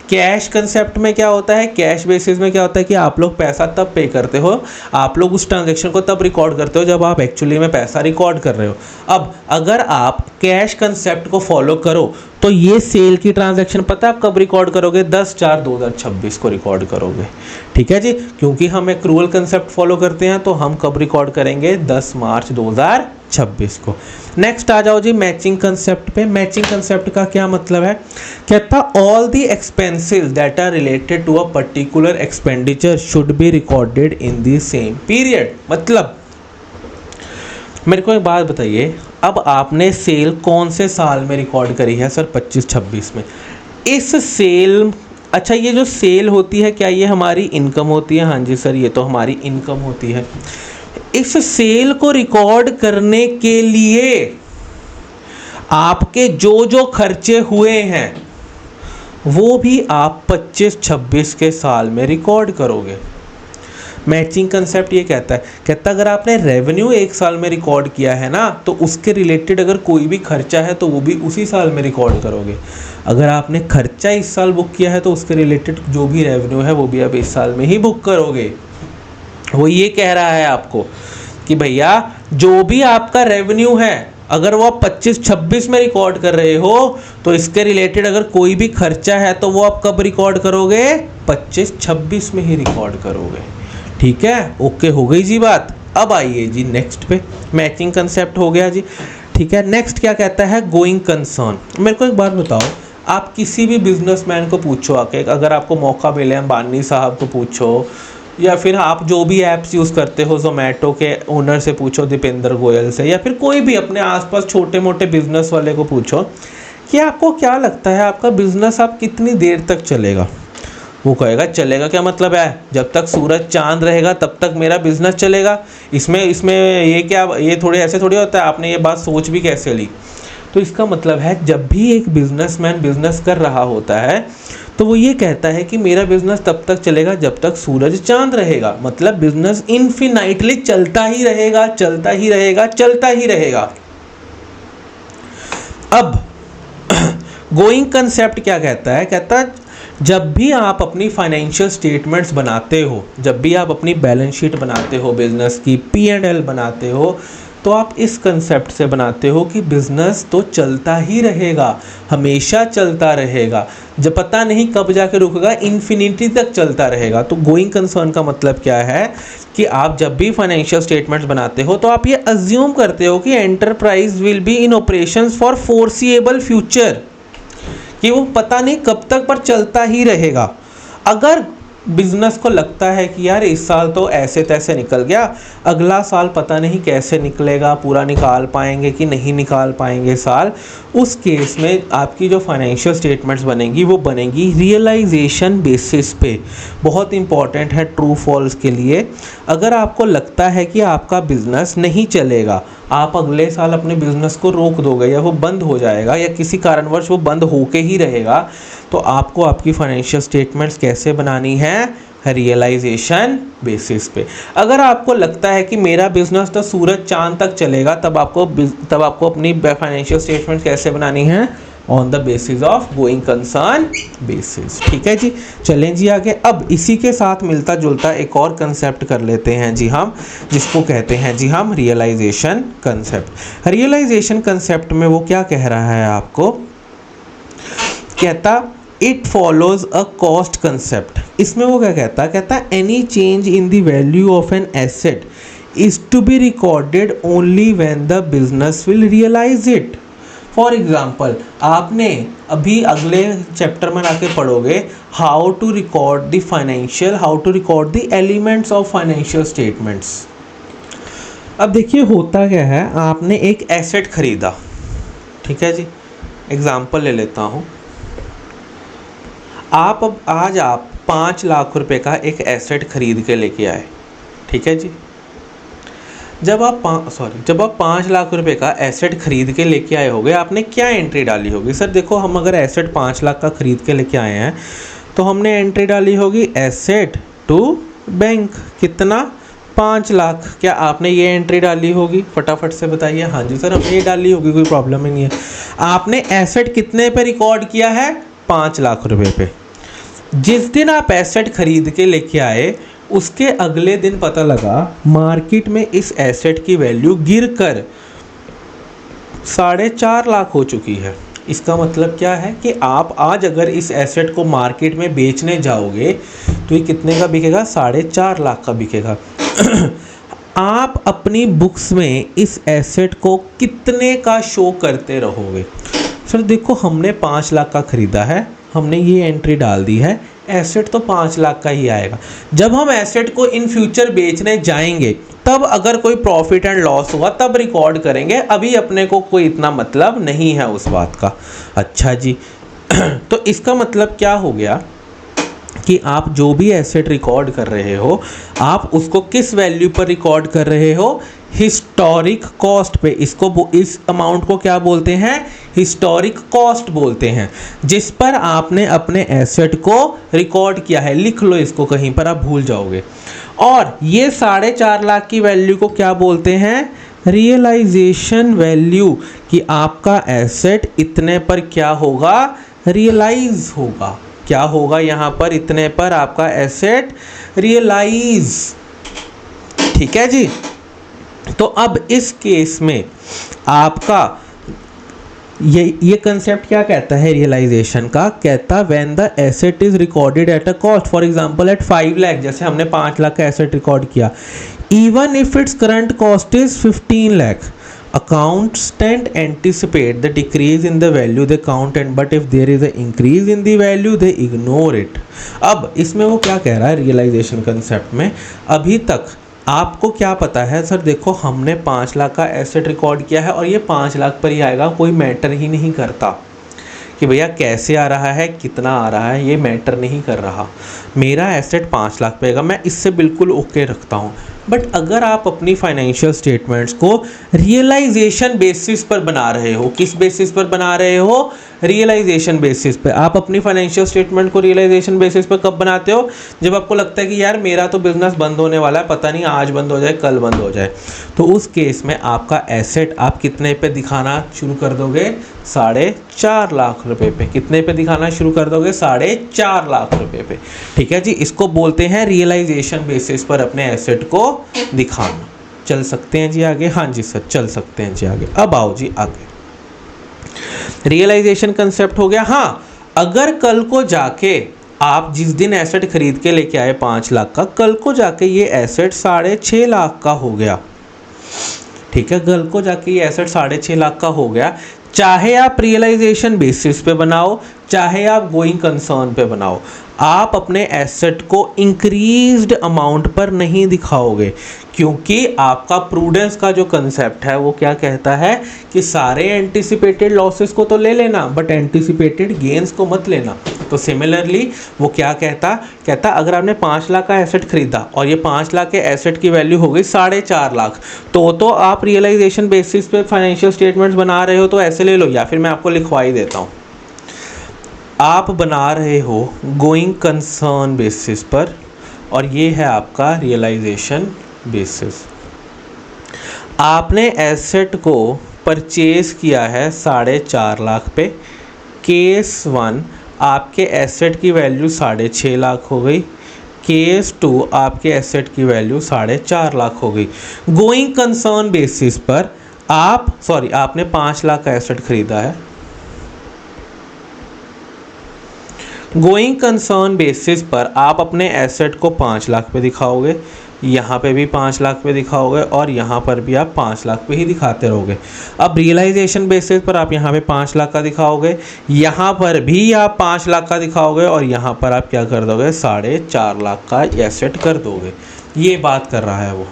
कैश कंसेप्ट में क्या होता है, कैश बेसिस में क्या होता है कि आप लोग पैसा तब पे करते हो, आप लोग उस ट्रांजैक्शन को तब रिकॉर्ड करते हो जब आप एक्चुअली में पैसा रिकॉर्ड कर रहे हो। अब अगर आप कैश कंसेप्ट को फॉलो करो तो ये सेल की ट्रांजैक्शन पता है आप कब रिकॉर्ड करोगे, 10/4/2026 को रिकॉर्ड करोगे। ठीक है जी, क्योंकि हम एक्रूवल कंसेप्ट फॉलो करते हैं तो हम कब रिकॉर्ड करेंगे 10 मार्च 2026 को। नेक्स्ट आ जाओ जी मैचिंग कंसेप्ट पे। मैचिंग कंसेप्ट का क्या मतलब है, कहता all the expenses that are related to a particular expenditure should be recorded in the same period. मतलब मेरे को एक बात बताइए, अब आपने सेल कौन से साल में रिकॉर्ड करी है सर 25-26 में। इस सेल, अच्छा ये जो सेल होती है क्या ये हमारी इनकम होती है, हाँ जी सर ये तो हमारी इनकम होती है। इस सेल को रिकॉर्ड करने के लिए आपके जो जो खर्चे हुए हैं वो भी आप 25-26 के साल में रिकॉर्ड करोगे। मैचिंग कंसेप्ट ये कहता अगर आपने रेवेन्यू एक साल में रिकॉर्ड किया है ना तो उसके रिलेटेड अगर कोई भी खर्चा है तो वो भी उसी साल में रिकॉर्ड करोगे। अगर आपने खर्चा इस साल बुक किया है तो उसके रिलेटेड जो भी रेवेन्यू है वो भी आप इस साल में ही बुक करोगे। वो ये कह रहा है आपको कि भैया जो भी आपका रेवेन्यू है अगर वो आप 25-26 में रिकॉर्ड कर रहे हो तो इसके रिलेटेड अगर कोई भी खर्चा है तो वो आप कब रिकॉर्ड करोगे, 25-26 में ही रिकॉर्ड करोगे। ठीक है, ओके हो गई जी बात। अब आइए जी नेक्स्ट पे, मैचिंग कंसेप्ट हो गया जी। ठीक है, नेक्स्ट क्या कहता है, गोइंग कंसर्न। मेरे को एक बात बताओ, आप किसी भी बिजनेसमैन को पूछो आके, अगर आपको मौका मिले अंबानी साहब को पूछो या फिर आप जो भी ऐप्स यूज़ करते हो जोमेटो के ओनर से पूछो, दीपेंद्र गोयल से, या फिर कोई भी अपने आसपास छोटे मोटे बिजनेस वाले को पूछो कि आपको क्या लगता है आपका बिजनेस आप कितनी देर तक चलेगा। वो कहेगा चलेगा क्या मतलब है, जब तक सूरज चांद रहेगा तब तक मेरा बिजनेस चलेगा। इसमें ये क्या, ये थोड़े ऐसे थोड़ी होता है, आपने ये बात सोच भी कैसे ली। तो इसका मतलब है जब भी एक बिजनेसमैन बिजनेस कर रहा होता है तो वो ये कहता है कि मेरा बिजनेस तब तक चलेगा जब तक सूरज चांद रहेगा। मतलब बिजनेस इनफिनाइटली चलता ही रहेगा, चलता ही रहेगा, चलता ही रहेगा। अब गोइंग कंसेप्ट क्या कहता है, कहता जब भी आप अपनी फाइनेंशियल स्टेटमेंट्स बनाते हो, जब भी आप अपनी बैलेंस शीट बनाते हो, बिजनेस की P&L बनाते हो, तो आप इस कंसेप्ट से बनाते हो कि बिजनेस तो चलता ही रहेगा, हमेशा चलता रहेगा, जब पता नहीं कब जाके रुकेगा, इन्फिनिटी तक चलता रहेगा। तो गोइंग कंसर्न का मतलब क्या है कि आप जब भी फाइनेंशियल स्टेटमेंट्स बनाते हो तो आप ये अज्यूम करते हो कि enterprise will be in operations for foreseeable future, कि वो पता नहीं कब तक पर चलता ही रहेगा। अगर बिजनेस को लगता है कि यार इस साल तो ऐसे तैसे निकल गया, अगला साल पता नहीं कैसे निकलेगा, पूरा निकाल पाएंगे कि नहीं निकाल पाएंगे साल, उस केस में आपकी जो फाइनेंशियल स्टेटमेंट्स बनेंगी वो बनेंगी रियलाइजेशन बेसिस पे। बहुत इंपॉर्टेंट है ट्रू फॉल्स के लिए। अगर आपको लगता है कि आपका बिजनेस नहीं चलेगा, आप अगले साल अपने बिजनेस को रोक दोगे या वो बंद हो जाएगा या किसी कारणवश वो बंद होके ही रहेगा, तो आपको आपकी फाइनेंशियल स्टेटमेंट्स कैसे बनानी है, रियलाइजेशन बेसिस पे। अगर आपको लगता है कि मेरा बिजनेस तो सूरज चांद तक चलेगा, तब आपको अपनी फाइनेंशियल स्टेटमेंट कैसे बनानी है, on the basis of going concern basis. ठीक है जी, चलें जी आगे। अब इसी के साथ मिलता जुलता एक और कंसेप्ट कर लेते हैं जी हम, जिसको कहते हैं जी हम रियलाइजेशन कंसेप्ट। रियलाइजेशन कंसेप्ट में वो क्या कह रहा है आपको, कहता it follows a cost concept. इसमें वो क्या कहता any change in the value of an asset is to be recorded only when the business will realise it. For example, आपने अभी अगले चैप्टर में आके पढ़ोगे how to record the elements of financial statements. अब देखिए होता क्या है, आपने एक एसेट खरीदा, ठीक है जी, एग्जाम्पल ले लेता हूँ। आज आप 5 लाख रुपए का एक एसेट खरीद के लेके आए, ठीक है जी। जब आप 5 लाख रुपए का एसेट खरीद के लेके आए होगे, आपने क्या एंट्री डाली होगी? सर देखो, हम अगर एसेट 5 लाख का खरीद के लेके आए हैं तो हमने एंट्री डाली होगी एसेट टू बैंक, कितना, 5 लाख। क्या आपने ये एंट्री डाली होगी? फटाफट से बताइए। हाँ जी सर, हमने ये डाली होगी, कोई प्रॉब्लम ही नहीं है। आपने एसेट कितने पे रिकॉर्ड किया है? 5 लाख रुपए पे। जिस दिन आप एसेट खरीद के लेके आए, उसके अगले दिन पता लगा मार्केट में इस एसेट की वैल्यू गिरकर 4.5 लाख हो चुकी है। इसका मतलब क्या है कि आप आज अगर इस एसेट को मार्केट में बेचने जाओगे तो ये कितने का बिकेगा? 4.5 लाख का बिकेगा। आप अपनी बुक्स में इस एसेट को कितने का शो करते रहोगे? सर देखो, हमने 5 लाख का खरीदा है, हमने ये एंट्री डाल दी है, एसेट तो 5 लाख का ही आएगा। जब हम एसेट को इन फ्यूचर बेचने जाएंगे तब अगर कोई प्रॉफिट एंड लॉस हुआ तब रिकॉर्ड करेंगे, अभी अपने को कोई इतना मतलब नहीं है उस बात का। अच्छा जी, तो इसका मतलब क्या हो गया कि आप जो भी एसेट रिकॉर्ड कर रहे हो, आप उसको किस वैल्यू पर रिकॉर्ड कर रहे हो? हिस्टोरिक कॉस्ट पे। इस अमाउंट को क्या बोलते हैं? हिस्टोरिक कॉस्ट बोलते हैं, जिस पर आपने अपने एसेट को रिकॉर्ड किया है। लिख लो इसको कहीं पर, आप भूल जाओगे। और ये 4.5 लाख की वैल्यू को क्या बोलते हैं? रियलाइजेशन वैल्यू, कि आपका एसेट इतने पर क्या होगा? रियलाइज होगा। क्या होगा यहाँ पर? इतने पर आपका एसेट रियलाइज। ठीक है जी। तो अब इस केस में आपका ये कंसेप्ट क्या कहता है रियलाइजेशन का? कहता when the asset is recorded at a cost, for example at 5 lakh, जैसे हमने 5 लाख का एसेट रिकॉर्ड किया, even if its current cost is 15 lakh, accountant anticipate the decrease in the value they count, and but if there is an increase in the value they ignore it। अब इसमें वो क्या कह रहा है realisation concept में? अभी तक आपको क्या पता है? सर देखो, हमने 5 लाख का एसेट रिकॉर्ड किया है और ये 5 लाख पर ही आएगा, कोई मैटर ही नहीं करता कि भैया कैसे आ रहा है, कितना आ रहा है, ये मैटर नहीं कर रहा। मेरा एसेट 5 लाख पे आएगा, मैं इससे बिल्कुल ओके रखता हूँ। बट अगर आप अपनी फाइनेंशियल स्टेटमेंट्स को रियलाइजेशन बेसिस पर बना रहे हो, किस बेसिस पर बना रहे हो? रियलाइजेशन बेसिस पे। आप अपनी फाइनेंशियल स्टेटमेंट को रियलाइजेशन बेसिस पर कब बनाते हो? जब आपको लगता है कि यार मेरा तो बिजनेस बंद होने वाला है, पता नहीं आज बंद हो जाए, कल बंद हो जाए। तो उस केस में आपका एसेट आप कितने पे दिखाना शुरू कर दोगे? 4.5 लाख रुपए पे। कितने पे दिखाना शुरू कर दोगे? 4.5 लाख रुपए पे। ठीक है जी, इसको बोलते हैं रियलाइजेशन बेसिस पर अपने एसेट को दिखाना। चल सकते हैं जी आगे? हाँ जी सर, चल सकते हैं जी आगे। अब आओ जी आगे। रियलाइजेशन कंसेप्ट हो गया। हाँ, अगर कल को जाके आप जिस दिन एसेट खरीद के लेके आए 5 लाख का, कल को जाके ये एसेट 6.5 लाख का हो गया, ठीक है, कल को जाके ये एसेट 6.5 लाख का हो गया, चाहे आप रियलाइजेशन बेसिस पे बनाओ, चाहे आप गोइंग कंसर्न पे बनाओ, आप अपने एसेट को इंक्रीज्ड अमाउंट पर नहीं दिखाओगे, क्योंकि आपका प्रूडेंस का जो कंसेप्ट है वो क्या कहता है कि सारे एंटिसिपेटेड लॉसेस को तो ले लेना बट एंटिसिपेटेड गेन्स को मत लेना। तो सिमिलरली वो क्या कहता अगर आपने 5 लाख का एसेट खरीदा और ये 5 लाख के एसेट की वैल्यू हो गई 4.5 लाख, तो आप रियलाइजेशन बेसिस पे फाइनेंशियल स्टेटमेंट्स बना रहे हो तो ऐसे ले लो, या फिर मैं आपको लिखवा ही देता हूँ, आप बना रहे हो गोइंग कंसर्न बेसिस पर, और ये है आपका रियलाइजेशन बेसिस। आपने एसेट को परचेज किया है 4.5 लाख पे। केस 1 आपके एसेट की वैल्यू 6.5 लाख हो गई। केस 2 आपके एसेट की वैल्यू 4.5 लाख हो गई। गोइंग कंसर्न बेसिस पर आपने 5 लाख का एसेट खरीदा है। गोइंग कंसर्न बेसिस पर आप अपने एसेट को 5 लाख पे दिखाओगे, यहाँ पे भी 5 लाख पे दिखाओगे और यहाँ पर भी आप 5 लाख पे ही दिखाते रहोगे। अब रियलाइजेशन बेसिस पर आप यहाँ पे 5 लाख का दिखाओगे, यहाँ पर भी आप 5 लाख का दिखाओगे और यहाँ पर आप क्या कर दोगे, 4.5 लाख का एसेट कर दोगे। ये बात कर रहा है वो,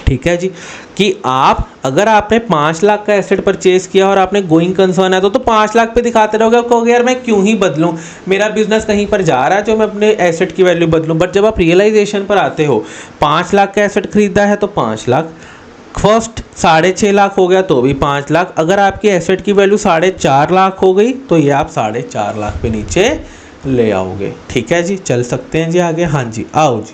ठीक है जी, कि आप अगर आपने 5 लाख का एसेट परचेज किया और आपने गोइंग कंसर्न है तो 5 लाख पे दिखाते रहोगे। आप कहोगे यार मैं क्यों ही बदलूं, मेरा बिजनेस कहीं पर जा रहा है जो मैं अपने एसेट की वैल्यू बदलूं। बट जब आप रियलाइजेशन पर आते हो, 5 लाख का एसेट खरीदा है तो 5 लाख, फर्स्ट 6.5 लाख हो गया तो भी 5 लाख। अगर आपकी एसेट की वैल्यू 4.5 लाख हो गई तो ये आप 4.5 लाख पे नीचे ले आओगे। ठीक है जी, चल सकते हैं जी आगे। हाँ जी, आओ जी।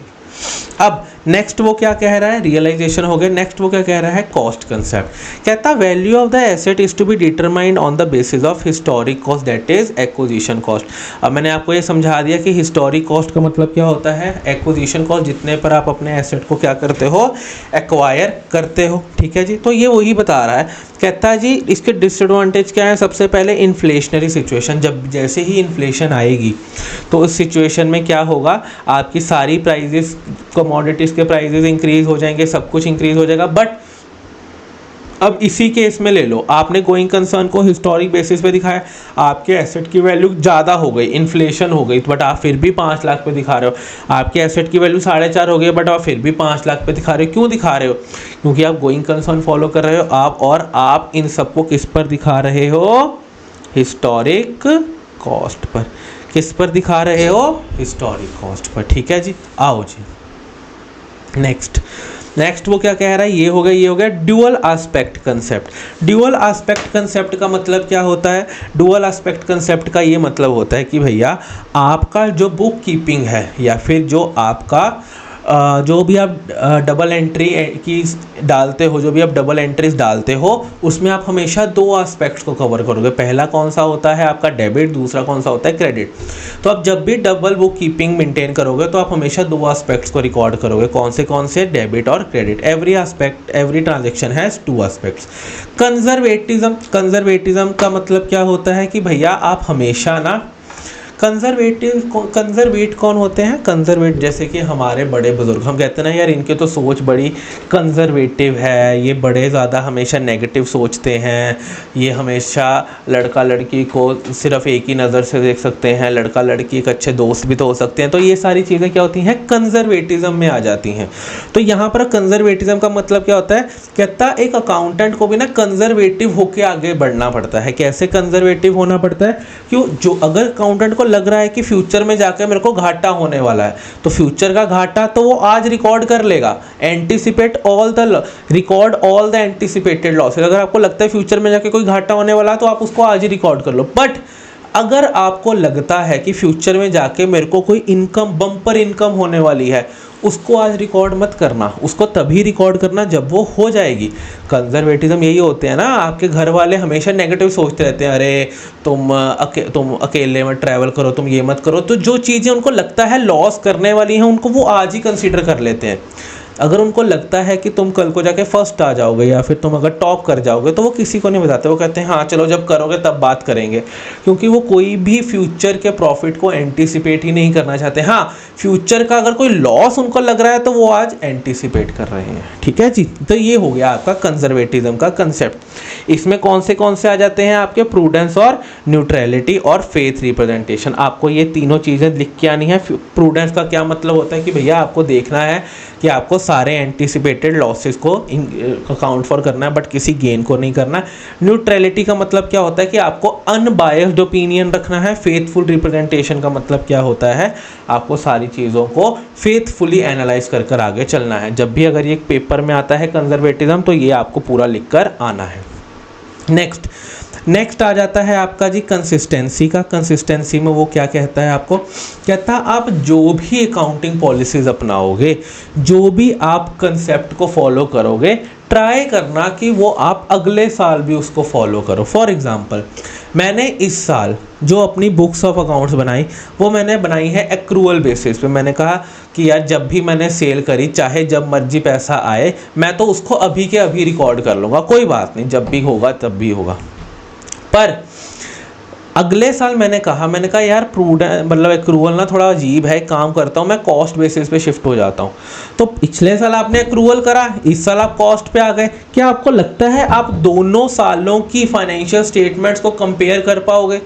अब नेक्स्ट वो क्या कह रहा है, रियलाइजेशन हो गया। नेक्स्ट वो क्या कह रहा है, कॉस्ट कंसेप्ट। कहता value of the asset is to be determined on the basis of historic cost, that is acquisition cost. अब मैंने आपको ये समझा दिया कि हिस्टोरिक कॉस्ट का मतलब क्या होता है, एक्विजिशन कॉस्ट, जितने पर आप अपने एसेट को क्या करते हो, एक्वायर करते हो। ठीक है जी, तो ये वही बता रहा है। कहता है जी इसके डिसएडवांटेज क्या है। सबसे पहले इन्फ्लेशनरी सिचुएशन, जब जैसे ही इन्फ्लेशन आएगी तो उस सिचुएशन में क्या होगा, आपकी सारी प्राइजेस, कमोडिटीज़ के प्राइजेस इंक्रीज हो जाएंगे, सब कुछ इंक्रीज हो जाएगा। बट अब इसी केस में ले लो, आपने गोइंग कंसर्न को हिस्टोरिक बेसिस पे दिखाया, आपके एसेट की वैल्यू ज़्यादा हो गई, इन्फ्लेशन हो गई, बट आप फिर भी 5 लाख पे दिखा रहे हो। आपके एसेट की वैल्यू 4.5 हो गई बट आप फिर भी 5 लाख पे दिखा रहे हो। क्यों दिखा रहे हो, क्योंकि आप गोइंग कंसर्न फॉलो कर रहे हो आप, और आप इन सबको किस पर दिखा रहे हो, हिस्टोरिक कॉस्ट पर। किस पर दिखा रहे हो, हिस्टोरिक कॉस्ट पर। ठीक है जी, आओ जी नेक्स्ट वो क्या कह रहा है, ये हो गया dual aspect concept. Dual aspect concept का मतलब क्या होता है, ड्यूअल एस्पेक्ट कंसेप्ट का ये मतलब होता है कि भैया आपका जो बुक कीपिंग है या फिर जो आपका जो भी आप डबल एंट्री की डालते हो, जो भी आप डबल एंट्रीज डालते हो, उसमें आप हमेशा 2 एस्पेक्ट्स को कवर करोगे। पहला कौन सा होता है आपका डेबिट, दूसरा कौन सा होता है क्रेडिट। तो आप जब भी डबल बुक कीपिंग मेंटेन करोगे तो आप हमेशा 2 एस्पेक्ट्स को रिकॉर्ड करोगे। कौन से डेबिट और credit. Every transaction has 2 aspects. Conservatism का मतलब क्या होता है कि भैया आप हमेशा ना कंजर्वेट कौन होते हैं, कंजर्वेट जैसे कि हमारे बड़े बुजुर्ग, हम कहते हैं ना यार इनके तो सोच बड़ी कंजर्वेटिव है, ये बड़े ज़्यादा हमेशा नेगेटिव सोचते हैं, ये हमेशा लड़का लड़की को सिर्फ एक ही नज़र से देख सकते हैं, लड़का लड़की एक अच्छे दोस्त भी तो हो सकते हैं। तो ये सारी चीज़ें क्या होती हैं, कंजर्वेटिज्म में आ जाती हैं। तो यहाँ पर कंजर्वेटिज्म का मतलब क्या होता है, कहता एक अकाउंटेंट को भी ना कंजर्वेटिव होकर आगे बढ़ना पड़ता है। कैसे कंजर्वेटिव होना पड़ता है, क्यों, जो अगर अकाउंटेंट को लग रहा है कि फ्यूचर में जाकर मेरे को घाटा होने वाला है, तो फ्यूचर का घाटा तो वो आज रिकॉर्ड कर लेगा, record all the anticipated losses. अगर आपको लगता है फ्यूचर में जाके कोई घाटा होने वाला है तो आप उसको आज ही रिकॉर्ड कर लो। बट अगर आपको लगता है कि फ्यूचर में जाके मेरे को कोई इनकम, बम्पर इनकम होने वाली है, उसको आज रिकॉर्ड मत करना, उसको तभी रिकॉर्ड करना जब वो हो जाएगी। कंजर्वेटिज्म यही होते हैं ना, आपके घर वाले हमेशा नेगेटिव सोचते रहते हैं, अरे तुम अकेले में ट्रैवल करो, तुम ये मत करो। तो जो चीज़ें उनको लगता है लॉस करने वाली हैं उनको वो आज ही कंसीडर कर लेते हैं। अगर उनको लगता है कि तुम कल को जाके फर्स्ट आ जाओगे या फिर तुम अगर टॉप कर जाओगे तो वो किसी को नहीं बताते, वो कहते हैं हाँ चलो जब करोगे तब बात करेंगे, क्योंकि वो कोई भी फ्यूचर के प्रॉफिट को एंटीसिपेट ही नहीं करना चाहते। हाँ, फ्यूचर का अगर कोई लॉस उनको लग रहा है तो वो आज एंटीसिपेट कर रहे हैं। ठीक है जी, तो ये हो गया आपका कंजर्वेटिज्म का कंसेप्ट। इसमें कौन से आ जाते हैं आपके, प्रूडेंस और न्यूट्रलिटी और फेथ रिप्रेजेंटेशन। आपको ये तीनों चीज़ें लिख के आनी है। प्रूडेंस का क्या मतलब होता है कि भैया आपको देखना है कि आपको सारे एंटीसिपेटेड लॉसेस को अकाउंट फॉर करना है बट किसी गेन को नहीं करना है। न्यूट्रलिटी का मतलब क्या होता है कि आपको अनबायस्ड ओपिनियन रखना है। फेथफुल रिप्रेजेंटेशन का मतलब क्या होता है, आपको सारी चीज़ों को फेथफुली एनालाइज कर आगे चलना है। जब भी अगर ये पेपर में आता है कंजर्वेटिज्म तो ये आपको पूरा लिख कर आना है। नेक्स्ट, नेक्स्ट आ जाता है आपका जी कंसिस्टेंसी का। कंसिस्टेंसी में वो क्या कहता है आपको, कहता है आप जो भी अकाउंटिंग पॉलिसीज अपनाओगे, जो भी आप कंसेप्ट को फॉलो करोगे, ट्राई करना कि वो आप अगले साल भी उसको फॉलो करो। फॉर एग्जांपल, मैंने इस साल जो अपनी बुक्स ऑफ अकाउंट्स बनाई वो मैंने बनाई है एक्रूअल बेसिस पे। मैंने कहा कि यार जब भी मैंने सेल करी, चाहे जब मर्जी पैसा आए, मैं तो उसको अभी के अभी रिकॉर्ड कर लूँगा, कोई बात नहीं, जब भी होगा तब भी होगा। पर अगले साल मैंने कहा यार प्रूडेंट मतलब एक्रूअल ना थोड़ा अजीब है, काम करता हूँ मैं कॉस्ट बेसिस पे शिफ्ट हो जाता हूँ। तो पिछले साल आपने एक्रूअल करा, इस साल आप कॉस्ट पे आ गए। क्या आपको लगता है आप दोनों सालों की फाइनेंशियल स्टेटमेंट्स को कंपेयर कर पाओगे?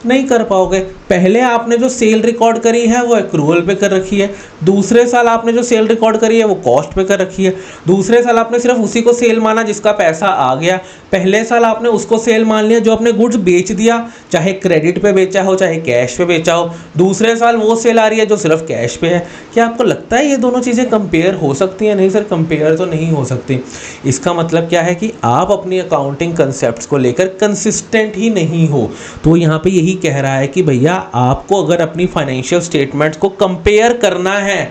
नहीं कर पाओगे। पहले आपने जो सेल रिकॉर्ड करी है वो एक्रूअल पे कर रखी है, दूसरे साल आपने जो सेल रिकॉर्ड करी है वो कॉस्ट पे कर रखी है, दूसरे साल आपने सिर्फ उसी को सेल माना जिसका पैसा आ गया, पहले साल आपने उसको सेल मान लिया जो आपने गुड्स बेच दिया, चाहे क्रेडिट पे बेचा हो चाहे कैश पे बेचा हो, दूसरे साल वो सेल आ रही है जो सिर्फ कैश पे है। क्या आपको लगता है ये दोनों चीज़ें कंपेयर हो सकती हैं? नहीं सर, कंपेयर तो नहीं हो सकती। इसका मतलब क्या है कि आप अपनी अकाउंटिंग कंसेप्ट को लेकर कंसिस्टेंट ही नहीं हो। तो यहाँ पे यही कह रहा है कि भैया आपको अगर अपनी फाइनेंशियल स्टेटमेंट्स को कंपेयर करना है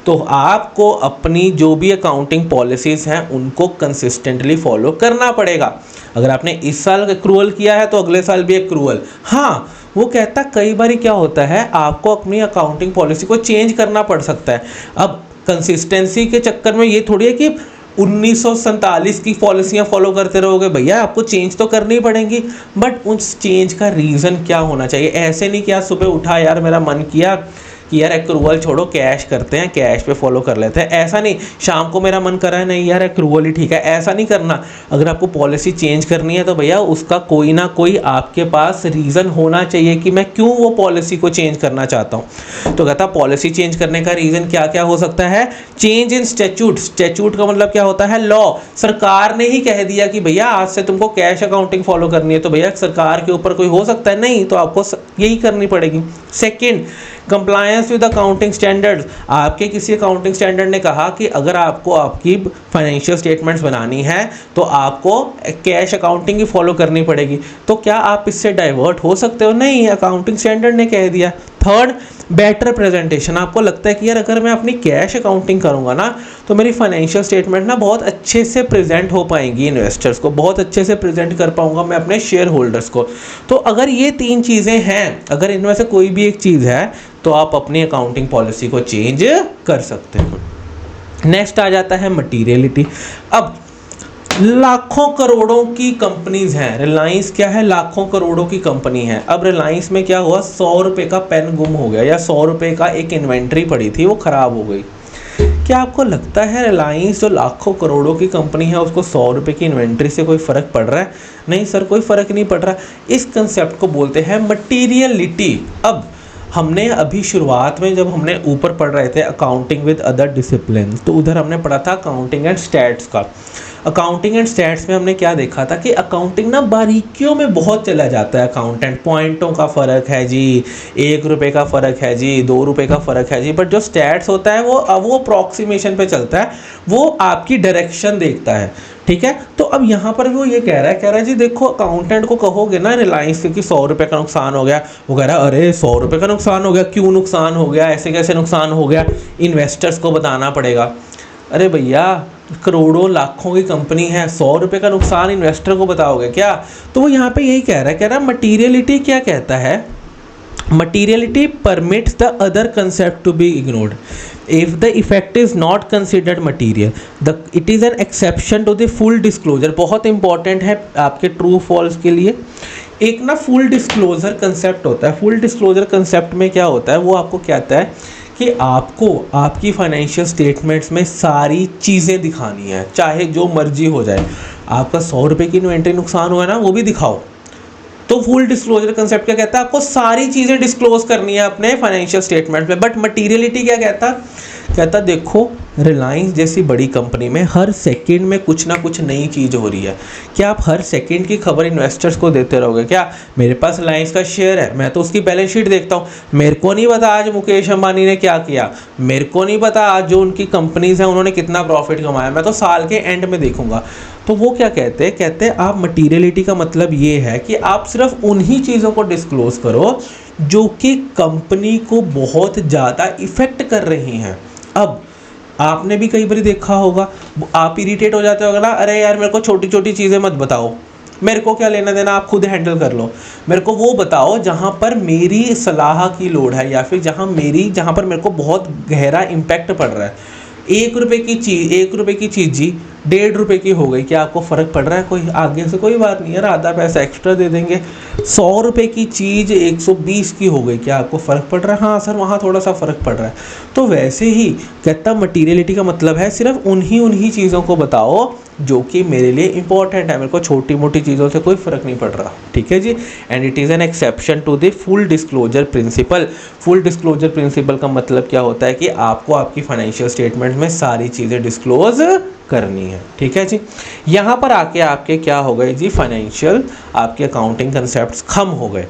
तो आपको अपनी जो भी अकाउंटिंग पॉलिसीज़ हैं उनको कंसिस्टेंटली फॉलो करना पड़ेगा। अगर आपने इस साल एक्रूअल किया है तो अगले साल भी एक्रूअल। हाँ, वो कहता कई बार क्या होता है आपको अपनी अकाउंटिंग पॉलिसी को चेंज करना पड़ सकता है। अब कंसिस्टेंसी के चक्कर में ये थोड़ी है कि 1947 की पॉलिसियाँ फॉलो करते रहोगे, भैया आपको चेंज तो करनी पड़ेंगी, बट उस चेंज का रीज़न क्या होना चाहिए। ऐसे नहीं कि आज सुबह उठा यार मेरा मन किया कि यार एक्रूअल छोड़ो कैश करते हैं, कैश पे फॉलो कर लेते हैं, ऐसा नहीं। शाम को मेरा मन कर रहा है नहीं यार एक्रूअल ही ठीक है, ऐसा नहीं करना। अगर आपको पॉलिसी चेंज करनी है तो भैया उसका कोई ना कोई आपके पास रीज़न होना चाहिए कि मैं क्यों वो पॉलिसी को चेंज करना चाहता हूँ। तो कहता पॉलिसी चेंज करने का रीज़न क्या क्या हो सकता है। चेंज इन स्टैट्यूट, स्टैट्यूट का मतलब क्या होता है, लॉ। सरकार ने ही कह दिया कि भैया आज से तुमको कैश अकाउंटिंग फॉलो करनी है, तो भैया सरकार के ऊपर कोई हो सकता है नहीं, तो आपको यही करनी पड़ेगी। Second, compliance with accounting standards. आपके किसी अकाउंटिंग स्टैंडर्ड ने कहा कि अगर आपको आपकी फाइनेंशियल स्टेटमेंट्स बनानी है तो आपको कैश अकाउंटिंग ही फॉलो करनी पड़ेगी। तो क्या आप इससे डाइवर्ट हो सकते हो? नहीं, अकाउंटिंग स्टैंडर्ड ने कह दिया। Third, better presentation. आपको लगता है कि यार अगर मैं अपनी कैश अकाउंटिंग करूंगा ना तो मेरी फाइनेंशियल स्टेटमेंट ना बहुत अच्छे से प्रेजेंट हो पाएंगी, इन्वेस्टर्स को बहुत अच्छे से प्रेजेंट कर पाऊंगा मैं अपने शेयर होल्डर्स को। तो अगर ये तीन चीज़ें हैं, अगर इनमें से कोई भी एक चीज़ है तो आप अपनी अकाउंटिंग पॉलिसी को चेंज कर सकते हो। नेक्स्ट आ जाता है मटीरियलिटी। अब लाखों करोड़ों की कंपनीज हैं, रिलायंस क्या है, लाखों करोड़ों की कंपनी है। अब रिलायंस में क्या हुआ, 100 रुपये का पेन गुम हो गया या 100 रुपये का एक इन्वेंट्री पड़ी थी वो ख़राब हो गई। क्या आपको लगता है रिलायंस जो लाखों करोड़ों की कंपनी है उसको 100 रुपये की इन्वेंट्री से कोई फ़र्क पड़ रहा है? नहीं सर, कोई फ़र्क नहीं पड़ रहा। इस कंसेप्ट को बोलते हैं मटीरियलिटी। अब हमने अभी शुरुआत में जब हमने ऊपर पढ़ रहे थे अकाउंटिंग विद अदर डिसिप्लिन, तो उधर हमने पढ़ा था अकाउंटिंग एंड स्टैट्स का। अकाउंटिंग एंड स्टैट्स में हमने क्या देखा था कि अकाउंटिंग ना बारीकियों में बहुत चला जाता है। अकाउंटेंट पॉइंटों का फ़र्क है जी, 1 रुपये का फ़र्क है जी, 2 रुपये का फ़र्क है जी, बट जो स्टैट्स होता है वो अप्रॉक्सीमेशन पे चलता है, वो आपकी डायरेक्शन देखता है। ठीक है, तो अब यहाँ पर वो ये कह रहा है जी देखो अकाउंटेंट को कहोगे ना रिलायंस से कि 100 रुपये का नुकसान हो गया, वो कह रहा है अरे 100 रुपये का नुकसान हो गया, क्यों नुकसान हो गया, ऐसे कैसे नुकसान हो गया, इन्वेस्टर्स को बताना पड़ेगा। अरे भैया करोड़ों लाखों की कंपनी है, 100 रुपये का नुकसान इन्वेस्टर को बताओगे क्या? तो वो यहाँ पे यही कह रहा है मटीरियलिटी क्या कहता है, materiality permits the other concept to be ignored if the effect is not considered material, it is an exception to the full disclosure। बहुत इंपॉर्टेंट है आपके ट्रू फॉल्स के लिए। एक ना फुल डिस्क्लोजर कंसेप्ट होता है। फुल डिस्क्लोजर कंसेप्ट में क्या होता है, वो आपको कहता है कि आपको आपकी फाइनेंशियल स्टेटमेंट्स में सारी चीज़ें दिखानी है, चाहे जो मर्जी हो जाए। आपका 100 रुपये की इन्वेंट्री नुकसान हुआ ना, वो भी दिखाओ। तो फुल डिस्क्लोजर कंसेप्ट क्या कहता है, आपको सारी चीज़ें डिस्क्लोज करनी है अपने फाइनेंशियल स्टेटमेंट में। बट मटीरियलिटी क्या कहता है कहता देखो रिलायंस जैसी बड़ी कंपनी में हर सेकंड में कुछ ना कुछ नई चीज़ हो रही है। क्या आप हर सेकंड की खबर इन्वेस्टर्स को देते रहोगे क्या? मेरे पास रिलायंस का शेयर है, मैं तो उसकी बैलेंस शीट देखता हूँ। मेरे को नहीं पता आज मुकेश अंबानी ने क्या किया, मेरे को नहीं पता आज जो उनकी कंपनीज हैं उन्होंने कितना प्रॉफिट कमाया, मैं तो साल के एंड में देखूंगा। तो वो क्या कहते हैं आप मटीरियलिटी का मतलब ये है कि आप सिर्फ उन्हीं चीज़ों को डिस्क्लोज करो जो कि कंपनी को बहुत ज़्यादा इफेक्ट कर रही हैं। अब आपने भी कई बार देखा होगा, आप इरिटेट हो जाते हो ना, अरे यार मेरे को छोटी छोटी चीज़ें मत बताओ, मेरे को क्या लेना देना, आप खुद हैंडल कर लो। मेरे को वो बताओ जहाँ पर मेरी सलाह की लोड़ है या फिर जहाँ पर मेरे को बहुत गहरा इम्पैक्ट पड़ रहा है। 1 रुपये की चीज़ जी 1.5 रुपये की हो गई, क्या आपको फ़र्क पड़ रहा है? कोई आगे से कोई बात नहीं यार, आधा पैसा एक्स्ट्रा दे देंगे। 100 रुपये की चीज़ 120 की हो गई, क्या आपको फ़र्क पड़ रहा है? हाँ सर, वहाँ थोड़ा सा फ़र्क पड़ रहा है। तो वैसे ही कहता मटीरियलिटी का मतलब है सिर्फ उन्हीं चीज़ों को बताओ जो कि मेरे लिए इंपॉर्टेंट है, मेरे को छोटी मोटी चीज़ों से कोई फ़र्क नहीं पड़ रहा। ठीक है जी। And it is an exception to the full disclosure principle. Full disclosure principle का मतलब क्या होता है कि आपको आपकी फाइनेंशियल स्टेटमेंट में सारी चीज़ें डिस्क्लोज करनी है। ठीक है जी। यहाँ पर आके आपके क्या हो गए जी, फाइनेंशियल आपके अकाउंटिंग कंसेप्ट्स खत्म हो गए।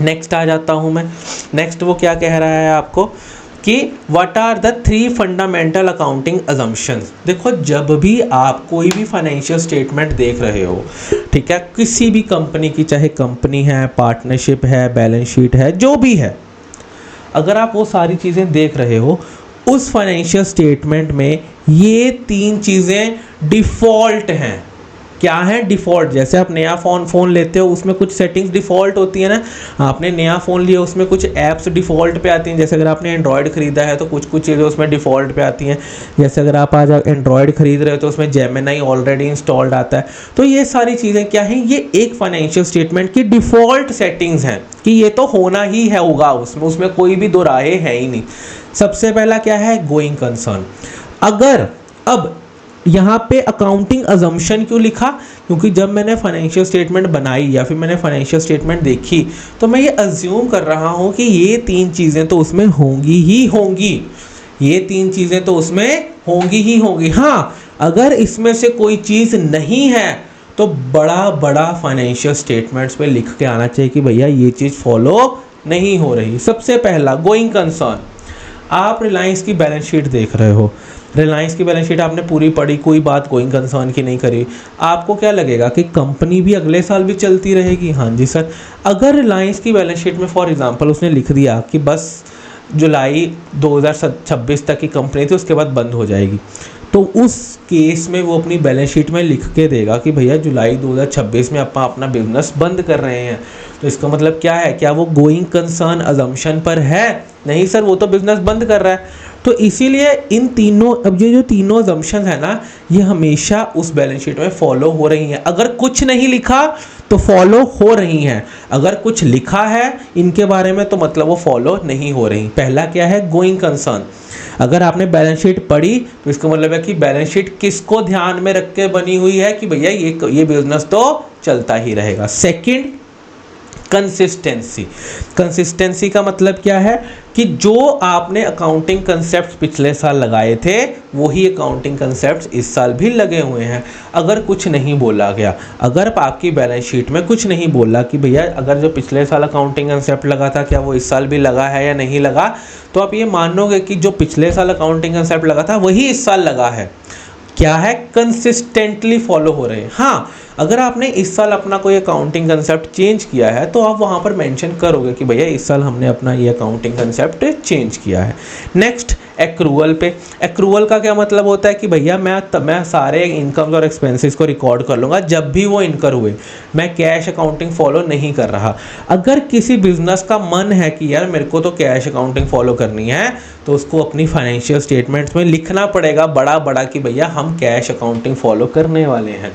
नेक्स्ट आ जाता हूँ मैं। नेक्स्ट वो क्या कह रहा है आपको कि what are the 3 fundamental accounting assumptions. देखो जब भी आप कोई भी फाइनेंशियल स्टेटमेंट देख रहे हो, ठीक है, किसी भी कंपनी की, चाहे कंपनी है, पार्टनरशिप है, बैलेंस शीट है, जो भी है, अगर आप वो सारी चीज़ें देख रहे हो, उस फाइनेंशियल स्टेटमेंट में ये 3 चीज़ें डिफ़ॉल्ट हैं। क्या है? डिफ़ॉल्ट। जैसे आप नया फ़ोन लेते हो, उसमें कुछ सेटिंग्स डिफ़ॉल्ट होती है ना। आपने नया फ़ोन लिया, उसमें कुछ ऐप्स डिफ़ॉल्ट पे आती हैं। जैसे अगर आपने एंड्रॉयड ख़रीदा है तो कुछ चीज़ें उसमें डिफ़ॉल्ट पे आती हैं। जैसे अगर आप आज एंड्रॉयड ख़रीद रहे हो तो उसमें जेमिनी ऑलरेडी इंस्टॉल्ड आता है। तो ये सारी चीज़ें क्या हैं? ये एक फाइनेंशियल स्टेटमेंट की डिफ़ॉल्ट सेटिंग्स हैं कि ये तो होना ही है, होगा, उसमें कोई भी दो राहें है ही नहीं। सबसे पहला क्या है? Going concern. अगर अब यहाँ पे अकाउंटिंग अजम्पशन क्यों लिखा? क्योंकि जब मैंने फाइनेंशियल स्टेटमेंट बनाई या फिर मैंने फाइनेंशियल स्टेटमेंट देखी तो मैं ये अज्यूम कर रहा हूँ कि ये 3 चीज़ें तो उसमें होंगी ही होंगी, ये 3 चीज़ें तो उसमें होंगी ही होंगी। हाँ, अगर इसमें से कोई चीज़ नहीं है तो बड़ा फाइनेंशियल स्टेटमेंट्स पे लिख के आना चाहिए कि भैया ये चीज़ फॉलो नहीं हो रही। सबसे पहला गोइंग कंसर्न। आप रिलायंस की बैलेंस शीट देख रहे हो, रिलायंस की बैलेंस शीट आपने पूरी पढ़ी, कोई बात गोइंग कंसर्न की नहीं करी, आपको क्या लगेगा कि कंपनी भी अगले साल भी चलती रहेगी? हाँ जी सर। अगर रिलायंस की बैलेंस शीट में फॉर एग्जांपल उसने लिख दिया कि बस जुलाई 2026 तक की कंपनी थी, उसके बाद बंद हो जाएगी, तो उस केस में वो अपनी बैलेंस शीट में लिख के देगा कि भैया जुलाई 2026 में अपना बिजनेस बंद कर रहे हैं। तो इसका मतलब क्या है? क्या वो गोइंग कंसर्न अजम्पशन पर है? नहीं सर, वो तो बिजनेस बंद कर रहा है। तो इसीलिए इन तीनों, अब ये जो तीनों अजम्पशन है ना, ये हमेशा उस बैलेंस शीट में फॉलो हो रही हैं। अगर कुछ नहीं लिखा तो फॉलो हो रही हैं, अगर कुछ लिखा है इनके बारे में तो मतलब वो फॉलो नहीं हो रही। पहला क्या है? Going concern. अगर आपने बैलेंस शीट पढ़ी तो इसका मतलब है कि बैलेंस शीट किसको ध्यान में रख के बनी हुई है कि भैया ये बिजनेस तो चलता ही रहेगा। Second, consistency. कंसिस्टेंसी का मतलब क्या है कि जो आपने अकाउंटिंग कंसेप्ट पिछले साल लगाए थे वही अकाउंटिंग कंसेप्ट इस साल भी लगे हुए हैं। अगर कुछ नहीं बोला गया, अगर आपकी बैलेंस शीट में कुछ नहीं बोला कि भैया अगर जो पिछले साल अकाउंटिंग कंसेप्ट लगा था क्या वो इस साल भी लगा है या नहीं लगा, तो आप ये मानोगे कि जो पिछले साल अकाउंटिंग कंसेप्ट लगा था वही इस साल लगा है। क्या है? कंसिस्टेंटली फॉलो हो रहे हैं। हाँ, अगर आपने इस साल अपना कोई अकाउंटिंग कंसेप्ट चेंज किया है तो आप वहाँ पर मेंशन करोगे कि भैया इस साल हमने अपना ये अकाउंटिंग कंसेप्ट चेंज किया है। नेक्स्ट, एक्रूअल पे। एक्रूअल का क्या मतलब होता है कि भैया मैं सारे इनकम्स और एक्सपेंसेस को रिकॉर्ड कर लूँगा जब भी वो इनकर हुए, मैं कैश अकाउंटिंग फॉलो नहीं कर रहा। अगर किसी बिजनेस का मन है कि यार मेरे को तो कैश अकाउंटिंग फॉलो करनी है तो उसको अपनी फाइनेंशियल स्टेटमेंट्स में लिखना पड़ेगा बड़ा कि भैया हम कैश अकाउंटिंग फॉलो करने वाले हैं।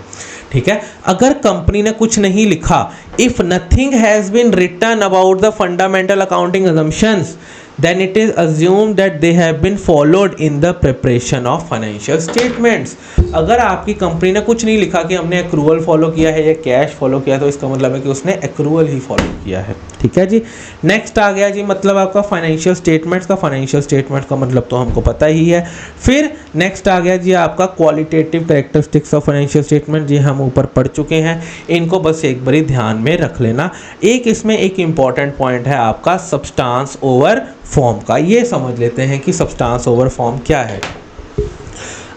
ठीक है। अगर कंपनी ने कुछ नहीं लिखा, if nothing has been written about the fundamental accounting assumptions, then it is assumed that they have been followed in the preparation of financial statements। अगर आपकी कंपनी ने कुछ नहीं लिखा कि हमने एक्रूवल फॉलो किया है या कैश फॉलो किया, तो इसका मतलब है कि उसने एक्रूवल ही फॉलो किया है। ठीक है जी। नेक्स्ट आ गया जी मतलब आपका फाइनेंशियल स्टेटमेंट्स का। फाइनेंशियल स्टेटमेंट का मतलब तो हमको पता ही है। फिर नेक्स्ट आ गया जी आपका qualitative characteristics of financial statement, जी हम ऊपर पढ़ चुके हैं, इनको बस एक बारी ध्यान में रख लेना। एक इसमें एक इम्पॉर्टेंट पॉइंट है आपका सब्सटेंस ओवर फॉर्म का। ये समझ लेते हैं कि सब्सटेंस ओवर फॉर्म क्या है।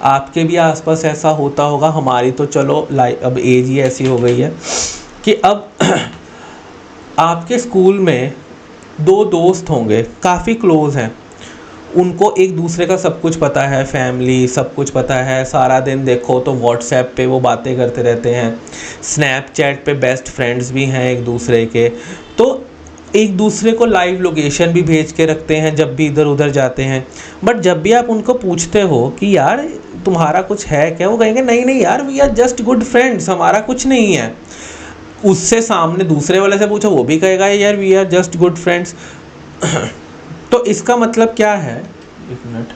आपके भी आसपास ऐसा होता होगा, हमारी तो चलो अब एज ही ऐसी हो गई है कि अब आपके स्कूल में दो दोस्त होंगे, काफ़ी क्लोज हैं, उनको एक दूसरे का सब कुछ पता है, फैमिली सब कुछ पता है, सारा दिन देखो तो व्हाट्सएप पे वो बातें करते रहते हैं, स्नैपचैट पे बेस्ट फ्रेंड्स भी हैं एक दूसरे के, तो एक दूसरे को लाइव लोकेशन भी भेज के रखते हैं जब भी इधर उधर जाते हैं। बट जब भी आप उनको पूछते हो कि यार तुम्हारा कुछ है क्या, वो कहेंगे नहीं नहीं यार we are just good friends, हमारा कुछ नहीं है। उससे सामने दूसरे वाले से पूछो, वो भी कहेगा यार we are just good friends. तो इसका मतलब क्या है, एक मिनट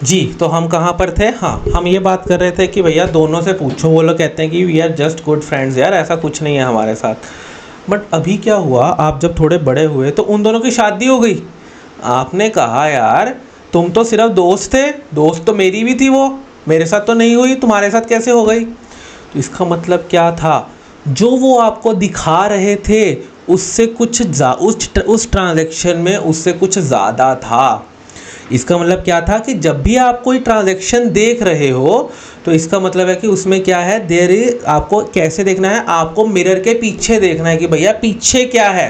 जी, तो हम कहाँ पर थे, हाँ हम ये बात कर रहे थे कि भैया दोनों से पूछो, वो लोग कहते हैं कि we are just good friends, यार ऐसा कुछ नहीं है हमारे साथ। बट अभी क्या हुआ, आप जब थोड़े बड़े हुए तो उन दोनों की शादी हो गई। आपने कहा यार तुम तो सिर्फ दोस्त थे, दोस्त तो मेरी भी थी, वो मेरे साथ तो नहीं हुई, तुम्हारे साथ कैसे हो गई। तो इसका मतलब क्या था, जो वो आपको दिखा रहे थे उससे कुछ उस ट्रांजैक्शन में उससे कुछ ज़्यादा था। इसका मतलब क्या था कि जब भी आप कोई ट्रांजैक्शन देख रहे हो तो इसका मतलब है कि उसमें क्या है, आपको कैसे देखना है, आपको मिरर के पीछे देखना है कि भैया पीछे क्या है।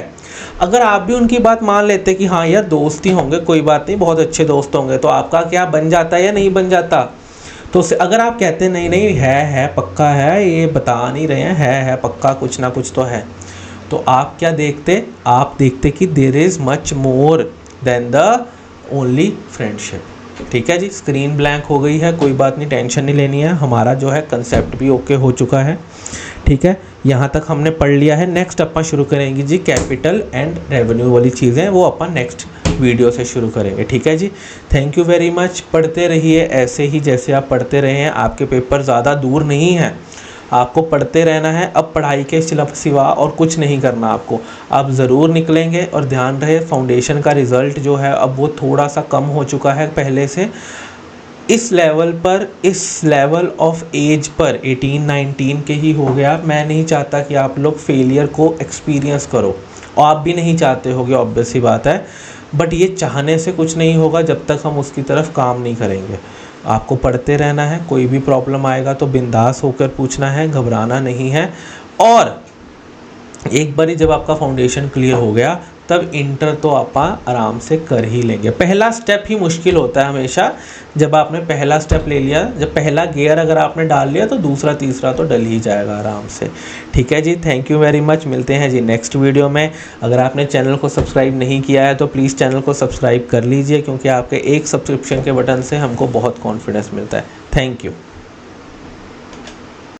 अगर आप भी उनकी बात मान लेते कि हाँ यार दोस्त ही होंगे, कोई बात नहीं, बहुत अच्छे दोस्त होंगे, तो आपका क्या बन जाता है या नहीं बन जाता। तो अगर आप कहते नहीं नहीं है पक्का है, ये बता नहीं रहे हैं, है पक्का कुछ ना कुछ तो है, तो आप क्या देखते, आप देखते कि there is much more than the only friendship. ठीक है जी। स्क्रीन ब्लैंक हो गई है, कोई बात नहीं, टेंशन नहीं लेनी है, हमारा जो है कंसेप्ट भी ओके हो चुका है। ठीक है, यहाँ तक हमने पढ़ लिया है। नेक्स्ट अपन शुरू करेंगे जी कैपिटल एंड रेवेन्यू वाली चीज़ें, वो अपन नेक्स्ट वीडियो से शुरू करेंगे। ठीक है जी। Thank you very much. पढ़ते रहिए ऐसे ही जैसे आप पढ़ते रहे हैं, आपके पेपर ज़्यादा दूर नहीं है, आपको पढ़ते रहना है। अब पढ़ाई के सिवा और कुछ नहीं करना आपको, आप ज़रूर निकलेंगे। और ध्यान रहे फाउंडेशन का रिज़ल्ट जो है अब वो थोड़ा सा कम हो चुका है पहले से। इस लेवल पर, इस लेवल ऑफ एज पर 18-19 के ही हो गया। मैं नहीं चाहता कि आप लोग फेलियर को एक्सपीरियंस करो, और आप भी नहीं चाहते होगे, ऑब्वियस सी बात है। बट ये चाहने से कुछ नहीं होगा जब तक हम उसकी तरफ काम नहीं करेंगे। आपको पढ़ते रहना है, कोई भी प्रॉब्लम आएगा तो बिंदास होकर पूछना है, घबराना नहीं है। और एक बारी जब आपका फाउंडेशन क्लियर हो गया तब इंटर तो आप आराम से कर ही लेंगे। पहला स्टेप ही मुश्किल होता है हमेशा, जब आपने पहला स्टेप ले लिया, जब पहला गियर अगर आपने डाल लिया तो दूसरा तीसरा तो डल ही जाएगा आराम से। ठीक है जी। Thank you very much. मिलते हैं जी नेक्स्ट वीडियो में। अगर आपने चैनल को सब्सक्राइब नहीं किया है तो प्लीज़ चैनल को सब्सक्राइब कर लीजिए, क्योंकि आपके एक सब्सक्रिप्शन के बटन से हमको बहुत कॉन्फिडेंस मिलता है। Thank you.